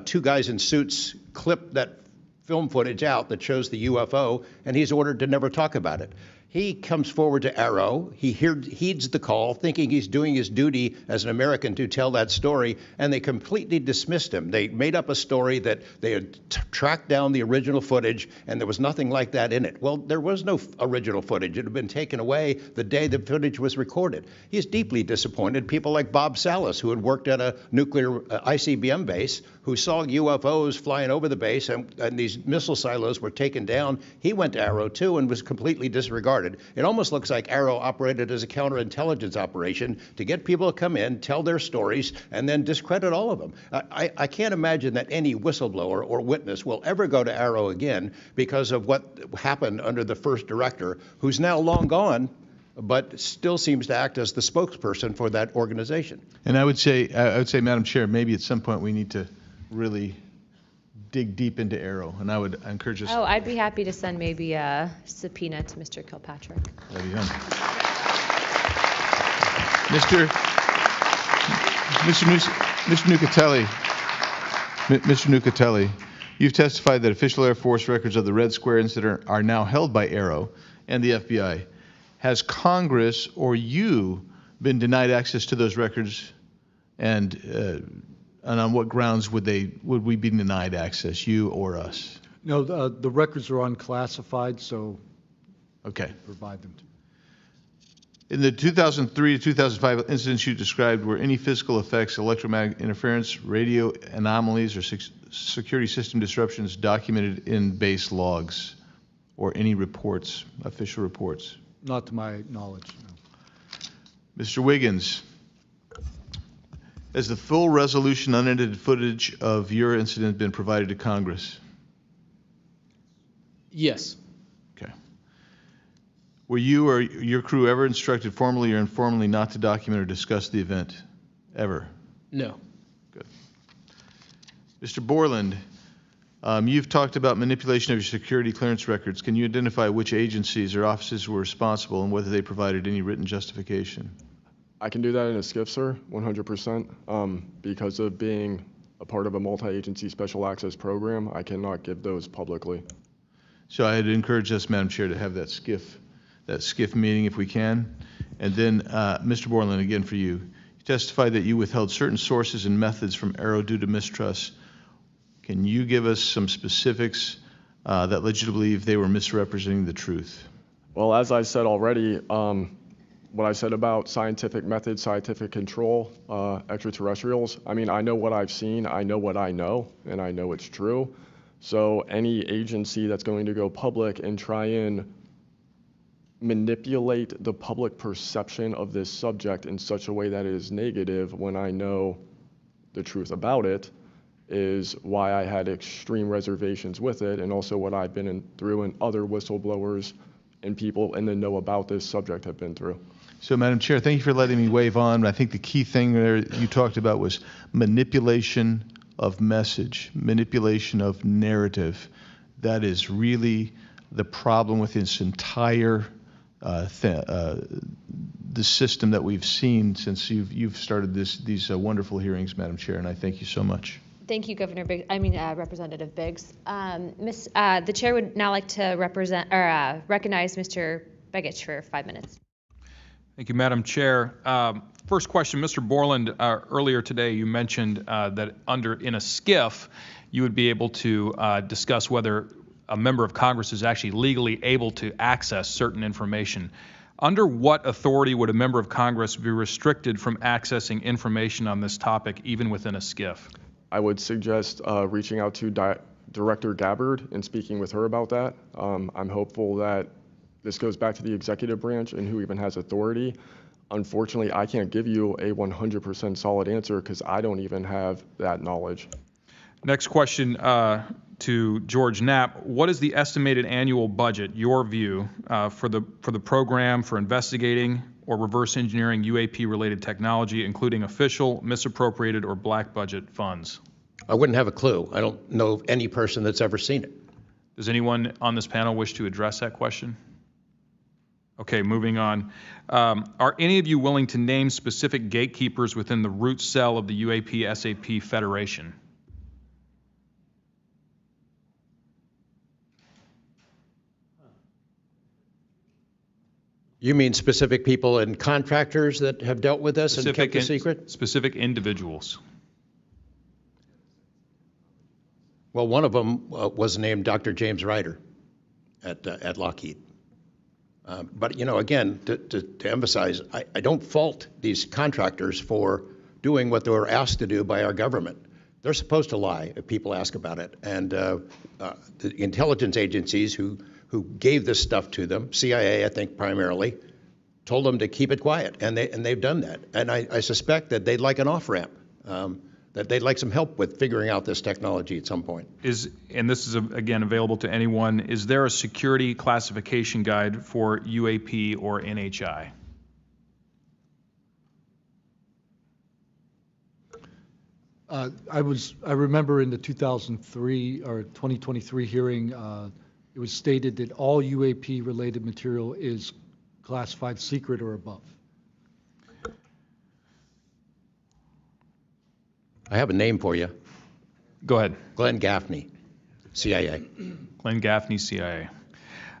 Two guys in suits clip that film footage out that shows the UFO, and he's ordered to never talk about it. He comes forward to Arrow. He heeds the call, thinking he's doing his duty as an American to tell that story, and they completely dismissed him. They made up a story that they had tracked down the original footage, and there was nothing like that in it. Well, there was no original footage. It had been taken away the day the footage was recorded. He's deeply disappointed. People like Bob Salas, who had worked at a nuclear ICBM base, who saw UFOs flying over the base, and these missile silos were taken down. He went to Arrow, too, and was completely disregarded. It almost looks like Arrow operated as a counterintelligence operation to get people to come in, tell their stories, and then discredit all of them. I can't imagine that any whistleblower or witness will ever go to Arrow again because of what happened under the first director, who's now long gone, but still seems to act as the spokesperson for that organization. And I would say, Madam Chair, maybe at some point we need to really dig deep into Arrow, and I would encourage us. Oh, I'd be happy to send maybe a subpoena to Mr. Kilpatrick. That'd be fun. Mr. Nucatelli, you've testified that official Air Force records of the Red Square incident are now held by Arrow and the FBI. Has Congress or you been denied access to those records, and on what grounds would we be denied access, you or us? No, the records are unclassified, so okay, provide them to. In the 2003 to 2005 incidents you described, were any physical effects, electromagnetic interference, radio anomalies, or security system disruptions documented in base logs or any reports, official reports? Not to my knowledge, no. Mr. Wiggins, has the full resolution unedited footage of your incident been provided to Congress? Yes. Okay. Were you or your crew ever instructed formally or informally not to document or discuss the event? Ever? No. Good. Mr. Borland, you've talked about manipulation of your security clearance records. Can you identify which agencies or offices were responsible and whether they provided any written justification? I can do that in a skiff, sir, 100%. Because of being a part of a multi-agency special access program, I cannot give those publicly. So I'd encourage us, Madam Chair, to have that skiff meeting if we can. And then, Mr. Borland, again for you. You testified that you withheld certain sources and methods from Arrow due to mistrust. Can you give us some specifics that led you to believe they were misrepresenting the truth? Well, as I said already, what I said about scientific methods, scientific control, extraterrestrials, I mean, I know what I've seen, I know what I know, and I know it's true. So any agency that's going to go public and try and manipulate the public perception of this subject in such a way that it is negative when I know the truth about it is why I had extreme reservations with it, and also what I've been through and other whistleblowers and people in the know about this subject have been through. So, Madam Chair, thank you for letting me wave on. I think the key thing there you talked about was manipulation of message, manipulation of narrative. That is really the problem with this entire the system that we've seen since you've started these wonderful hearings, Madam Chair, and I thank you so much. Thank you, Representative Biggs. The chair would now like to recognize Mr. Begich for 5 minutes. Thank you, Madam Chair. First question, Mr. Borland, earlier today you mentioned that in a skiff, you would be able to discuss whether a member of Congress is actually legally able to access certain information. Under what authority would a member of Congress be restricted from accessing information on this topic, even within a skiff? I would suggest reaching out to Director Gabbard and speaking with her about that. I'm hopeful that this goes back to the executive branch and who even has authority. Unfortunately, I can't give you a 100% solid answer because I don't even have that knowledge. Next question to George Knapp. What is the estimated annual budget, your view, for the program for investigating or reverse engineering UAP-related technology, including official, misappropriated, or black budget funds? I wouldn't have a clue. I don't know of any person that's ever seen it. Does anyone on this panel wish to address that question? Okay, moving on. Are any of you willing to name specific gatekeepers within the root cell of the UAP-SAP Federation? You mean specific people and contractors that have dealt with this and kept the secret? Specific individuals. Well, one of them was named Dr. James Ryder at Lockheed. But, you know, again, to emphasize, I don't fault these contractors for doing what they were asked to do by our government. They're supposed to lie if people ask about it. And the intelligence agencies who gave this stuff to them, CIA, I think primarily, told them to keep it quiet, and they've done that. And I suspect that they'd like an off-ramp, that they'd like some help with figuring out this technology at some point. And this is, again, available to anyone, is there a security classification guide for UAP or NHI? I remember in the 2003 or 2023 hearing, it was stated that all UAP related material is classified secret or above. I have a name for you. Go ahead. Glenn Gaffney, CIA. Glenn Gaffney, CIA.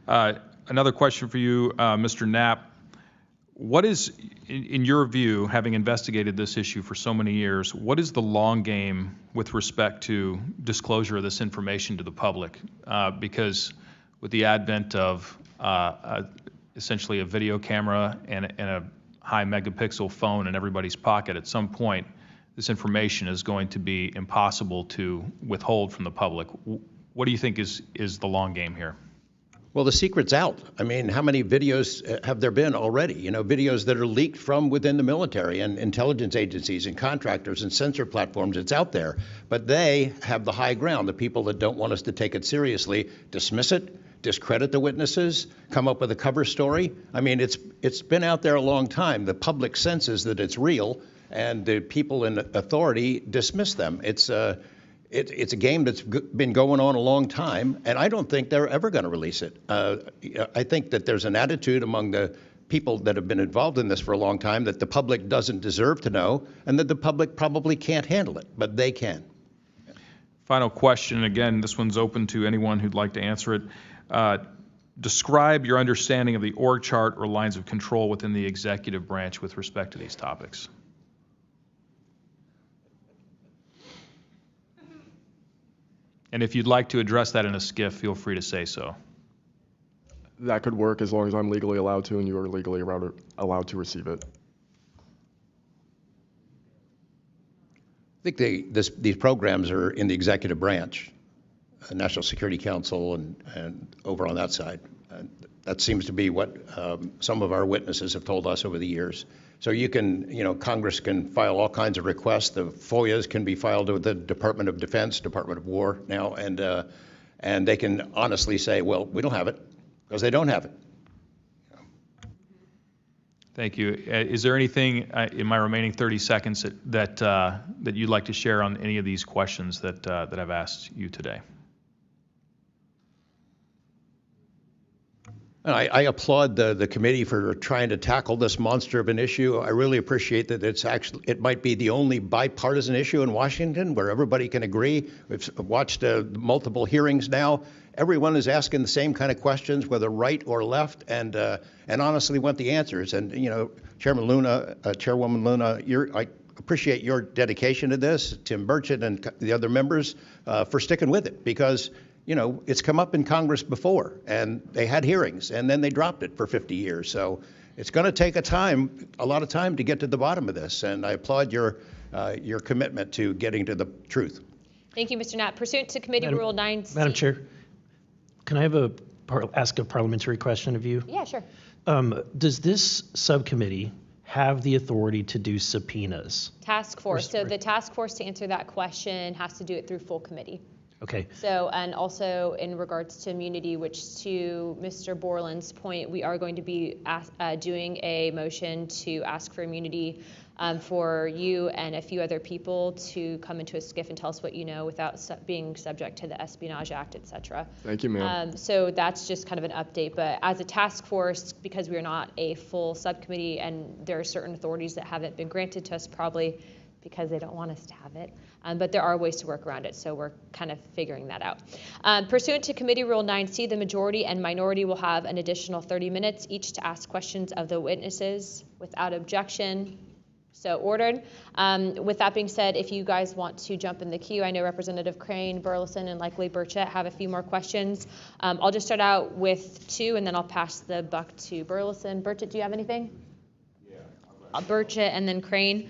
Another question for you, Mr. Knapp. What is, in your view, having investigated this issue for so many years, what is the long game with respect to disclosure of this information to the public? Because with the advent of essentially a video camera and a high megapixel phone in everybody's pocket, at some point, this information is going to be impossible to withhold from the public. What do you think is the long game here? Well, the secret's out. I mean, how many videos have there been already? You know, videos that are leaked from within the military and intelligence agencies and contractors and sensor platforms. It's out there. But they have the high ground. The people that don't want us to take it seriously dismiss it, discredit the witnesses, come up with a cover story. I mean, it's been out there a long time. The public senses that it's real, and the people in authority dismiss them. It's a game that's been going on a long time, and I don't think they're ever going to release it. I think that there's an attitude among the people that have been involved in this for a long time that the public doesn't deserve to know, and that the public probably can't handle it, but they can. Final question, again, this one's open to anyone who'd like to answer it. Describe your understanding of the org chart or lines of control within the executive branch with respect to these topics. And if you'd like to address that in a skiff, feel free to say so. That could work as long as I'm legally allowed to and you are legally allowed to receive it. I think these programs are in the executive branch, National Security Council and over on that side. That seems to be what some of our witnesses have told us over the years. So you can, you know, Congress can file all kinds of requests. The FOIAs can be filed with the Department of Defense, Department of War now, and they can honestly say, well, we don't have it, because they don't have it. Thank you. Is there anything in my remaining 30 seconds that you'd like to share on any of these questions that I've asked you today? And I applaud the committee for trying to tackle this monster of an issue. I really appreciate that it might be the only bipartisan issue in Washington where everybody can agree. We've watched multiple hearings now. Everyone is asking the same kind of questions, whether right or left, and honestly want the answers. And you know, Chairwoman Luna, I appreciate your dedication to this, Tim Burchett and the other members for sticking with it, because you know, it's come up in Congress before, and they had hearings, and then they dropped it for 50 years. So it's going to take a lot of time to get to the bottom of this, and I applaud your commitment to getting to the truth. Thank you, Mr. Knapp. Pursuant to Committee Rule 9C. Madam Chair, can I ask a parliamentary question of you? Yeah, sure. Does this subcommittee have the authority to do subpoenas? Task force. So the task force, to answer that question, has to do it through full committee. Okay. So, and also in regards to immunity, which to Mr. Borland's point, we are going to be doing a motion to ask for immunity for you and a few other people to come into a skiff and tell us what you know without being subject to the Espionage Act, et cetera. Thank you, ma'am. So that's just kind of an update. But as a task force, because we are not a full subcommittee and there are certain authorities that haven't been granted to us, probably because they don't want us to have it. But there are ways to work around it, so we're kind of figuring that out. Pursuant to Committee Rule 9C, the majority and minority will have an additional 30 minutes each to ask questions of the witnesses without objection. So ordered. With that being said, if you guys want to jump in the queue, I know Representative Crane, Burleson, and likely Burchett have a few more questions. I'll just start out with 2, and then I'll pass the buck to Burleson. Burchett, do you have anything? Burchett and then Crane.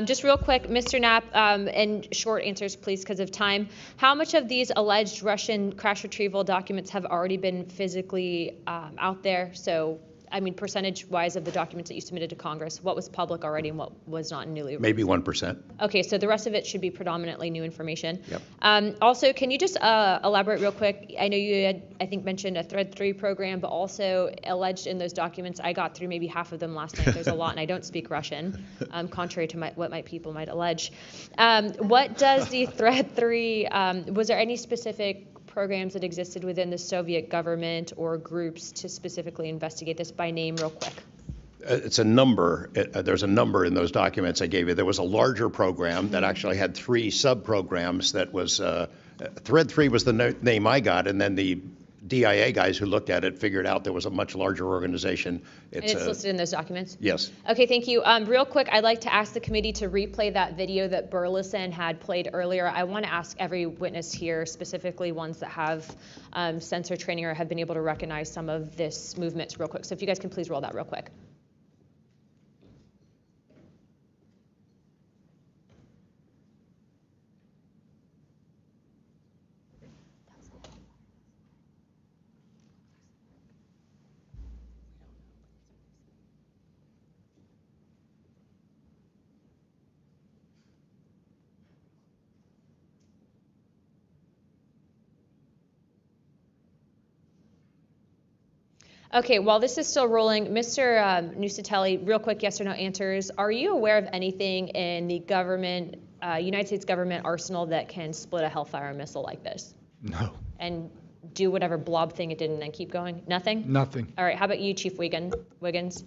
Just real quick, Mr. Knapp, and short answers, please, because of time. How much of these alleged Russian crash retrieval documents have already been physically out there? So, I mean, percentage-wise of the documents that you submitted to Congress, what was public already and what was not newly released? Maybe 1%. Okay, so the rest of it should be predominantly new information. Yep. Also, can you just elaborate real quick? I know you had, I think, mentioned a Thread 3 program, but also alleged in those documents, I got through maybe half of them last night. There's a lot, and I don't speak Russian, contrary to what my people might allege. What does the Thread 3, was there any specific programs that existed within the Soviet government or groups to specifically investigate this by name real quick? It's a number. There's a number in those documents I gave you. There was a larger program that actually had 3 sub-programs that was, Thread 3 was the name I got, and then the DIA guys who looked at it figured out there was a much larger organization. And it's listed in those documents? Yes. Okay, thank you. Real quick, I'd like to ask the committee to replay that video that Burleson had played earlier. I want to ask every witness here, specifically ones that have sensor training or have been able to recognize some of this movements real quick. So if you guys can please roll that real quick. Okay, while this is still rolling, Mr. Nusatelli, real quick yes or no answers. Are you aware of anything in the government, United States government arsenal that can split a Hellfire missile like this? No. And do whatever blob thing it did and then keep going? Nothing? Nothing. All right, how about you, Chief Wiggins?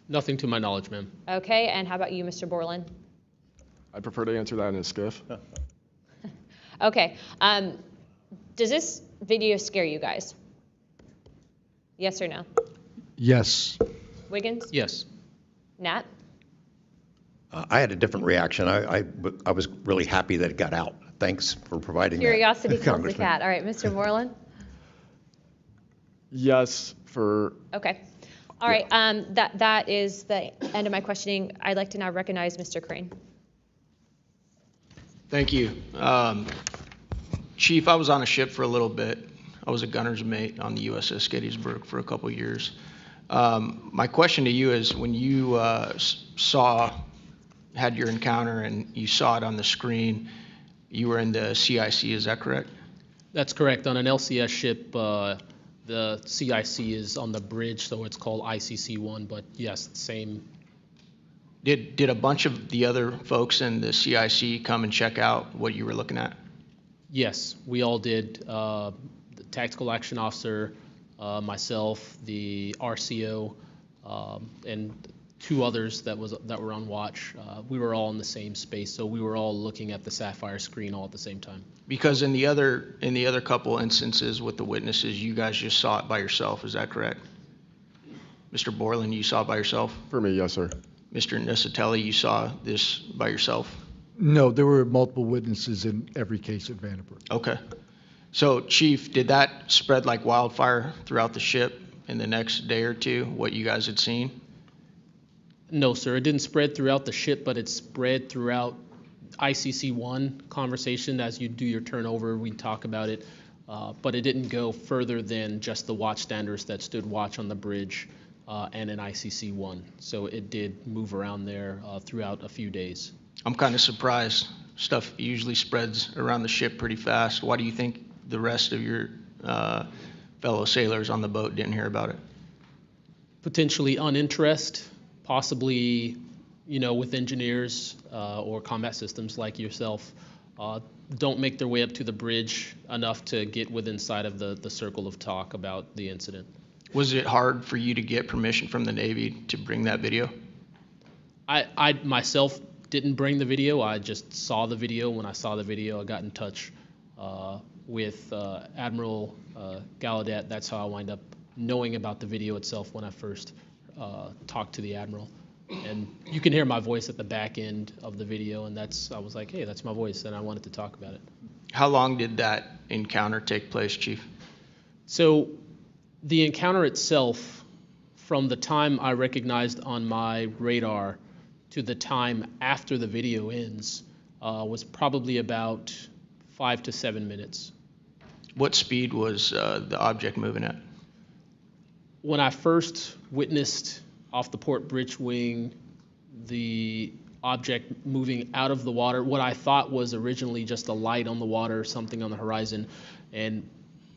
Nothing to my knowledge, ma'am. Okay, and how about you, Mr. Borland? I prefer to answer that in a skiff. Okay, does this video scare you guys? Yes or no? Yes. Wiggins? Yes. Nat? I had a different reaction. I was really happy that it got out. Thanks for providing Curiosity that, kills the Congressman. cat. All right, Mr. Borland? Yes, for... Okay. All right, that is the end of my questioning. I'd like to now recognize Mr. Crane. Thank you. Chief, I was on a ship for a little bit. I was a gunner's mate on the USS Gettysburg for a couple of years. My question to you is, when you had your encounter and you saw it on the screen, you were in the CIC, is that correct? That's correct. On an LCS ship, the CIC is on the bridge, so it's called ICC-1, but yes, same. Did a bunch of the other folks in the CIC come and check out what you were looking at? Yes, we all did. The tactical action officer, myself, the RCO, and 2 others that were on watch. We were all in the same space, so we were all looking at the Sapphire screen all at the same time. Because in the other couple instances with the witnesses, you guys just saw it by yourself, is that correct? Mr. Borland, you saw it by yourself? For me, yes, sir. Mr. Nusatelli, you saw this by yourself? No, there were multiple witnesses in every case at Vandenberg. Okay. So, Chief, did that spread like wildfire throughout the ship in the next day or two, what you guys had seen? No, sir. It didn't spread throughout the ship, but it spread throughout ICC-1 conversation. As you do your turnover, we talk about it. But it didn't go further than just the watchstanders that stood watch on the bridge and in ICC-1. So it did move around there throughout a few days. I'm kind of surprised. Stuff usually spreads around the ship pretty fast. Why do you think the rest of your fellow sailors on the boat didn't hear about it? Potentially uninterest, possibly, with engineers or combat systems like yourself, don't make their way up to the bridge enough to get within sight of the circle of talk about the incident. Was it hard for you to get permission from the Navy to bring that video? I myself didn't bring the video. I just saw the video. When I saw the video, I got in touch with Admiral Gallaudet. That's how I wind up knowing about the video itself when I first talked to the Admiral. And you can hear my voice at the back end of the video, and I was like, hey, that's my voice, and I wanted to talk about it. How long did that encounter take place, Chief? So the encounter itself, from the time I recognized on my radar to the time after the video ends, was probably about 5 to 7 minutes. What speed was the object moving at? When I first witnessed off the port bridge wing the object moving out of the water, what I thought was originally just a light on the water, something on the horizon, and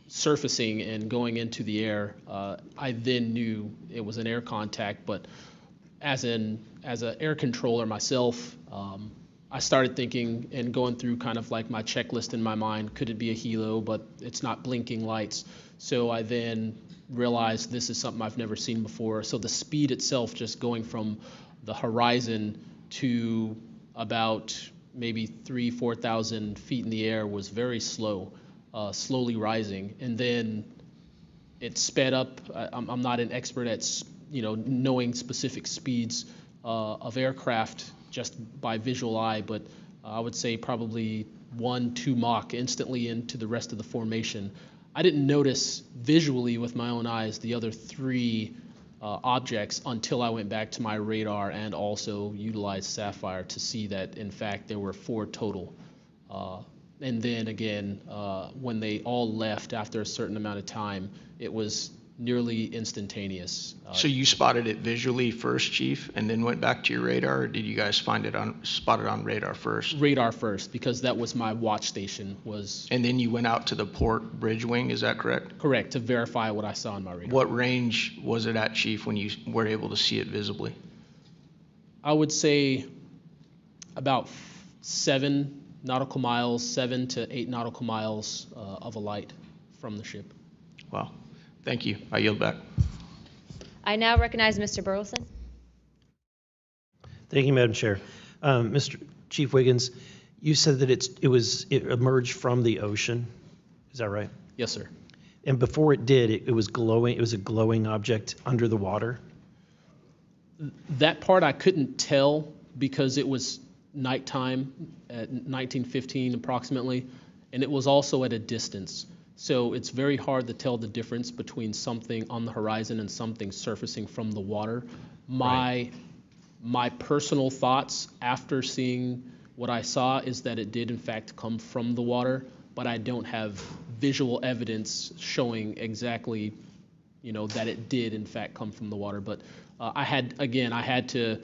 surfacing and going into the air, I then knew it was an air contact. But as an air controller myself, I started thinking and going through kind of like my checklist in my mind. Could it be a helo? But it's not blinking lights. So I then realized this is something I've never seen before. So the speed itself, just going from the horizon to about maybe 4,000 feet in the air, was very slow, slowly rising. And then it sped up. I'm not an expert at knowing specific speeds of aircraft just by visual eye, but I would say probably 1-2 Mach instantly into the rest of the formation. I didn't notice visually with my own eyes the other 3 objects until I went back to my radar and also utilized Sapphire to see that, in fact, there were 4 total. And then again, when they all left after a certain amount of time, it was nearly instantaneous. So you spotted it visually first, Chief, and then went back to your radar, or did you guys spot it on radar first? Radar first, because that was my watch station. And then you went out to the port bridge wing, is that correct? Correct, to verify what I saw on my radar. What range was it at, Chief, when you were able to see it visibly? I would say about 7 nautical miles, 7 to 8 nautical miles of a light from the ship. Wow. Thank you. I yield back. I now recognize Mr. Burleson. Thank you, Madam Chair. Mr. Chief Wiggins, you said that it emerged from the ocean. Is that right? Yes, sir. And before it did, it was glowing. It was a glowing object under the water. That part I couldn't tell because it was nighttime at 1915 approximately, and it was also at a distance. So it's very hard to tell the difference between something on the horizon and something surfacing from the water. My personal thoughts after seeing what I saw is that it did in fact come from the water, but I don't have visual evidence showing exactly, that it did in fact come from the water. But I had to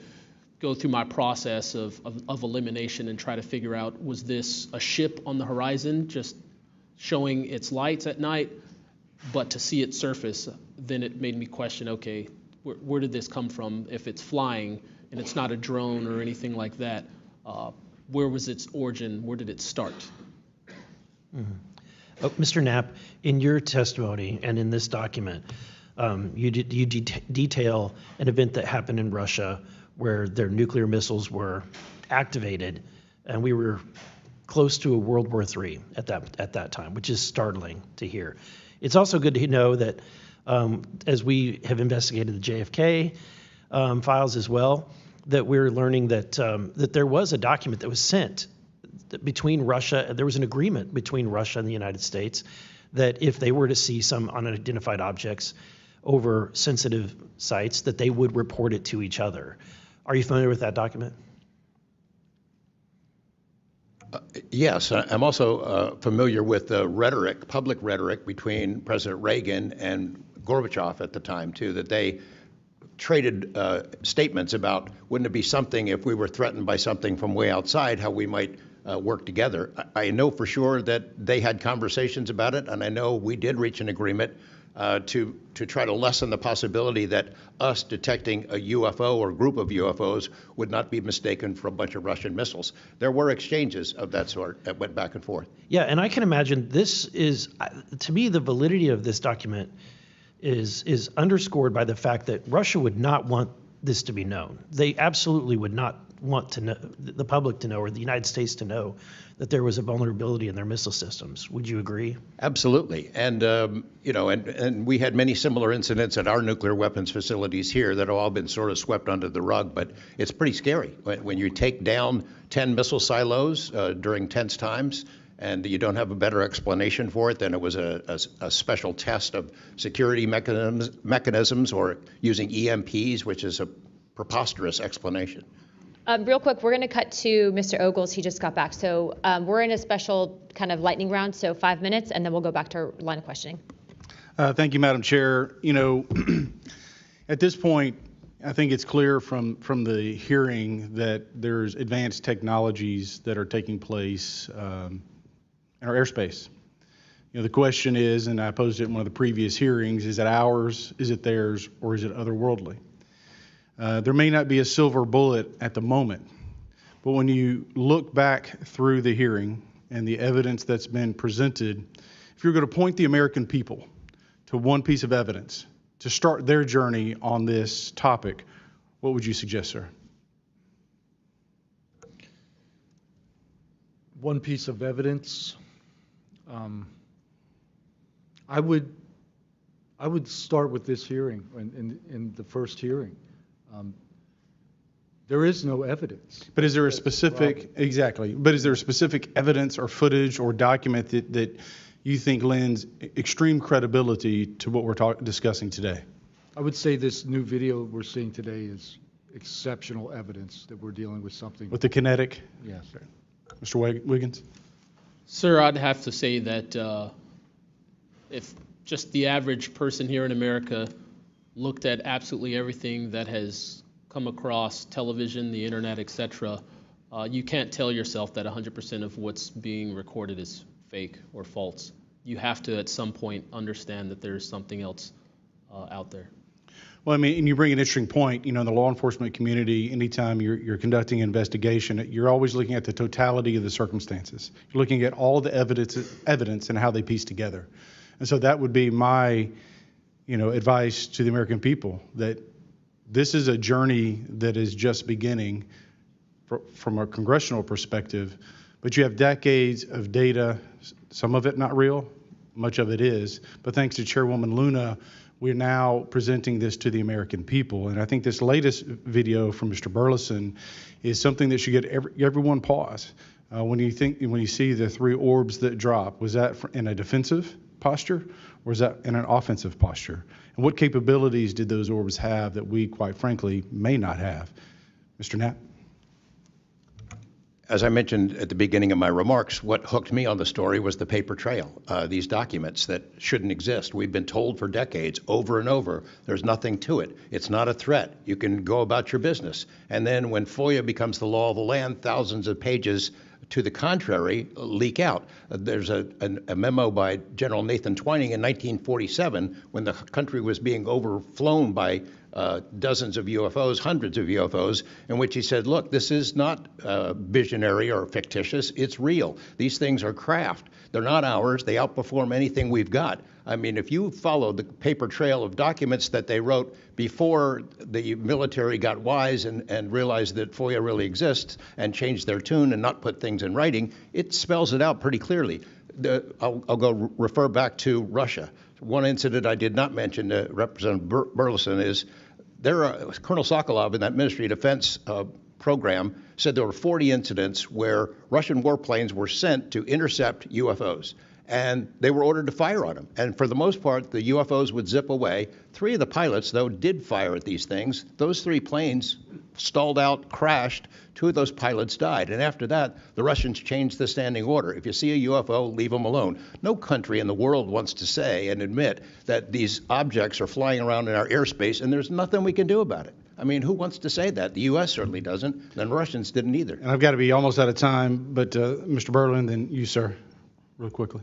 go through my process of elimination and try to figure out, was this a ship on the horizon just showing its lights at night, but to see it surface, then it made me question, okay, where did this come from? If it's flying and it's not a drone or anything like that, where was its origin? Where did it start? Mm-hmm. Mr. Knapp, in your testimony and in this document, you detail an event that happened in Russia where their nuclear missiles were activated, and we were close to a World War III at that time, which is startling to hear. It's also good to know that as we have investigated the JFK files as well, that we're learning that that there was a document that was sent between Russia. There was an agreement between Russia and the United States that if they were to see some unidentified objects over sensitive sites, that they would report it to each other. Are you familiar with that document? Yes, I'm also familiar with the rhetoric, public rhetoric between President Reagan and Gorbachev at the time, too, that they traded statements about, wouldn't it be something if we were threatened by something from way outside, how we might work together. I know for sure that they had conversations about it, and I know we did reach an agreement to try to lessen the possibility that us detecting a UFO or group of UFOs would not be mistaken for a bunch of Russian missiles. There were exchanges of that sort that went back and forth. Yeah, and I can imagine this is, to me, the validity of this document is underscored by the fact that Russia would not want this to be known. They absolutely would not want to know, the public to know, or the United States to know, that there was a vulnerability in their missile systems. Would you agree? Absolutely. And, and we had many similar incidents at our nuclear weapons facilities here that have all been sort of swept under the rug, but it's pretty scary when you take down 10 missile silos during tense times and you don't have a better explanation for it than it was a special test of security mechanisms or using EMPs, which is a preposterous explanation. Real quick, we're going to cut to Mr. Ogles. He just got back. So we're in a special kind of lightning round, so 5 minutes, and then we'll go back to our line of questioning. Thank you, Madam Chair. At this point, I think it's clear from the hearing that there's advanced technologies that are taking place in our airspace. The question is, and I posed it in one of the previous hearings, is it ours, is it theirs, or is it otherworldly? There may not be a silver bullet at the moment, but when you look back through the hearing and the evidence that's been presented, if you're going to point the American people to one piece of evidence to start their journey on this topic, what would you suggest, sir? One piece of evidence. I would start with this hearing, in the first hearing. There is no evidence. But is there a specific, exactly, but is there a specific evidence or footage or document that you think lends extreme credibility to what we're discussing today? I would say this new video we're seeing today is exceptional evidence that we're dealing with something. With the kinetic? Yes. Mr. Wiggins? Sir, I'd have to say that if just the average person here in America looked at absolutely everything that has come across television, the internet, etc., you can't tell yourself that 100% of what's being recorded is fake or false. You have to, at some point, understand that there's something else out there. Well, I mean, and you bring an interesting point. In the law enforcement community, anytime you're conducting an investigation, you're always looking at the totality of the circumstances. You're looking at all the evidence and how they piece together. And so that would be my, advice to the American people, that this is a journey that is just beginning from a congressional perspective, but you have decades of data, some of it not real, much of it is, but thanks to Chairwoman Luna, we're now presenting this to the American people. And I think this latest video from Mr. Burleson is something that should get everyone pause. When you see the three orbs that drop, was that in a defensive posture, or was that in an offensive posture? And what capabilities did those orbs have that we, quite frankly, may not have? Mr. Knapp? As I mentioned at the beginning of my remarks, what hooked me on the story was the paper trail, these documents that shouldn't exist. We've been told for decades, over and over, there's nothing to it. It's not a threat. You can go about your business. And then when FOIA becomes the law of the land, thousands of pages to the contrary leak out. There's a memo by General Nathan Twining in 1947 when the country was being overflown by dozens of UFOs, hundreds of UFOs, in which he said, look, this is not visionary or fictitious, it's real. These things are craft. They're not ours. They outperform anything we've got. I mean, if you follow the paper trail of documents that they wrote before the military got wise and realized that FOIA really exists and changed their tune and not put things in writing, it spells it out pretty clearly. I'll go refer back to Russia. One incident I did not mention to Representative Burleson is Colonel Sokolov in that Ministry of Defense program said there were 40 incidents where Russian warplanes were sent to intercept UFOs. And they were ordered to fire on them. And for the most part, the UFOs would zip away. 3 of the pilots, though, did fire at these things. Those 3 planes stalled out, crashed. 2 of those pilots died. And after that, the Russians changed the standing order. If you see a UFO, leave them alone. No country in the world wants to say and admit that these objects are flying around in our airspace and there's nothing we can do about it. I mean, who wants to say that? The U.S. certainly doesn't, and the Russians didn't either. And I've got to be almost out of time, but Mr. Berlin, then you, sir, real quickly.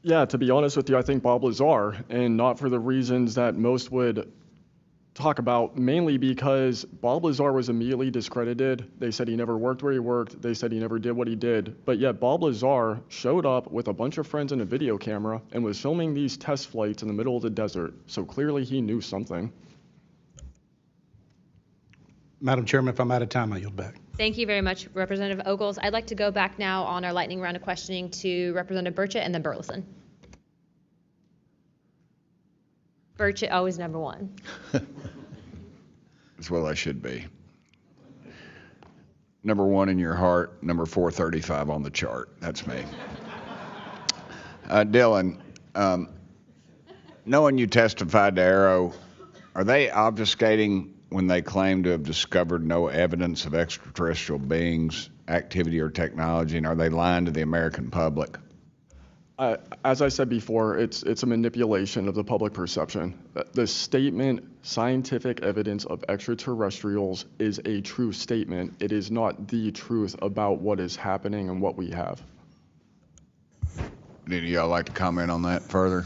Yeah, to be honest with you, I think Bob Lazar, and not for the reasons that most would talk about, mainly because Bob Lazar was immediately discredited. They said he never worked where he worked. They said he never did what he did. But yet Bob Lazar showed up with a bunch of friends and a video camera and was filming these test flights in the middle of the desert. So clearly he knew something. Madam Chairman, if I'm out of time, I yield back. Thank you very much, Representative Ogles. I'd like to go back now on our lightning round of questioning to Representative Burchett and then Burleson. Burchett, always number one. That's what I should be. Number one in your heart, number 435 on the chart. That's me. Dylan, knowing you testified to Arrow, are they obfuscating when they claim to have discovered no evidence of extraterrestrial beings, activity, or technology, and are they lying to the American public? As I said before, it's a manipulation of the public perception. The statement, scientific evidence of extraterrestrials, is a true statement. It is not the truth about what is happening and what we have. Any of y'all like to comment on that further?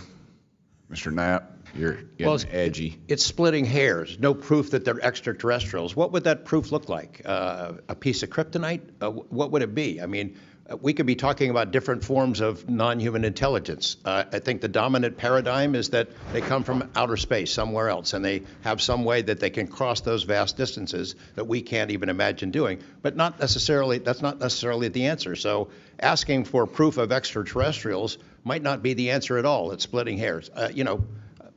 Mr. Knapp, you're getting edgy. It's splitting hairs. No proof that they're extraterrestrials. What would that proof look like? A piece of kryptonite? What would it be? I mean, we could be talking about different forms of non-human intelligence. I think the dominant paradigm is that they come from outer space, somewhere else, and they have some way that they can cross those vast distances that we can't even imagine doing. But that's not necessarily the answer. So asking for proof of extraterrestrials might not be the answer at all. It's splitting hairs.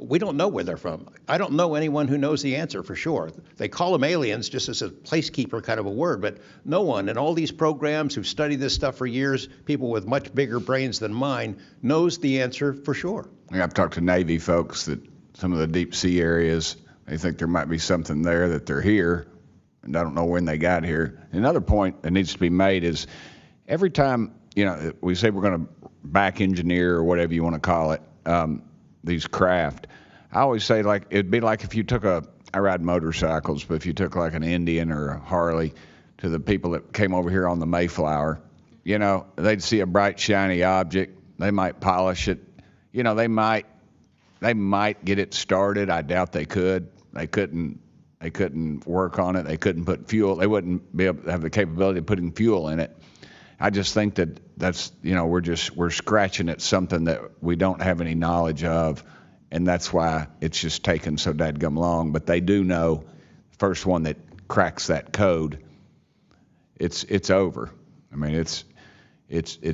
We don't know where they're from. I don't know anyone who knows the answer for sure. They call them aliens just as a placekeeper kind of a word, but no one in all these programs who've studied this stuff for years, people with much bigger brains than mine, knows the answer for sure. I've talked to Navy folks that some of the deep sea areas, they think there might be something there, that they're here, and I don't know when they got here. Another point that needs to be made is every time, we say we're going to back engineer or whatever you want to call it, these craft, I always say, like, it'd be like if you took I ride motorcycles, but if you took like an Indian or a Harley to the people that came over here on the Mayflower, they'd see a bright, shiny object. They might polish it. They might get it started. I doubt they could. They couldn't work on it. They couldn't put fuel. They wouldn't be able to have the capability of putting fuel in it. I just think that's we're scratching at something that we don't have any knowledge of, and that's why it's just taken so dadgum long. But they do know, the first one that cracks that code, it's over. I mean, it's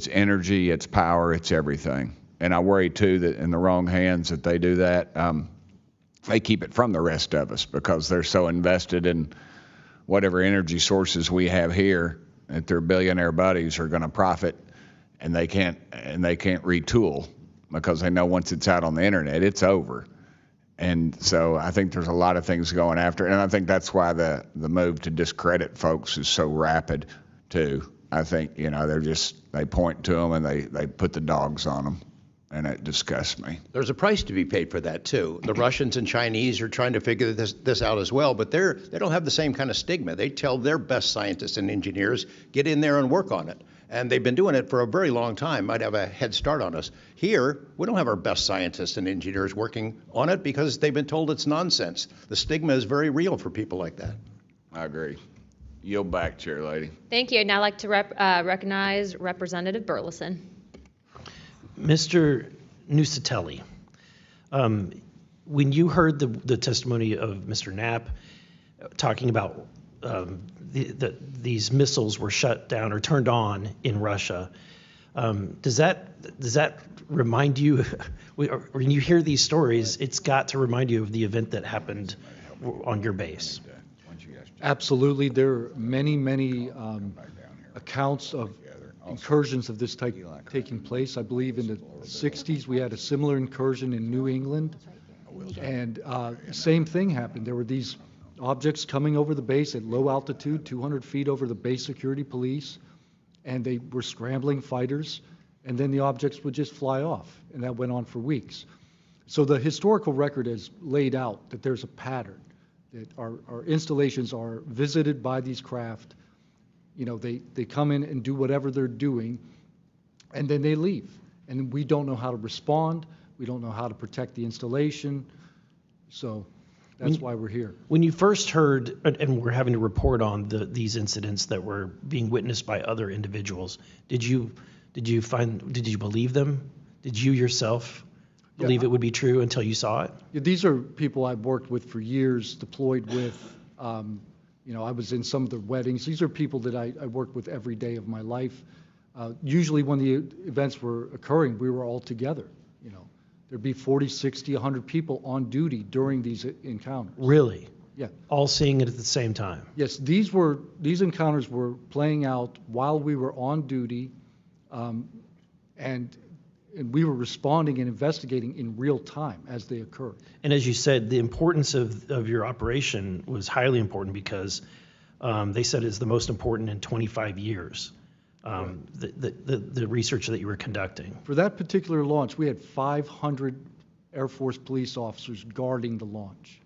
energy, it's power, it's everything. And I worry too that in the wrong hands that they do that, they keep it from the rest of us because they're so invested in whatever energy sources we have here that their billionaire buddies are going to profit, and they can't retool because they know once it's out on the internet, it's over. And so I think there's a lot of things going after, and I think that's why the move to discredit folks is so rapid too. I think they point to them and they put the dogs on them, and it disgusts me. There's a price to be paid for that too. The Russians and Chinese are trying to figure this out as well, but they don't have the same kind of stigma. They tell their best scientists and engineers, get in there and work on it. And they've been doing it for a very long time, might have a head start on us. Here, we don't have our best scientists and engineers working on it because they've been told it's nonsense. The stigma is very real for people like that. I agree. Yield back, Chair Lady. Thank you. I'd now like to recognize Representative Burleson. Mr. Nusatelli, when you heard the testimony of Mr. Knapp talking about these missiles were shut down or turned on in Russia, does that remind you, when you hear these stories, it's got to remind you of the event that happened on your base? Absolutely. There are many accounts of incursions of this type taking place. I believe in the 60s we had a similar incursion in New England, and same thing happened. There were these objects coming over the base at low altitude, 200 feet over the base security police, and they were scrambling fighters, and then the objects would just fly off, and that went on for weeks. So the historical record has laid out that there's a pattern, that our installations are visited by these craft. They come in and do whatever they're doing, and then they leave. And we don't know how to respond. We don't know how to protect the installation. So that's why we're here. When you first heard, and we're having to report on these incidents that were being witnessed by other individuals, did you believe them? Did you yourself believe it would be true until you saw it? Yeah, these are people I've worked with for years, deployed with. I was in some of the weddings. These are people that I work with every day of my life. Usually when the events were occurring, we were all together. There'd be 40, 60, 100 people on duty during these encounters. Really? Yeah. All seeing it at the same time? Yes, these encounters were playing out while we were on duty, and we were responding and investigating in real time as they occurred. And as you said, the importance of your operation was highly important because they said it's the most important in 25 years, the research that you were conducting. For that particular launch, we had 500 Air Force police officers guarding the launch.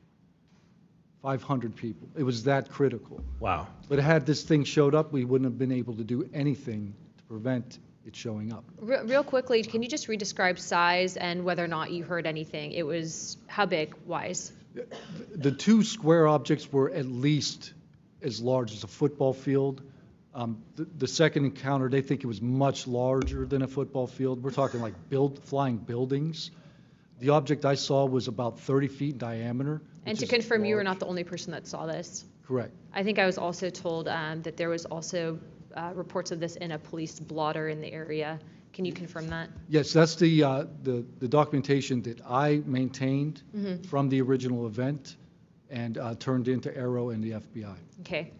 500 people. It was that critical. Wow. But had this thing showed up, we wouldn't have been able to do anything to prevent it showing up. Real quickly, can you just re-describe size and whether or not you heard anything? It was how big wise? The two square objects were at least as large as a football field. The second encounter, they think it was much larger than a football field. We're talking like flying buildings. The object I saw was about 30 feet in diameter. And to confirm, you were not the only person that saw this. Correct. I think I was also told that there was also reports of this in a police blotter in the area. Can you confirm that? Yes, that's the documentation that I maintained from the original event and turned into Aero and the FBI. Okay.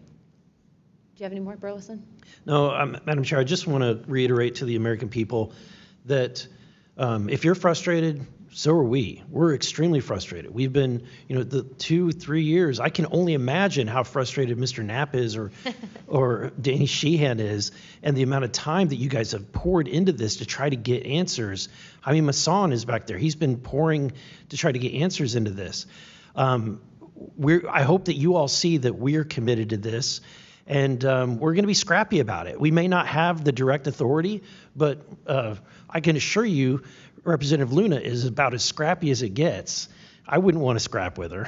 Do you have any more, Burleson? No, Madam Chair, I just want to reiterate to the American people that if you're frustrated, so are we. We're extremely frustrated. We've been, the 2-3 years. I can only imagine how frustrated Mr. Knapp is or Danny Sheehan is, and the amount of time that you guys have poured into this to try to get answers. I mean, Masson is back there. He's been pouring to try to get answers into this. I hope that you all see that we're committed to this, and we're going to be scrappy about it. We may not have the direct authority, but I can assure you, Representative Luna is about as scrappy as it gets. I wouldn't want to scrap with her.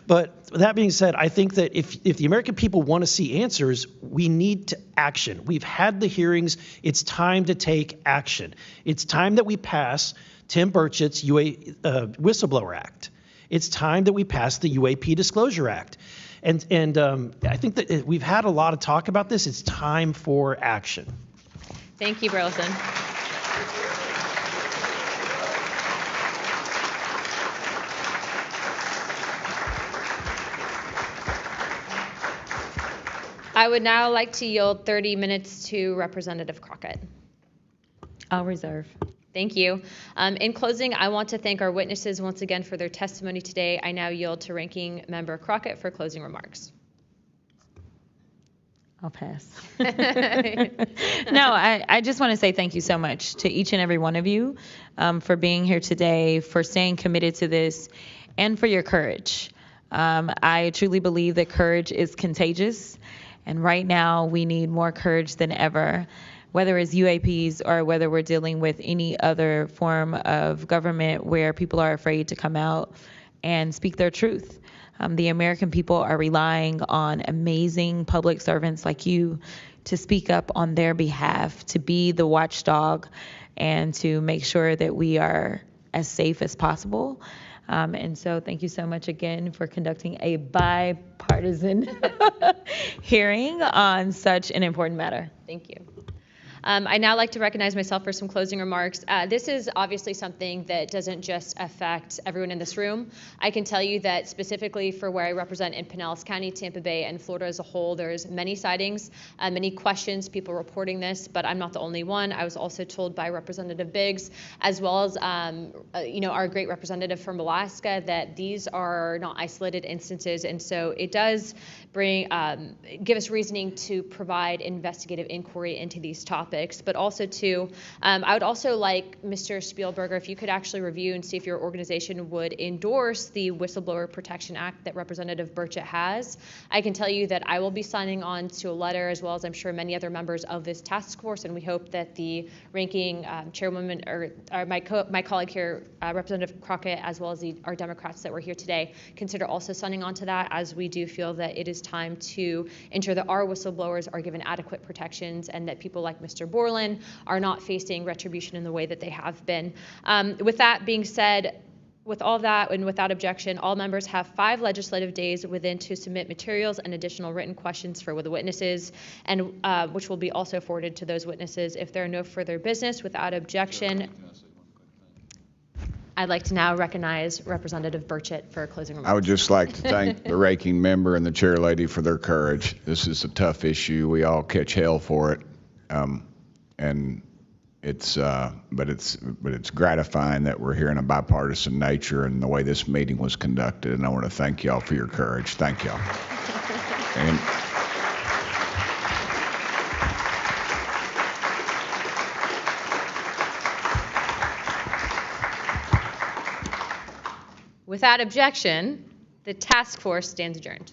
But that being said, I think that if the American people want to see answers, we need to action. We've had the hearings. It's time to take action. It's time that we pass Tim Burchett's Whistleblower Act. It's time that we pass the UAP Disclosure Act. And I think that we've had a lot of talk about this. It's time for action. Thank you, Burleson. I would now like to yield 30 minutes to Representative Crockett. I'll reserve. Thank you. In closing, I want to thank our witnesses once again for their testimony today. I now yield to Ranking Member Crockett for closing remarks. I'll pass. No, I just want to say thank you so much to each and every one of you for being here today, for staying committed to this, and for your courage. I truly believe that courage is contagious. And right now, we need more courage than ever, whether it's UAPs or whether we're dealing with any other form of government where people are afraid to come out and speak their truth. The American people are relying on amazing public servants like you to speak up on their behalf, to be the watchdog, and to make sure that we are as safe as possible. And so thank you so much again for conducting a bipartisan hearing on such an important matter. Thank you. I'd now like to recognize myself for some closing remarks. This is obviously something that doesn't just affect everyone in this room. I can tell you that specifically for where I represent in Pinellas County, Tampa Bay, and Florida as a whole, there's many sightings, many questions, people reporting this, but I'm not the only one. I was also told by Representative Biggs, as well as our great representative from Alaska, that these are not isolated instances, and so it does give us reasoning to provide investigative inquiry into these topics. But also too, I would also like Mr. Spielberger, if you could actually review and see if your organization would endorse the Whistleblower Protection Act that Representative Burchett has. I can tell you that I will be signing on to a letter, as well as I'm sure many other members of this task force, and we hope that the ranking chairwoman or my colleague here, Representative Crockett, as well as our Democrats that were here today, consider also signing on to that, as we do feel that it is time to ensure that our whistleblowers are given adequate protections and that people like Mr. Borland are not facing retribution in the way that they have been. With that being said, With all that and without objection, all members have 5 legislative days within to submit materials and additional written questions for the witnesses, and which will be also forwarded to those witnesses. If there are no further business, without objection, I'd like to now recognize Representative Burchett for closing remarks. I would just like to thank the ranking member and the chair lady for their courage. This is a tough issue. We all catch hell for it, and it's but it's gratifying that we're here in a bipartisan nature and the way this meeting was conducted. And I want to thank y'all for your courage. Thank y'all. And without objection, the task force stands adjourned.